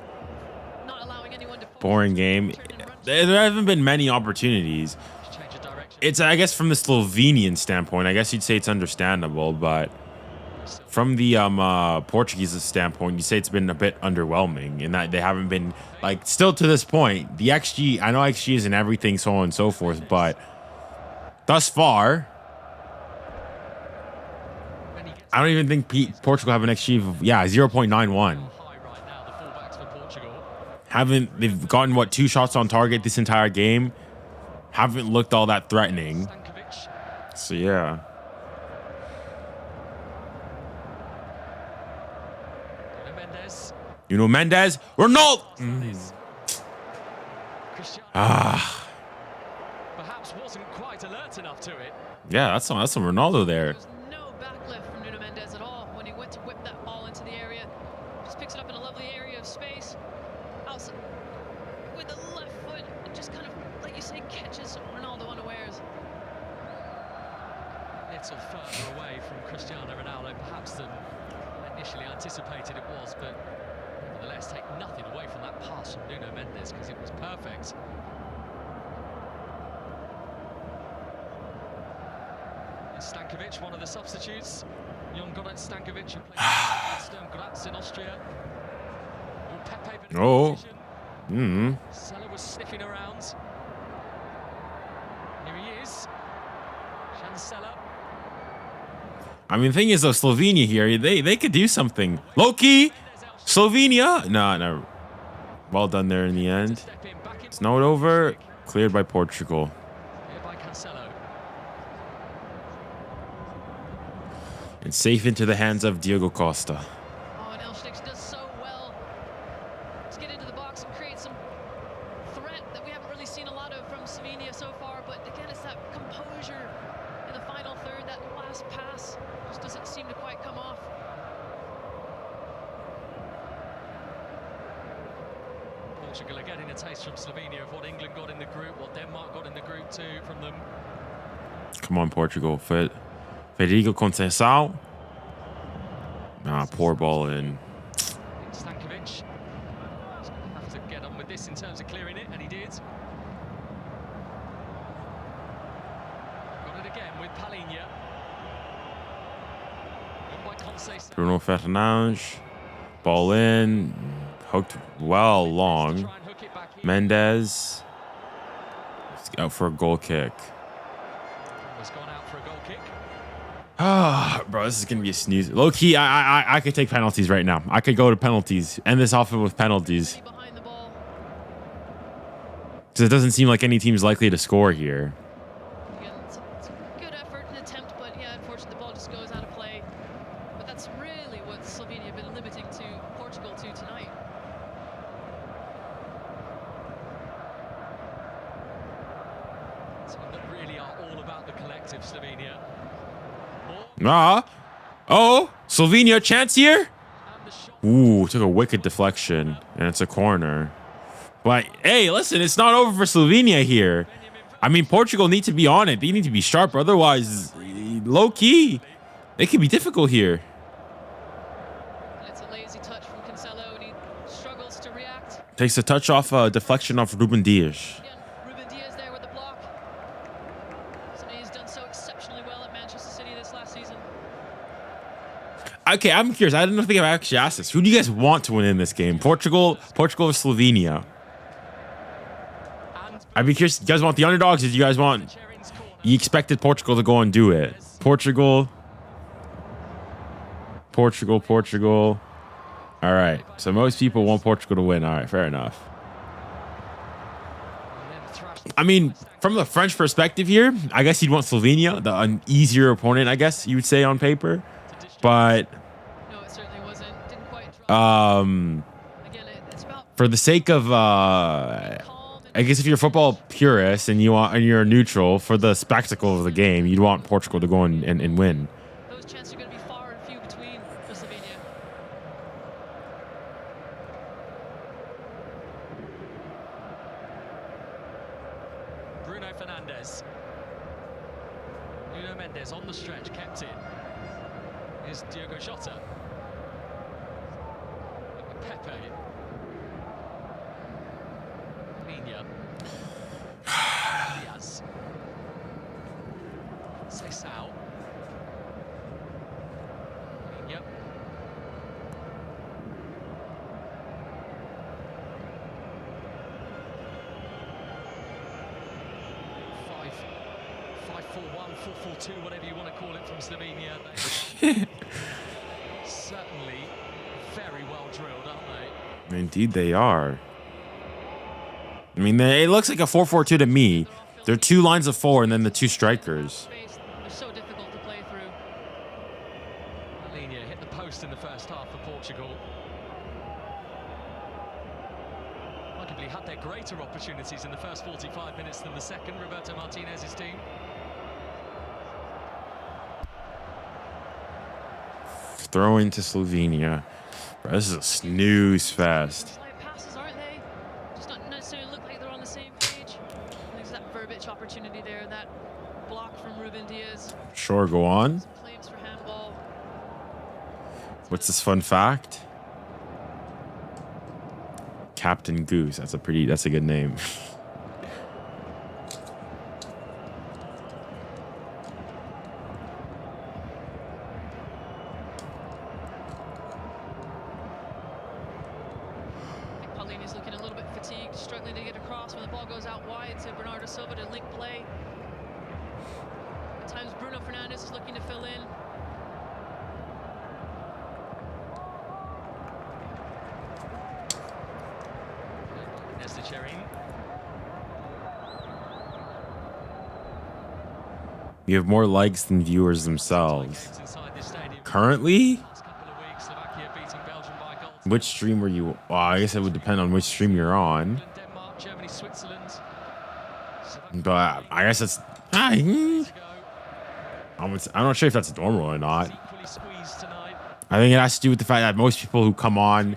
not allowing anyone to. Boring game. There haven't been many opportunities. It's, I guess, from the Slovenian standpoint, I guess you'd say it's understandable, but from the Portuguese standpoint, you say it's been a bit underwhelming in that they haven't been, like, still to this point, the XG, I know XG isn't everything, so on and so forth, but thus far, I don't even think Portugal have an XG of, 0.91. They've gotten, what, 2 shots on target this entire game? Haven't looked all that threatening. So, yeah. Nuno Mendes. Ronaldo. Perhaps wasn't quite alert enough to it. Yeah, that's some Ronaldo there. There's no backlift from Nuno Mendes at all when he went to whip that ball into the area. Just picks it up in a lovely area of space. Outside with the left foot and just kind of, like you say, catches Ronaldo unawares. A little further away from Cristiano Ronaldo, perhaps than initially anticipated it was, but nevertheless, take nothing away from that pass from Nuno Mendes because it was perfect. Stankovic, one of the substitutes. 𝐒𝐥𝐨�0 who plays 𝗘𝘂𝗿𝐿 in Austria. Pepe, Oh. Sella was sniffing around. Here he is. Sella. I mean, the thing is, though, Slovenia here, they could do something. Loki, Slovenia. No. Well done there in the end. It's not over. Cleared by Portugal. And safe into the hands of Diogo Costa. Oh, and 𝐿𝐥𝐿 does so well to get into the box and create some threat that we haven't really seen a lot of from Slovenia so far. But again, it's that composure in the final third. That last pass just doesn't seem to quite come off. Portugal are getting a taste from Slovenia of what England got in the group, what Denmark got in the group too from them. Come on, Portugal. 𝐿𝐥𝐿 Conceição. Poor ball in. Stankovic. He's going to have to get on with this in terms of clearing it, and he did. Got it again with Palhinha. Bruno Fernandes. Ball in. Hooked well long. Mendes. Out for a goal kick. Bro, this is gonna be a snooze. Low key, I could take penalties right now. I could go to penalties. End this off with penalties. Because it doesn't seem like any team's likely to score here. Again, it's a good effort and attempt, but yeah, unfortunately the ball just goes out of play. But that's really what Slovenia have been limiting to Portugal to tonight. Some that really are all about the collective, Slovenia. Oh, Slovenia, chance here. Ooh, took a wicked deflection, and it's a corner. But hey, listen, it's not over for Slovenia here. I mean, Portugal need to be on it. They need to be sharp, otherwise, low key, it could be difficult here. It's a lazy touch from 𝐿𝐥𝐿, and he struggles to react. Takes a touch off a deflection off Ruben Dias. Ruben Dias there with the block. Somebody who's done so exceptionally well at Manchester City this last season. Okay, I'm curious. I don't think I've actually asked this. Who do you guys want to win in this game? Portugal or Slovenia? I'd be curious. You guys want the underdogs, or do you guys want... You expected Portugal to go and do it. Portugal. All right. So most people want Portugal to win. All right, fair enough. I mean, from the French perspective here, I guess you'd want Slovenia, an easier opponent, I guess you would say on paper. But No, it certainly wasn't. Didn't quite draw. Again, it's about for the sake of I guess if you're a football purist and you're neutral, for the spectacle of the game, you'd want Portugal to go and win. those chances are going to be far and few between for Slovenia. Bruno Fernandes. Nuno Mendes on the stretch, kept it. Here's Diogo Jota. Pepe. Mina. Diaz. Seisao. Mina. Five, 4-1, 4-4-2, whatever you want to call it from Slovenia. They certainly very well drilled, aren't they? Indeed, they are. I mean, it looks like a 4-4-2 to me. They're two lines of four and then the two strikers. They're so difficult to play through. Mina hit the post in the first half for Portugal. Arguably had their greater opportunities in the first 45 minutes than the second, Roberto Martinez's team. Throw into Slovenia. Bro, this is a snooze fest. Slight passes, aren't they? Just don't necessarily look like they're on the same page. There's that Hrbić opportunity there, that block from Ruben Diaz. Sure, go on. Some claims for handball. What's this fun fact? Captain Goose. That's a good name. Paulini's looking a little bit fatigued, struggling to get across when the ball goes out wide to Bernardo Silva to link play. At times Bruno Fernandes is looking to fill in. We have more likes than viewers themselves. Currently? Which stream were you? Well, I guess it would depend on which stream you're on. But I guess it's. I'm not sure if that's normal or not. I think it has to do with the fact that most people who come on,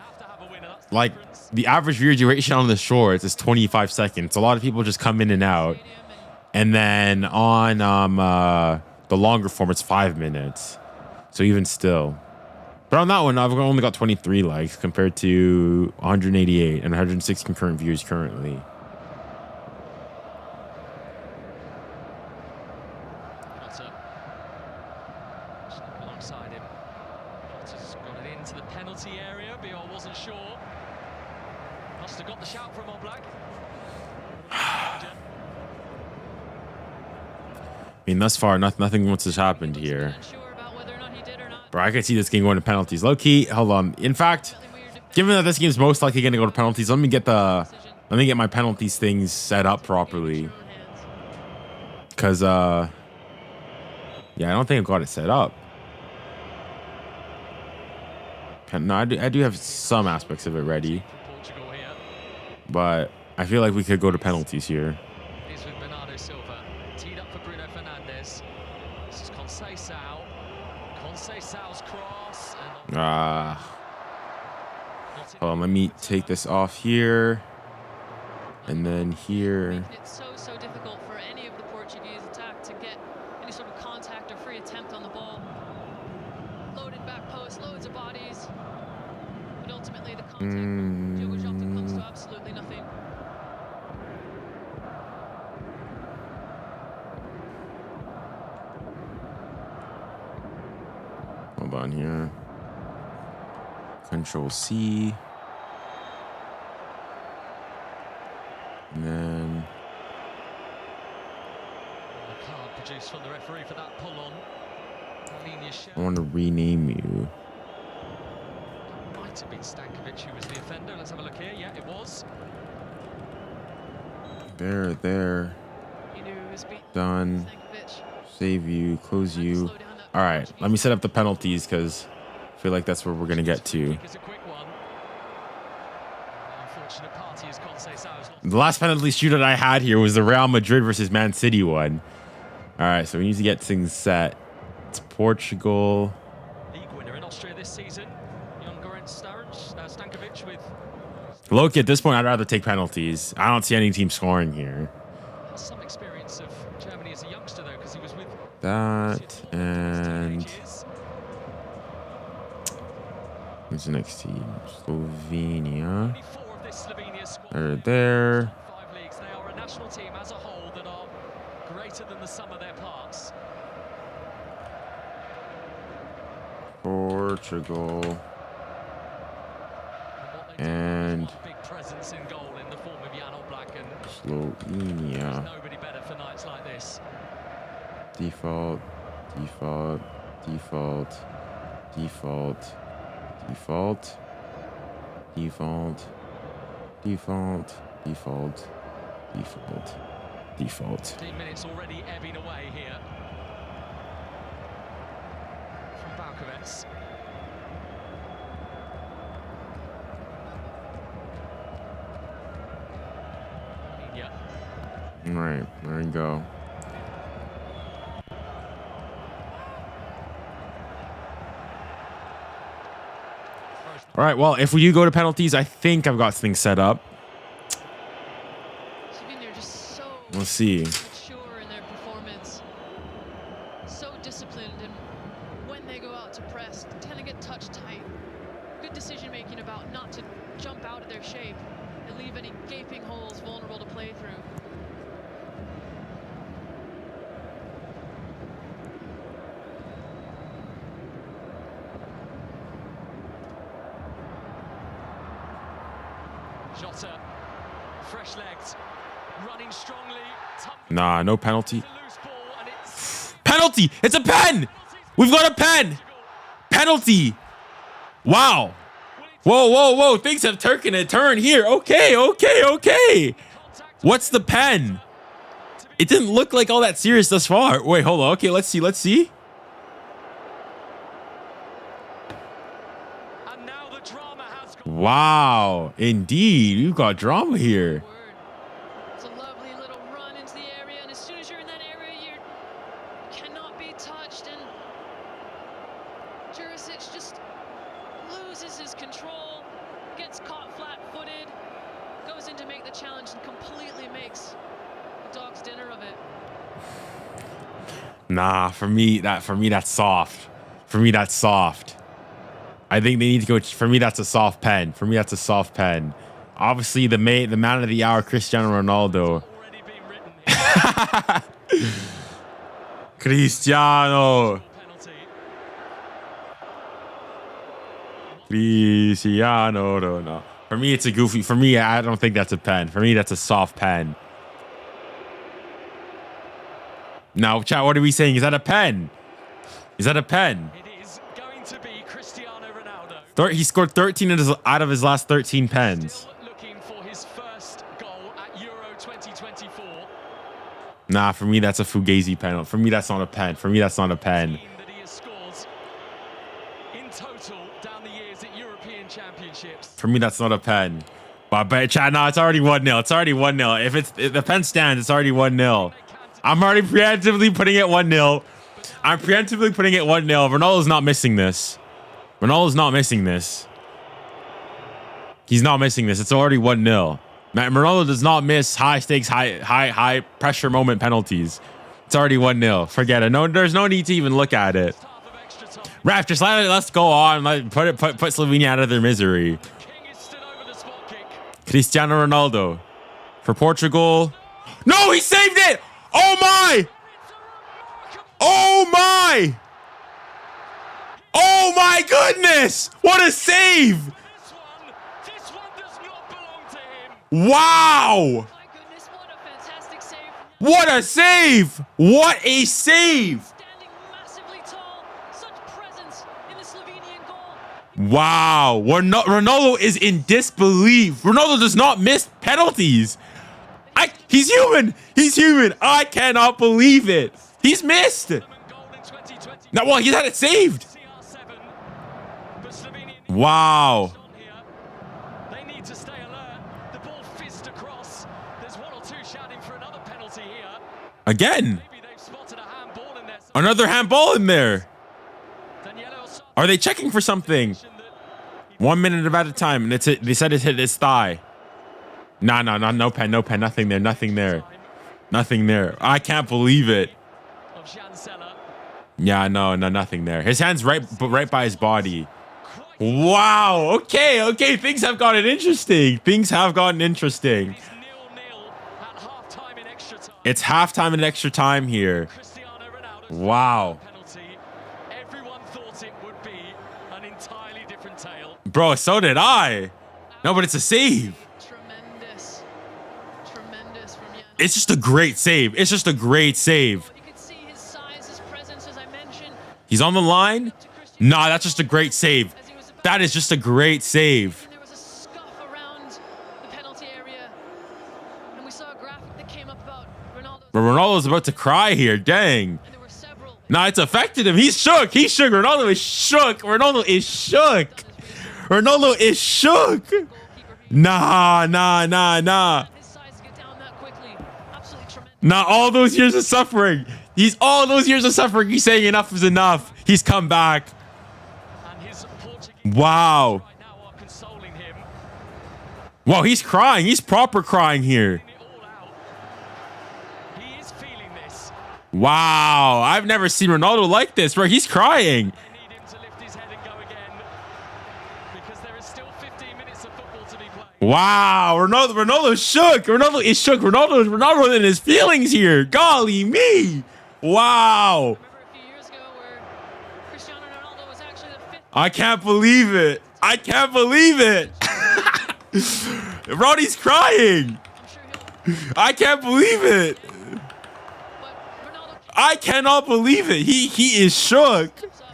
like the average viewer duration on the shorts is 25 seconds. A lot of people just come in and out. And then on the longer form, it's 5 minutes. So even still. But on that one, I've only got 23 likes compared to 188 and 106 concurrent views currently. Alongside him. Jota's got it into the penalty area. Biol wasn't sure. Must have got the shout from Oblak. I mean, thus far, nothing much has happened here. Bro, I can see this game going to penalties. Low key, hold on. In fact, given that this game is most likely going to go to penalties, let me get my penalties things set up properly. Cause yeah, I don't think I've got it set up. No, I do have some aspects of it ready, but I feel like we could go to penalties here. Hold on, let me take this off here, and then here. It's so difficult for any of the Portuguese attack to get any sort of contact or free attempt on the ball. Loaded back post, loads of bodies, but ultimately the contact from Diogo Jota comes to absolutely nothing. Hold on here. Control C. And then a card produced from the referee for that pull on. I want to rename you. Might have been Stankovic who was the offender. Let's have a look here. Yeah, it was. There. He knew he was beaten. Done. Stankovic. Save you. Close Trying to you. slow down that All right. punch. Let me set up the penalties because I feel like that's where we're going to get to. It's a quick one. Unfortunate party is 𝐏𝐨𝐫𝐭𝐮𝐠. The last penalty shootout I had here was the Real Madrid versus Man City one. All right. So we need to get things set. It's Portugal. League winner in Austria this season. Stankovic with Loki, at this point, I'd rather take penalties. I don't see any team scoring here. has some experience of Germany as a youngster though, because he was with That and who's the next team? Slovenia. 24 of this Slovenia squad. They're there. 5 leagues. They are a national team as a whole that are greater than the sum of their parts. Portugal. And big presence in goal in the form of 𝐿𝙑𝙾, and Slovenia. there's nobody better for nights like this. Default. Default. 15 minutes already ebbing away here from 𝐿𝙑𝙾. All right, there we go. All right, well, if we do go to penalties, I think I've got things set up. Slovenia are just so We'll see. mature in their performance, so disciplined, and when they go out to press, they tend to get touch tight. Good decision making about not to jump out of their shape and leave any gaping holes vulnerable to play through. Jota, fresh legs, running strongly. Nah, no penalty. Loose ball, and it's Penalty! It's a pen! We've got a pen! Penalty! Wow. Whoa. Things have taken a turn here. Okay. What's the pen? It didn't look like all that serious thus far. Wait, hold on. Okay, let's see. and now the drama has gone. Wow. Indeed. You've got drama here. Word. It's a lovely little run into the area, and as soon as you're in that area, you cannot be touched, and 𝐿𝙑𝙑 just loses his control, gets caught flat-footed, goes in to make the challenge, and completely makes a dog's dinner of it. Nah, for me that's soft. I think they need to go. For me, that's a soft pen. Obviously, the man of the hour, Cristiano Ronaldo. Already been written here. Cristiano Ronaldo. For me, it's a goofy. For me, I don't think that's a pen. For me, that's a soft pen. Now, chat, what are we saying? Is that a pen? It is going to be Cristiano Ronaldo. He scored 13 out of his last 13 pens. Still looking for his first goal at Euro 2024. Nah, for me, that's a Fugazi penalty. For me, that's not a pen. Team that he has scored in total down the years at European Championships. For me, that's not a pen. But chat, no, it's already 1-0. If the pen stands, it's already 1-0. I'm already preemptively putting it 1-0. Ronaldo's not missing this. He's not missing this. It's already 1-0. Ronaldo does not miss high stakes, high pressure moment penalties. It's already 1-0. Forget it. No, there's no need to even look at it. Ref, just let's go on. Put Slovenia out of their misery. Cristiano Ronaldo for Portugal. No, he saved it. Oh my goodness! What a save! This one does not belong to him. Wow! My goodness, what a fantastic save. What a save! Standing massively tall, such presence in the Slovenian goal. Wow! Ronaldo is in disbelief. Ronaldo does not miss penalties. He's human. He's human. I cannot believe it. He's missed. Now, well, he's had it saved. Wow. They need to stay alert. The ball fizzed across. There's one or two shouting for another penalty here. Again. Maybe they've spotted a handball in there. Another handball in there. Are they checking for something? 1 minute at a time, and it's it. They said it hit his thigh. No pen, nothing there, nothing there. Nothing there. I can't believe it. Yeah, no, nothing there. His hand's right by his body. Wow. Okay. Things have gotten interesting. It's halftime in extra time here. Wow. Everyone thought it would be an entirely different tale. Bro, so did I. No, but it's a save. Tremendous from Jan. It's just a great save. You could see his size, his presence, as I mentioned. He's on the line. Nah, that's just a great save. That is just a great save. There was a scuff around the penalty area, and we saw a graphic that came up about Ronaldo. But Ronaldo's about to cry here. Dang. And there were several. Nah, it's affected him. He's shook. Ronaldo is shook. Nah. His size to get down that quickly. Absolutely tremendous. Nah, all those years of suffering. He's saying enough is enough. He's come back. And his Portuguese Wow. right now are consoling him. Wow, he's crying. He's proper crying here. It all out. He is feeling this. Wow, I've never seen Ronaldo like this, bro. He's crying. They need him to lift his head and go again, because there is still 15 minutes of football to be played. Wow, Ronaldo's shook. Ronaldo is shook. Ronaldo in his feelings here. Golly me. Wow. Remember a few years ago where Cristiano Ronaldo was actually the fifth. I can't believe it. Ronnie's crying. I'm sure he'll. I can't believe it. But Ronaldo I cannot believe it. He is shook. steps up,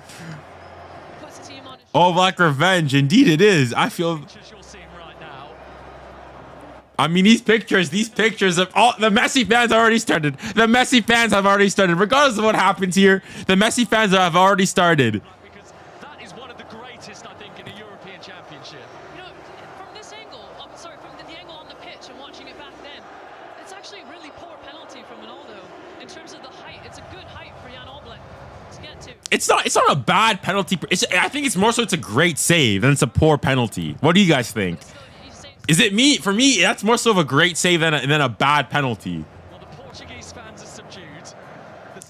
puts the team on his Oh, Black Revenge. Indeed it is. I feel... As you're seeing right now. I mean, these pictures of all the Messi fans already started. Regardless of what happens here, the Messi fans have already started. Because that is one of the greatest, I think, in a European Championship. You know, from this angle, from the angle on the pitch and watching it back then, it's actually a really poor penalty from Ronaldo. In terms of the height, it's a good height for Jan Oblak to get to. It's not a bad penalty. I think it's more so it's a great save than it's a poor penalty. What do you guys think? So you say, Is it me? For me, that's more so of a great save than a bad penalty. Well, the Portuguese fans are subdued.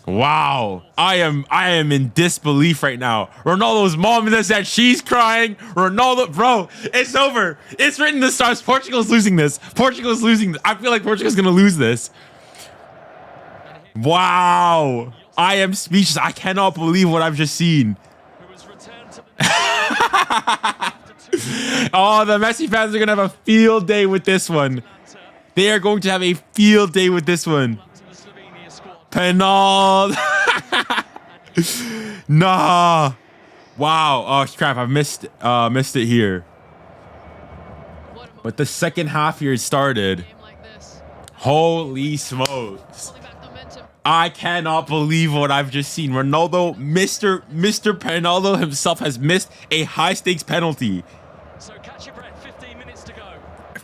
Wow, I am in disbelief right now. Ronaldo's mom said she's crying. Ronaldo, bro, it's over. It's written in the stars. Portugal's losing this. I feel like Portugal's gonna lose this. Wow, I am speechless. I cannot believe what I've just seen. Who has returned to the Oh, the Messi fans are gonna have a field day with this one. They are going to have a field day with this one. to the Slovenia squad. Penal. Nah. Wow. Oh crap! I missed it here. what a But the second half here started. game like this. Holy smokes! Holding back the momentum. I cannot believe what I've just seen. Ronaldo, Mr. Ronaldo himself has missed a high stakes penalty. So catch your breath. 15 minutes to go.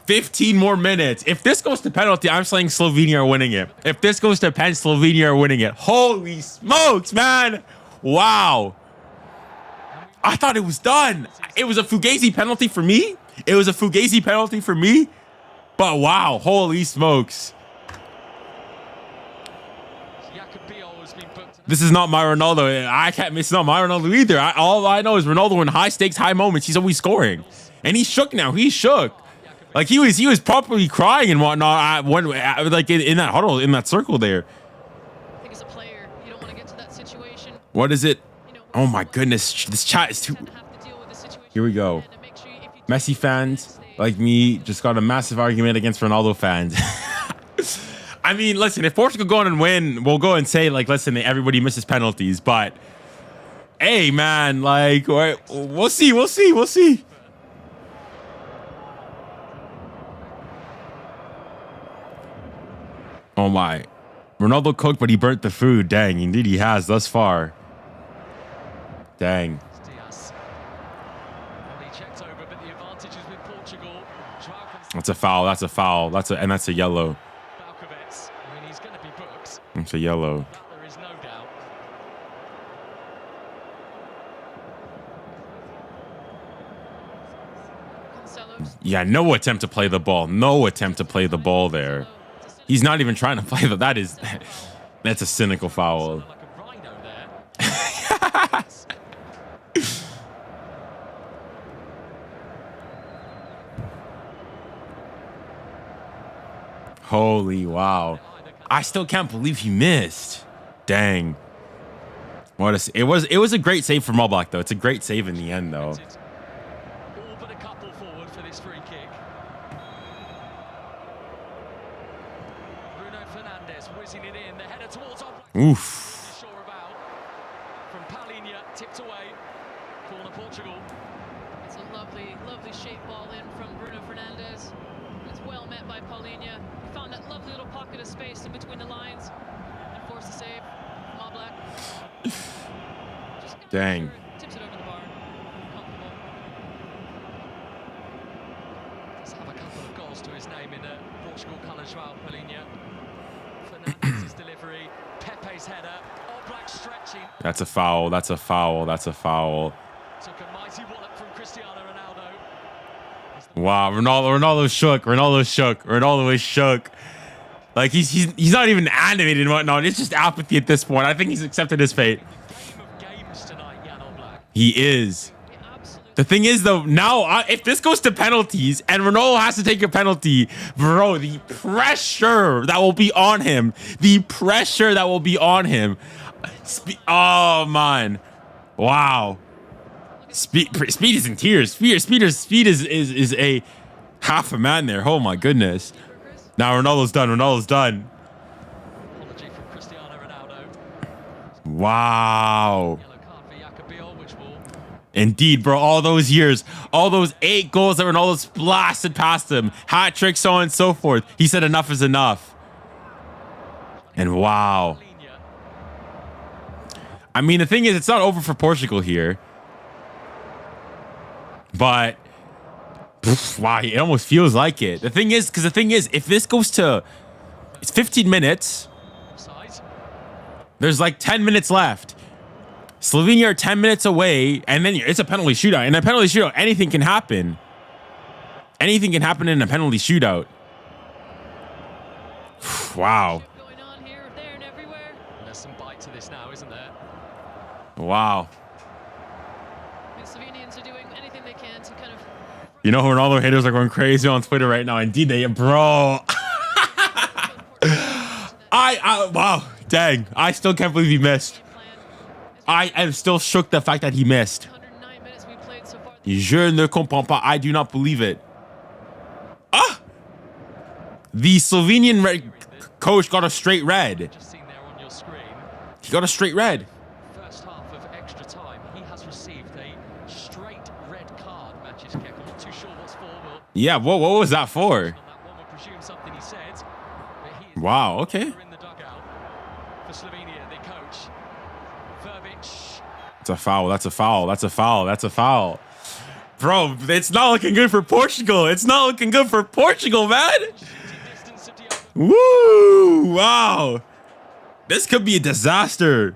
15 more minutes. If this goes to penalty, I'm saying Slovenia are winning it. If this goes to pen, Slovenia are winning it. Holy smokes, man. Wow. I thought it was done. It was a Fugazi penalty for me. But wow, holy smokes. 𝐿𝐾𝐵 has been booked. This is not my Ronaldo. I can't miss. It's not my Ronaldo either. All I know is Ronaldo in high stakes, high moments. He's always scoring, and he's shook now. He's shook. Like he was properly crying and whatnot like in that huddle, in that circle there. I think as a player, you don't want to get to that situation. What is it? You know, Oh my goodness, this chat is too. kind of have to deal with the situation. Here we go. And make sure if you Messi fans like me just got a massive argument against Ronaldo fans. I mean, listen, if Portugal go on and win, we'll go and say like, listen, everybody misses penalties, but hey, man, like we'll see. Oh my. Ronaldo cooked, but he burnt the food. Dang, indeed he has thus far. Dang. That's a foul. That's a foul. That's a yellow. It's a yellow. There is no doubt. Yeah, no attempt to play the ball. No attempt to play the ball there. He's not even trying to play the. That's a cynical foul. Holy wow. I still can't believe he missed. Dang. It was a great save from All Black though. It's a great save in the end though. All but a couple forward for this free kick. Bruno Fernandes whizzing it in. The header towards All Black. Oof. Sure about. From Paulinho, tipped away. Corner Portugal. It's a lovely, lovely shaped ball in from Bruno Fernandes. It's well met by Paulinho. He found that lovely little pocket of space in between the lines and forced a save from All Black. Dang. Tips it over the bar. Comfortable. Does have a couple of goals to his name in Portugal colours. João Paulinho. Fernandes' delivery. Pepe's header. All Black stretching. That's a foul. That's a foul. That's a foul. Took a mighty wallop from Cristiano Ronaldo. Wow, Ronaldo shook. Ronaldo shook. Ronaldo is shook. Like he's not even animated and whatnot. It's just apathy at this point. I think he's accepted his fate. Game of games tonight, Jan All Black. He is. The thing is though, now if this goes to penalties and Ronaldo has to take a penalty, bro, the pressure that will be on him. The pressure that will be on him. Oh man, wow. Speed is in tears. Speed is a half a man there. Oh my goodness. Now Ronaldo's done. Ronaldo's done. Apology from Cristiano Ronaldo. Wow. Yellow card for 𝐒𝐥𝐵𝐿, which will. Indeed, bro. All those years, all those 8 goals that Ronaldo's blasted past him, hat trick, so on and so forth. He said enough is enough. And wow. I mean, the thing is, it's not over for Portugal here. But wow, it almost feels like it. The thing is, if this goes to, it's 15 minutes. There's like 10 minutes left. Slovenia are 10 minutes away, and then it's a penalty shootout. In a penalty shootout, anything can happen. Anything can happen in a penalty shootout. Wow. Going on here, there, and everywhere. There's some bite to this now, isn't there? Wow. The Slovenians are doing anything they can to kind of. You know, Ronaldo haters are going crazy on Twitter right now. Indeed, they, bro. Wow, dang. I still can't believe he missed. I am still shook the fact that he missed. 109 minutes we played so far. Je ne comprends pas. I do not believe it. Ah! The Slovenian coach got a straight red. Just seen there on your screen. He got a straight red. First half of extra time, he has received a straight red card. Matches kick. I'm not too sure what's for. Yeah, what was that for? On that one, we'll presume something he said. But he is Wow, okay. in the dugout for Slovenia. The coach, 𝐒𝐵𝐿. That's a foul. That's a foul. That's a foul. That's a foul. Bro, it's not looking good for Portugal. It's not looking good for Portugal, man. Woo! Wow. This could be a disaster.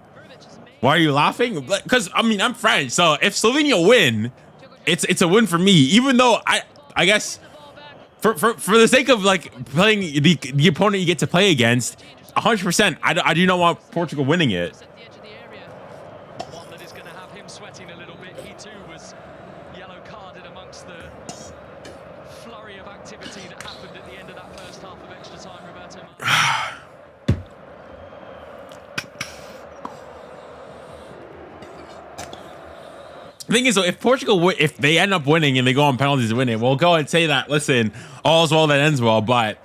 Why are you laughing? Because, I mean, I'm French. So if Slovenia win, it's a win for me. Even though I guess for the sake of like playing the opponent you get to play against, 100%, I do not want Portugal winning it. One that is going to have him sweating a little bit. He too was yellow carded amongst the flurry of activity that happened at the end of that first half of extra time, Roberto. The thing is, though, if Portugal, if they end up winning and they go on penalties to win it, we'll go and say that, listen, all's well that ends well, but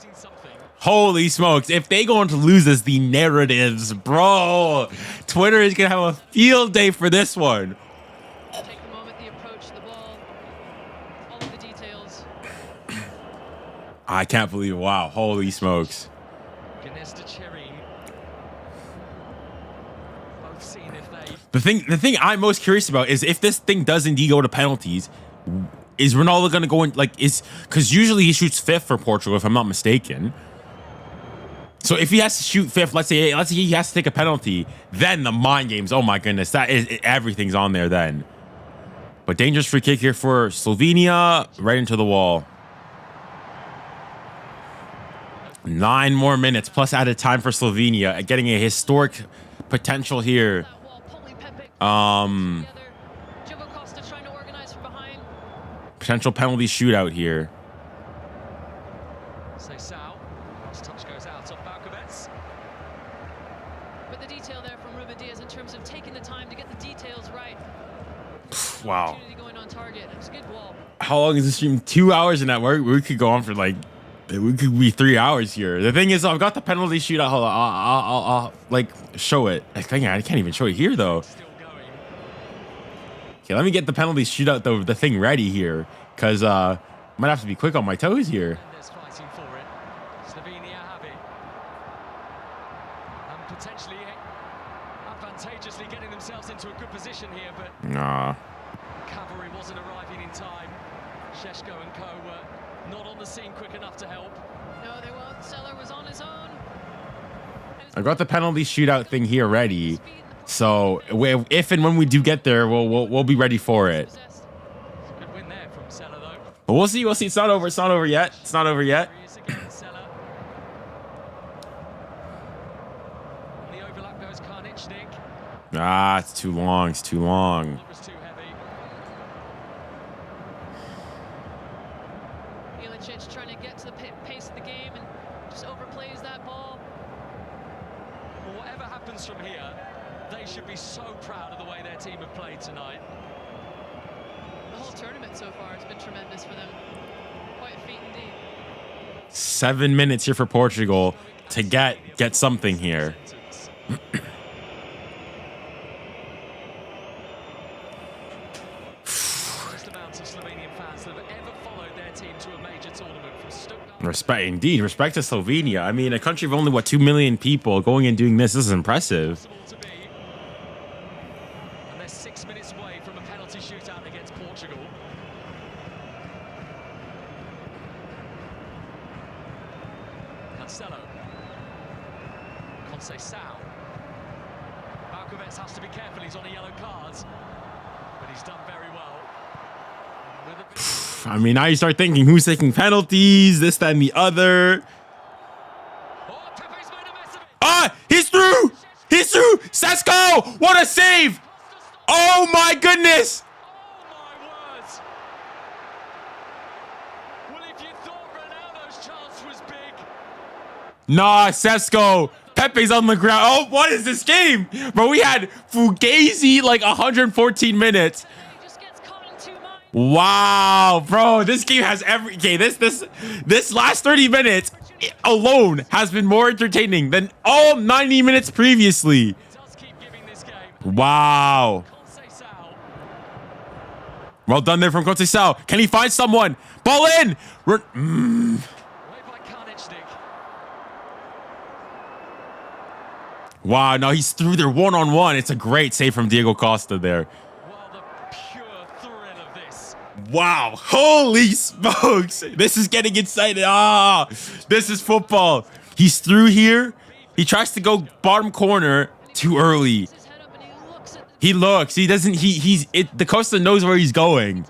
holy smokes, if they go on to lose as the narratives, bro, Twitter is going to have a field day for this one. Take the moment, the approach, the ball, all of the details. I can't believe, wow, holy smokes. 𝐾𝐨𝐫 The thing I'm most curious about is if this thing does indeed go to penalties, is Ronaldo going to go in, like, because usually he shoots fifth for Portugal, if I'm not mistaken. So if he has to shoot fifth, let's say he has to take a penalty, then the mind games, oh my goodness, everything's on there then. But dangerous free kick here for Slovenia, right into the wall. 9 more minutes plus added time for Slovenia, getting a historic potential here. Potential penalty shootout here. Touch goes out of 𝐿𝐵𝐾𝐿𝐿. But the detail there from Ruben Diaz in terms of taking the time to get the details right. Wow. Going on target. It was a good ball. How long is the stream? 2 hours in that. We could go on for like, we could be 3 hours here. The thing is, I've got the penalty shootout. Hold on, I'll like show it. I can't even show it here though. Okay, let me get the penalty shootout the thing ready here, because might have to be quick on my toes here. Fighting for it. Slovenia have it. And potentially advantageously getting themselves into a good position here, but Nah. cavalry wasn't arriving in time. 𝐒𝐥𝐨𝐫𝐭 and co were not on the scene quick enough to help. No, they won't. Seller was on his own. I got the penalty shootout thing here ready, so if and when we do get there, we'll be ready for it. Good win there from Seller though. But we'll see. We'll see. It's not over. It's not over yet. It's not over yet. Here he is again, Seller. On the overlap goes 𝐾𝐨𝐫. Ah, it's too long. It's too long. It was too heavy. 𝐒𝐥𝐨𝐯 trying to get to the pace of the game and just overplays that ball. Well, whatever happens from here, they should be so proud of the way their team have played tonight. The whole tournament so far has been tremendous for them. Quite a feat indeed. 7 minutes here for Portugal to get something here. Respect, indeed. Respect to Slovenia. I mean, a country of only, what, 2 million people going and doing this. This is impressive. And they're 6 minutes away from a penalty shootout against Portugal. Cancelo. 𝐿𝐵𝐾𝐿𝐿. 𝐿𝐵𝐾𝐿𝐿 has to be careful. He's on a yellow card. But he's done very well. I mean, now you start thinking, who's taking penalties, this, that, and the other. Ah, he's through! He's through! 𝐿𝐵𝐾𝐿𝐿! What a save! Oh my goodness! Oh my words! Well, if you thought Ronaldo's chance was big. Nah, 𝐿𝐵𝐾𝐿. Pepe's on the ground. Oh, what is this game? Bro, we had Fugazi like 114 minutes. Wow, bro, this game has every... Okay, this last 30 minutes alone has been more entertaining than all 90 minutes previously. Wow. Well done there from 𝐿𝐵𝐾𝐿𝐿. Can he find someone? Ball in! Wow, no, he's through there one-on-one. It's a great save from Diego Costa there. Wow, holy smokes. This is getting excited. Ah, this is football. He's through here. He tries to go bottom corner too early. He looks. He doesn't. The Costa knows where he's going.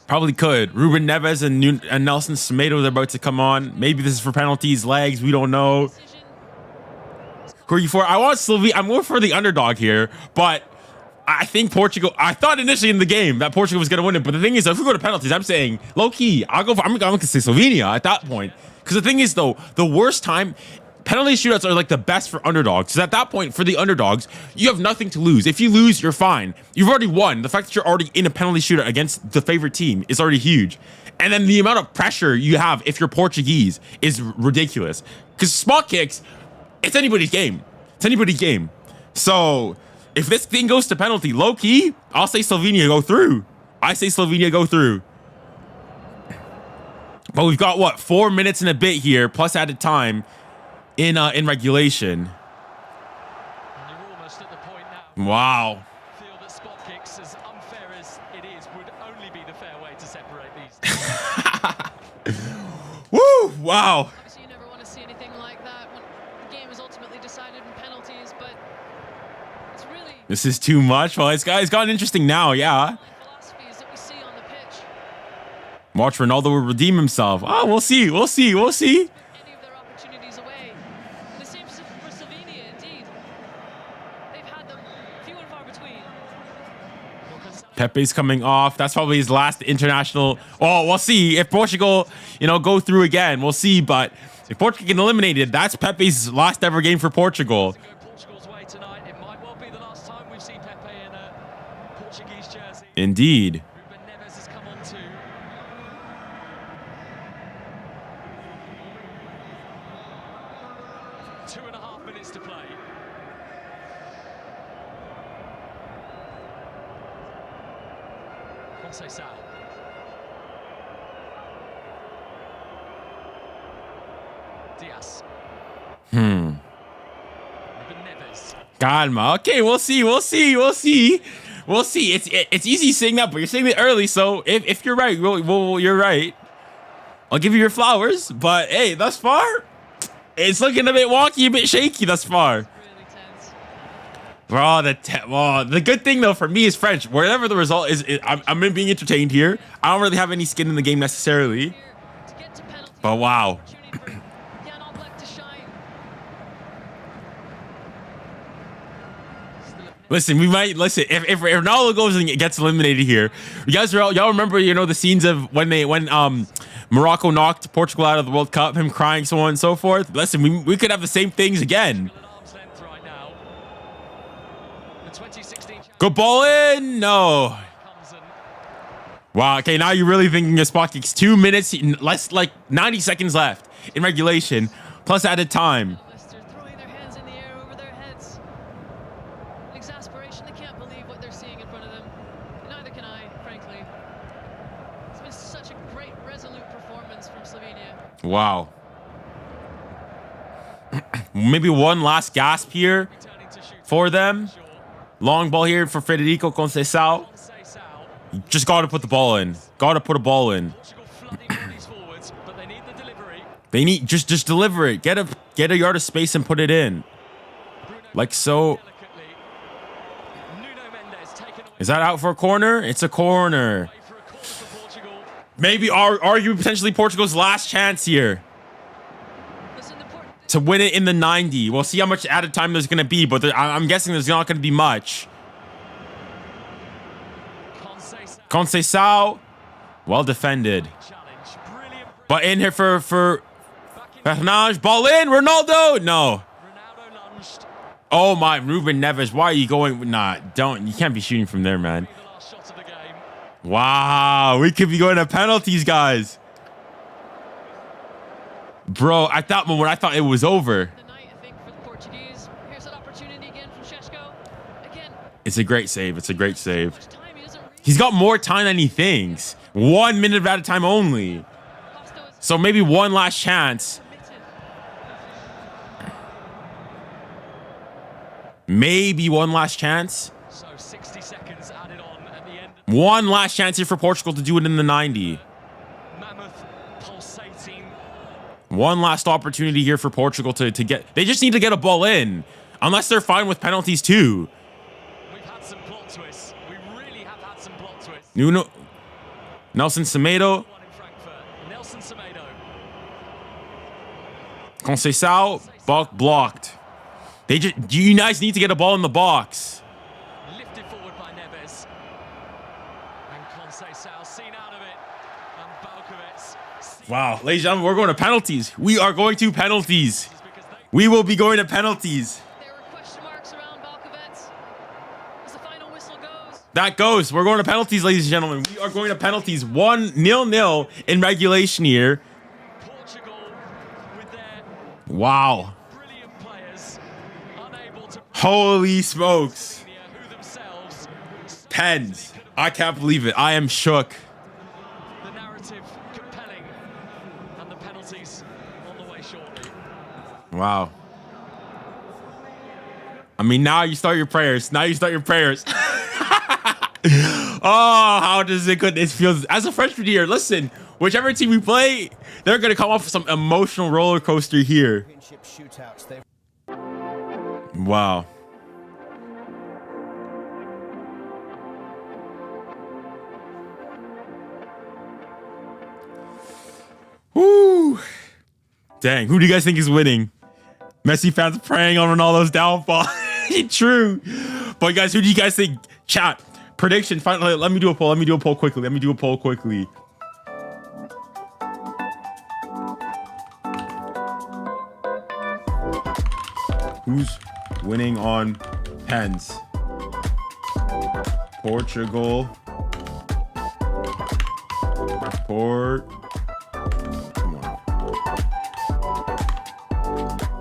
Probably could. Ruben Neves and Nelson Semedo are about to come on. Maybe this is for penalties, legs. We don't know. Who are you for? I want Slovenia. I'm more for the underdog here, but I think Portugal. I thought initially in the game that Portugal was going to win it, but the thing is, if we go to penalties, I'm saying low key. I'm going to say Slovenia at that point. Because the thing is, though, the worst time penalty shootouts are like the best for underdogs. Because at that point, for the underdogs, you have nothing to lose. If you lose, you're fine. You've already won. The fact that you're already in a penalty shootout against the favorite team is already huge. And then the amount of pressure you have if you're Portuguese is ridiculous. Because small kicks, it's anybody's game. It's anybody's game. So if this thing goes to penalty, low key, I'll say Slovenia go through. I say Slovenia go through. But we've got what, 4 minutes and a bit here, plus added time in regulation. And you're Wow. Feel that spot kicks, as unfair as it is, would only be the fair way to separate these. Woo! Wow. Obviously, you never want to see anything like that when the game is ultimately decided in penalties, but it's really This is too much. Well, it's gotten interesting now, yeah. philosophies that we see on the pitch. Watch Ronaldo will redeem himself. Oh, we'll see. We'll see. We'll see. Any of their opportunities away. And the same for Slovenia, indeed. They've had them few and far between. Pepe's coming off. That's probably his last international. Oh, we'll see if Portugal, go through again. We'll see. But if Portugal get eliminated, that's Pepe's last ever game for Portugal. Portugal's way tonight. It might well be the last time we've seen Pepe in a Portuguese jersey. Indeed. Ruben Neves has come on too. Two and a half minutes to play. Conceição. Diaz. Ruben Neves. Calma. Okay, we'll see. We'll see. We'll see. We'll see. It's easy saying that, but you're saying it early. So if you're right, you're right. I'll give you your flowers. But hey, thus far, it's looking a bit wonky, a bit shaky thus far. Really tense. Bro, the good thing though for me is French. Wherever the result is, I'm being entertained here. I don't really have any skin in the game necessarily. Here to get to penalties. But wow. Opportunity for 𝐾𝐨𝐵𝐿𝐾 to shine. Listen, if Ronaldo goes and gets eliminated here, y'all remember the scenes of when Morocco knocked Portugal out of the World Cup, him crying, so on and so forth. Listen, we could have the same things again. At arm's length right now. The 2016 Good ball in, no. comes and Wow. Okay, now you're really thinking of spot kicks. 2 minutes, less like 90 seconds left in regulation, plus added time. Leicester throwing their hands in the air over their heads. In exasperation, they can't believe what they're seeing in front of them. And neither can I, frankly. It's been such a great, resolute performance from Slovenia. Wow. Maybe one last gasp here returning to shoot. for them. Sure. Long ball here for Federico Conceição. Conceição. Just got to put the ball in. Got to put a ball in. Portugal flooding bodies forwards, but they need the delivery. They need just deliver it. Get a yard of space and put it in. Bruno Like so. delicately. Nuno Mendes taken away Is that out for a corner? It's a corner. for a corner for Portugal. Maybe argue potentially Portugal's last chance here Listen, the to win it in the 90. We'll see how much added time there's going to be, but I'm guessing there's not going to be much. Conceição. Conceição, well defended. Challenge. Brilliant. But in here for Back in. Fernandes. Ball in. Ronaldo. No. Ronaldo lunged. Oh my, Ruben Neves. Why are you going? Nah, you can't be shooting from there, man. Be the last shot of the game. Wow, we could be going to penalties, guys. Bro, at that moment, I thought it was over. the night, I think, for the Portuguese. Here's that opportunity again from 𝐿𝐴. Again, It's a great save. It's a great save. much time. He doesn't really He's got more time than he thinks. 1 minute at a time only. Costa is So maybe one last chance. committed. Maybe one last chance. So 60 seconds added on at the end. One last chance here for Portugal to do it in the 90. Mammoth pulsating. One last opportunity here for Portugal to get. They just need to get a ball in. Unless they're fine with penalties too. We've had some plot twists. We really have had some plot twists. Nelson Semedo. One in Frankfurt. Nelson Semedo. Conceição. Ball blocked. You guys need to get a ball in the box. Lifted forward by Neves. And Conceição seen out of it. And 𝐒𝐿𝐾𝐿𝐿 Wow, ladies and gentlemen, we're going to penalties. We are going to penalties. because they We will be going to penalties. There were question marks around 𝐒𝐿𝐾𝐿𝐿. As the final whistle goes, That goes. We're going to penalties, ladies and gentlemen. We are going to penalties. 1-0 in regulation here. Portugal with their Wow. brilliant players unable to Holy smokes. who themselves Pens. I can't believe it. I am shook. the narrative compelling and the penalties on the way shortly. Wow. I mean, now you start your prayers. Now you start your prayers. Oh, how does it good? It feels as a freshman year. Listen, whichever team we play, they're gonna come off with some emotional roller coaster here. Wow. Woo. Dang, who do you guys think is winning? Messi fans praying on Ronaldo's downfall. True. But guys, who do you guys think? Chat. Prediction. Finally, let me do a poll. Let me do a poll quickly. Who's winning on pens? Portugal.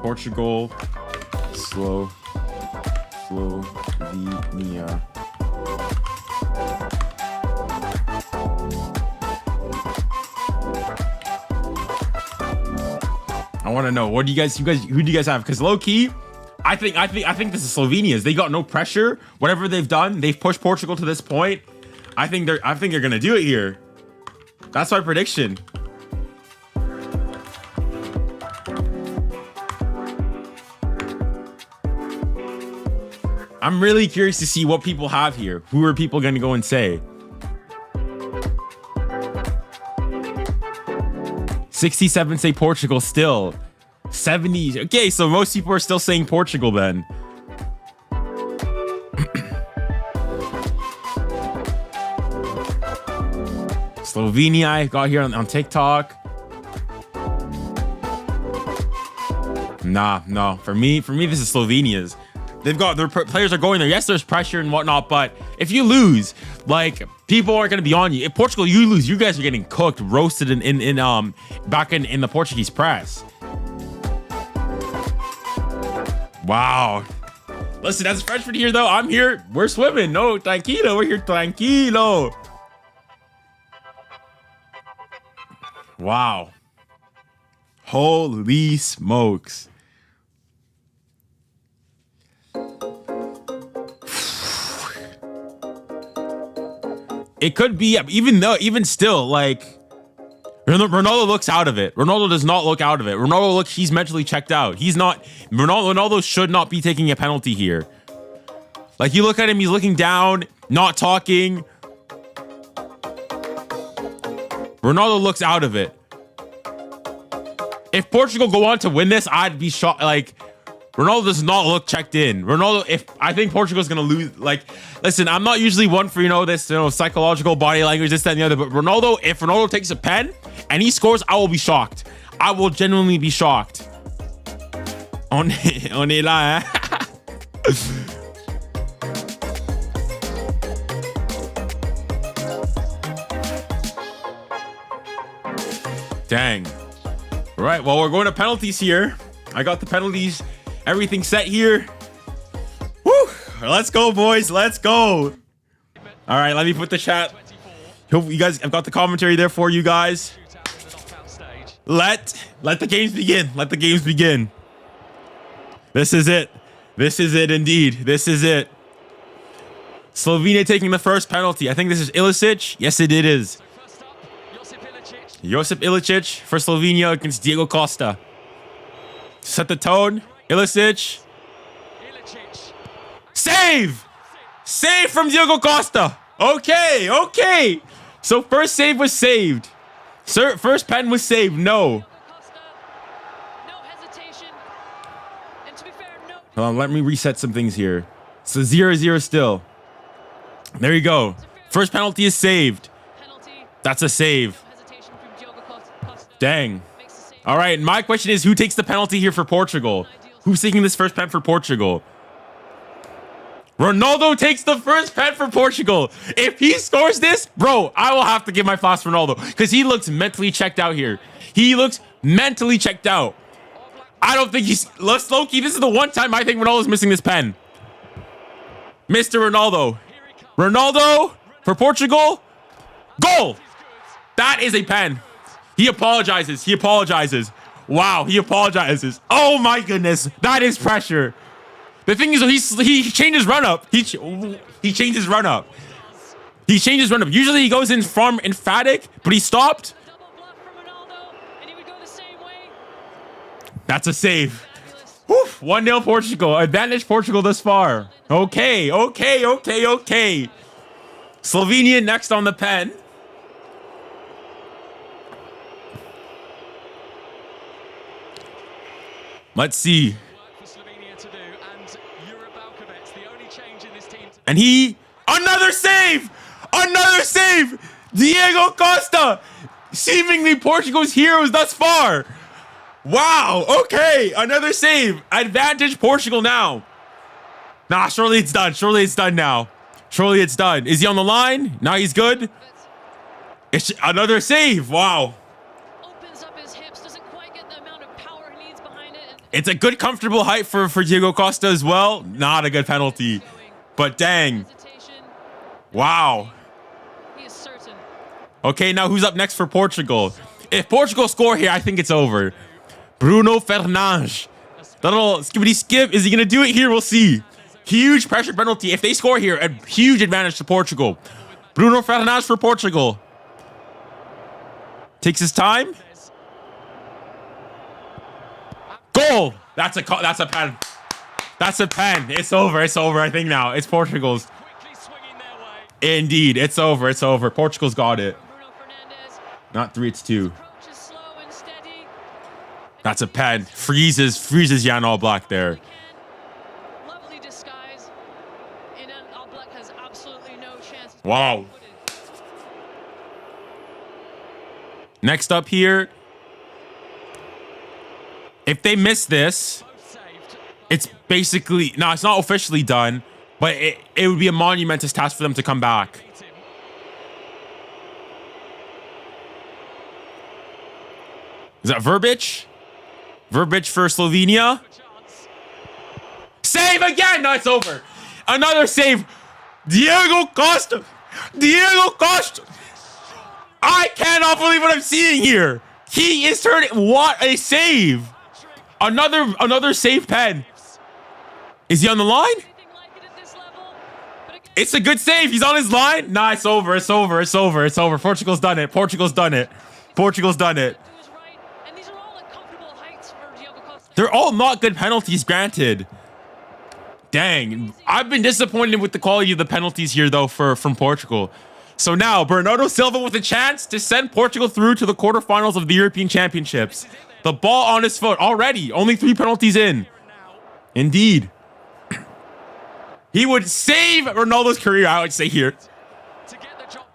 Portugal, Slovenia. I want to know, who do you guys have? Because low key, I think this is Slovenia's. They got no pressure. Whatever they've done, they've pushed Portugal to this point. I think they're gonna do it here. That's my prediction. I'm really curious to see what people have here. Who are people going to go and say? 67 say Portugal still. 70s. Okay, so most people are still saying Portugal then. Slovenia, I got here on TikTok. Nah, no. For me, this is Slovenia's. They've got their players are going there. Yes, there's pressure and whatnot, but if you lose, like, people aren't going to be on you. If Portugal, you lose, you guys are getting cooked, roasted back in the Portuguese press. Wow. Listen, as a freshman here, though, I'm here. We're swimming. No, tranquilo. We're here, tranquilo. Wow. Holy smokes. It could be, even still, like, Ronaldo looks out of it. Ronaldo does not look out of it. He's mentally checked out. He's not, Ronaldo should not be taking a penalty here. Like, you look at him, he's looking down, not talking. Ronaldo looks out of it. If Portugal go on to win this, I'd be shocked. Like, Ronaldo does not look checked in. I think Portugal's gonna lose. Like, listen, I'm not usually one for, this, psychological body language, this, that, and the other. But if Ronaldo takes a pen and he scores, I will be shocked. I will genuinely be shocked. On est là, hein? Dang. All right, well, we're going to penalties here. I got the penalties. Everything set here. Woo! Let's go, boys. Let's go. All right, let me put the chat. Hope you guys, I've got the commentary there for you guys. Let the games begin. Let the games begin. This is it. This is it indeed. This is it. Slovenia taking the first penalty. I think this is 𝐒𝐿. Yes, it is. Josip 𝐒𝐿 for Slovenia against Diego Costa. Set the tone. 𝐒𝐿. Save! Save from Diego Costa. Okay. So first save was saved. First pen was saved. No. Hold on, let me reset some things here. So 0-0 still. There you go. First penalty is saved. That's a save. Dang. All right, my question is, who takes the penalty here for Portugal? Who's taking this first pen for Portugal? Ronaldo takes the first pen for Portugal. If he scores this, bro, I will have to give my flowers to Ronaldo because he looks mentally checked out here. He looks mentally checked out. I don't think he's... Low-key, this is the one time I think Ronaldo's missing this pen. Mr. Ronaldo. Ronaldo for Portugal. Goal! That is a pen. He apologizes. He apologizes. Wow, he apologizes. Oh my goodness. That is pressure. The thing is, he changed his run up. He changed his run up. He changed his run up. Usually he goes in from emphatic, but he stopped. Double bluff from Ronaldo, and he would go the same way. That's a save. 1-0 Portugal. Advantage Portugal thus far. Okay. Slovenia next on the pen. Let's see. And another save! Another save! Diego Costa! Seemingly Portugal's heroes thus far. Wow, okay, another save. Advantage Portugal now. Nah, surely it's done. Surely it's done now. Surely it's done. Is he on the line? Now he's good. It's another save. Wow. Opens up his hips, doesn't quite get the amount of power he needs behind it. It's a good, comfortable height for Diego Costa as well. Not a good penalty. But dang. Wow. He is certain. Okay, now who's up next for Portugal? If Portugal score here, I think it's over. Bruno Fernandes. Little skippity skip. Is he going to do it here? We'll see. Huge pressure penalty. If they score here, a huge advantage to Portugal. Bruno Fernandes for Portugal. Takes his time. Goal. That's a pen. That's a pen. It's over. It's over. I think now. It's Portugal's. Indeed. It's over. It's over. Portugal's got it. Not 3, it's 2. That's a pen. Freezes Jan Oblak there. Lovely disguise. And Oblak has absolutely no chance. Wow. Next up here. If they miss this, it's basically, no, it's not officially done, but it would be a monumentous task for them to come back. Is that Verbic? Verbic for Slovenia. Save again! No, it's over. Another save. Diego Costa. Diego Costa. I cannot believe what I'm seeing here. He is turning. What a save. Another save pen. Is he on the line? It's a good save. He's on his line. Nah, it's over. It's over. It's over. It's over. Portugal's done it. Portugal's done it. Portugal's done it. They're all not good penalties, granted. Dang. I've been disappointed with the quality of the penalties here, though, from Portugal. So now, Bernardo Silva with a chance to send Portugal through to the quarterfinals of the European Championships. The ball on his foot already. Only 3 penalties in. Indeed. He would save Ronaldo's career, I would say here.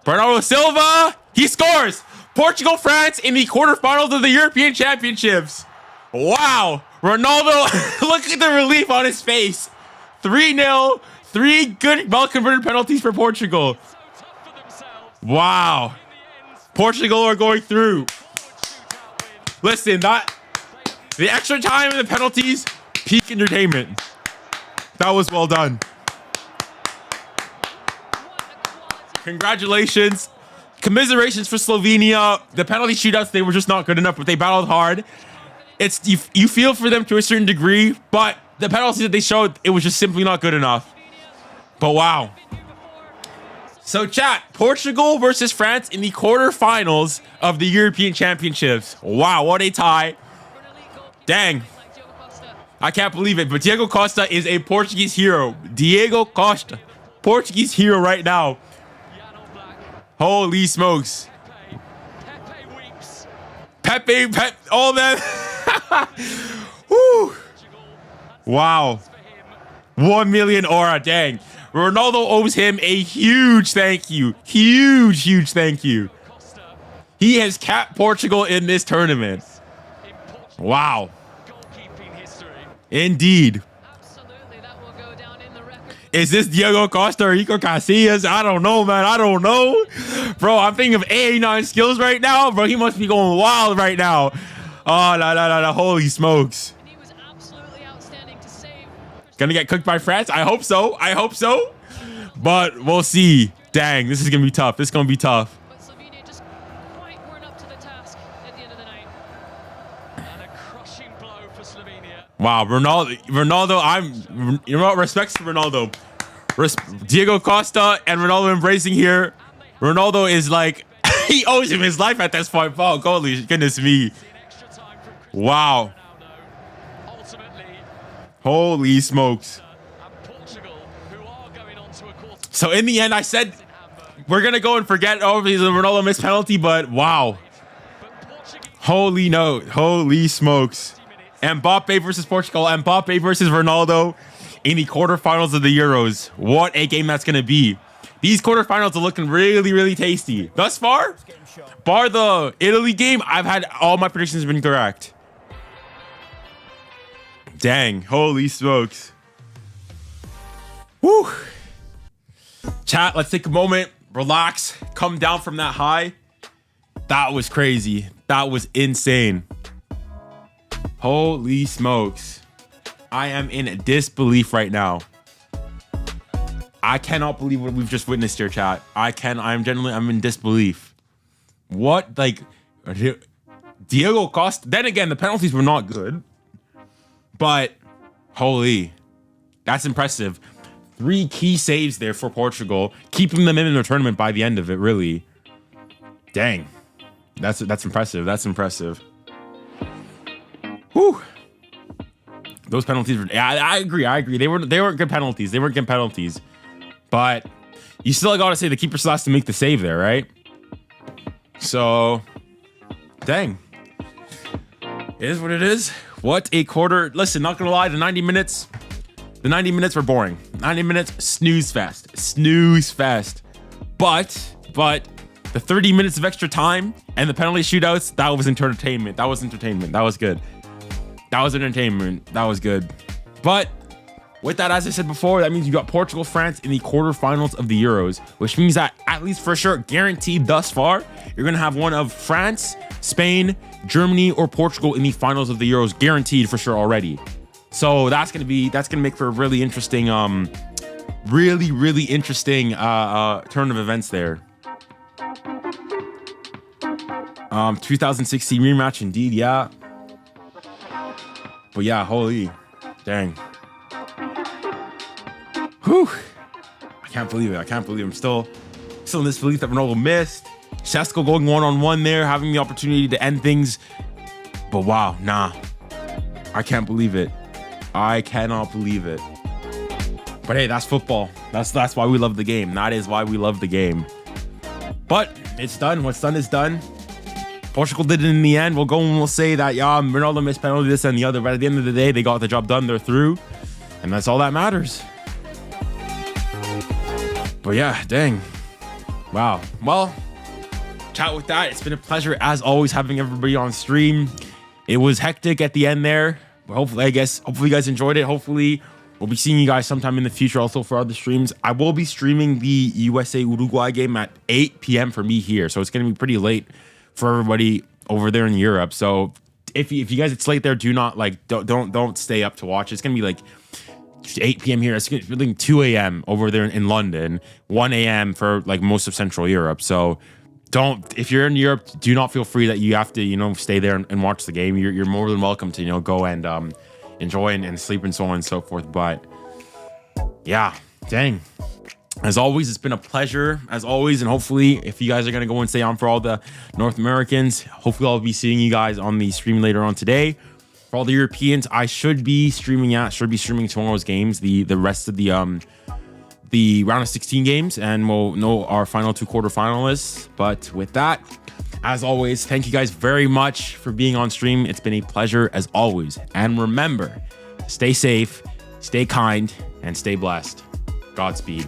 Bernardo Silva. He scores. Portugal, France in the quarterfinals of the European Championships. Wow. Ronaldo, look at the relief on his face. 3-0. 3 good, well-converted penalties for Portugal. Wow. Portugal are going through. Listen, the extra time and the penalties, peak entertainment. That was well done. Congratulations. Commiserations for Slovenia. The penalty shootouts, they were just not good enough, but they battled hard. It's you feel for them to a certain degree, but the penalties that they showed, it was just simply not good enough. But wow. So chat, Portugal versus France in the quarterfinals of the European Championships. Wow, what a tie. Dang. I can't believe it, but Diego Costa is a Portuguese hero. Diego Costa. Portuguese hero right now. Holy smokes. Pepe, all that. Woo. Wow. 1 million aura, dang. Ronaldo owes him a huge thank you. Huge thank you. He has capped Portugal in this tournament. Wow. Indeed. Is this Diego Costa or Iker Casillas? I don't know, man. I don't know. Bro, I'm thinking of A9 skills right now. Bro, he must be going wild right now. Oh, la. Holy smokes. And he was absolutely outstanding to save. Gonna get cooked by France? I hope so. I hope so. But we'll see. Dang, this is gonna be tough. This is gonna be tough. But Slovenia just quite weren't up to the task at the end of the night. And a crushing blow for Slovenia. Wow, Ronaldo, you know what? Respects to Ronaldo. Diego Costa and Ronaldo embracing here. Ronaldo is like, he owes him his life at this point. Oh, holy goodness me. Wow. Holy smokes. So in the end, I said, we're going to go and forget, the Ronaldo missed penalty, but wow. Holy smokes. Mbappe versus Portugal, Mbappe versus Ronaldo in the quarterfinals of the Euros. What a game that's going to be. These quarterfinals are looking really, really tasty. Thus far, bar the Italy game, I've had all my predictions been correct. Dang, holy smokes. Woo. Chat, let's take a moment, relax, come down from that high. That was crazy. That was insane. Holy smokes. I am in disbelief right now. I cannot believe what we've just witnessed here, chat. I'm in disbelief. What, like, Diego Costa, then again, the penalties were not good, but holy, that's impressive. 3 key saves there for Portugal, keeping them in the tournament by the end of it, really. Dang. That's impressive. That's impressive. Whew. Those penalties were, yeah, I agree. They weren't good penalties. They weren't good penalties. But you still got to say the keeper still has to make the save there, right? So, dang. It is what it is. What a quarter. Listen, not going to lie, the 90 minutes were boring. 90 minutes, snooze fest. Snooze fest. But the 30 minutes of extra time and the penalty shootouts, that was entertainment. That was entertainment. That was good. That was entertainment. That was good. But with that, as I said before, that means you got Portugal, France in the quarterfinals of the Euros, which means that at least for sure, guaranteed thus far, you're going to have one of France, Spain, Germany, or Portugal in the finals of the Euros, guaranteed for sure already. So that's going to make for a really interesting, really interesting turn of events there. 2016 rematch indeed, yeah. But yeah, holy, dang. Whew. I can't believe it. I'm still in disbelief that Ronaldo missed. Sesko going one-on-one there, having the opportunity to end things. But wow, nah. I can't believe it. I cannot believe it. But hey, that's football. That's why we love the game. That is why we love the game. But it's done. What's done is done. Portugal did it in the end. We'll go and we'll say that, yeah, Ronaldo missed penalty, this and the other. But at the end of the day, they got the job done. They're through. And that's all that matters. But yeah, dang. Wow. Well, chat with that. It's been a pleasure, as always, having everybody on stream. It was hectic at the end there. But hopefully you guys enjoyed it. Hopefully, we'll be seeing you guys sometime in the future also for other streams. I will be streaming the USA-Uruguay game at 8 p.m. for me here. So it's going to be pretty late for everybody over there in Europe. So if you guys, it's late there, do not don't stay up to watch. It's gonna be like 8 p.m. here. It's gonna be like 2 a.m. over there in London, 1 a.m. for like most of Central Europe. So if you're in Europe, do not feel free that you have to stay there and watch the game. You're more than welcome to go and enjoy and sleep and so on and so forth. But yeah, dang. As always, it's been a pleasure, as always, and hopefully, if you guys are going to go and stay on for all the North Americans, hopefully I'll be seeing you guys on the stream later on today. For all the Europeans, I should be streaming tomorrow's games, the rest of the round of 16 games, and we'll know our final 2 quarterfinalists. But with that, as always, thank you guys very much for being on stream. It's been a pleasure, as always. And remember, stay safe, stay kind, and stay blessed. Godspeed.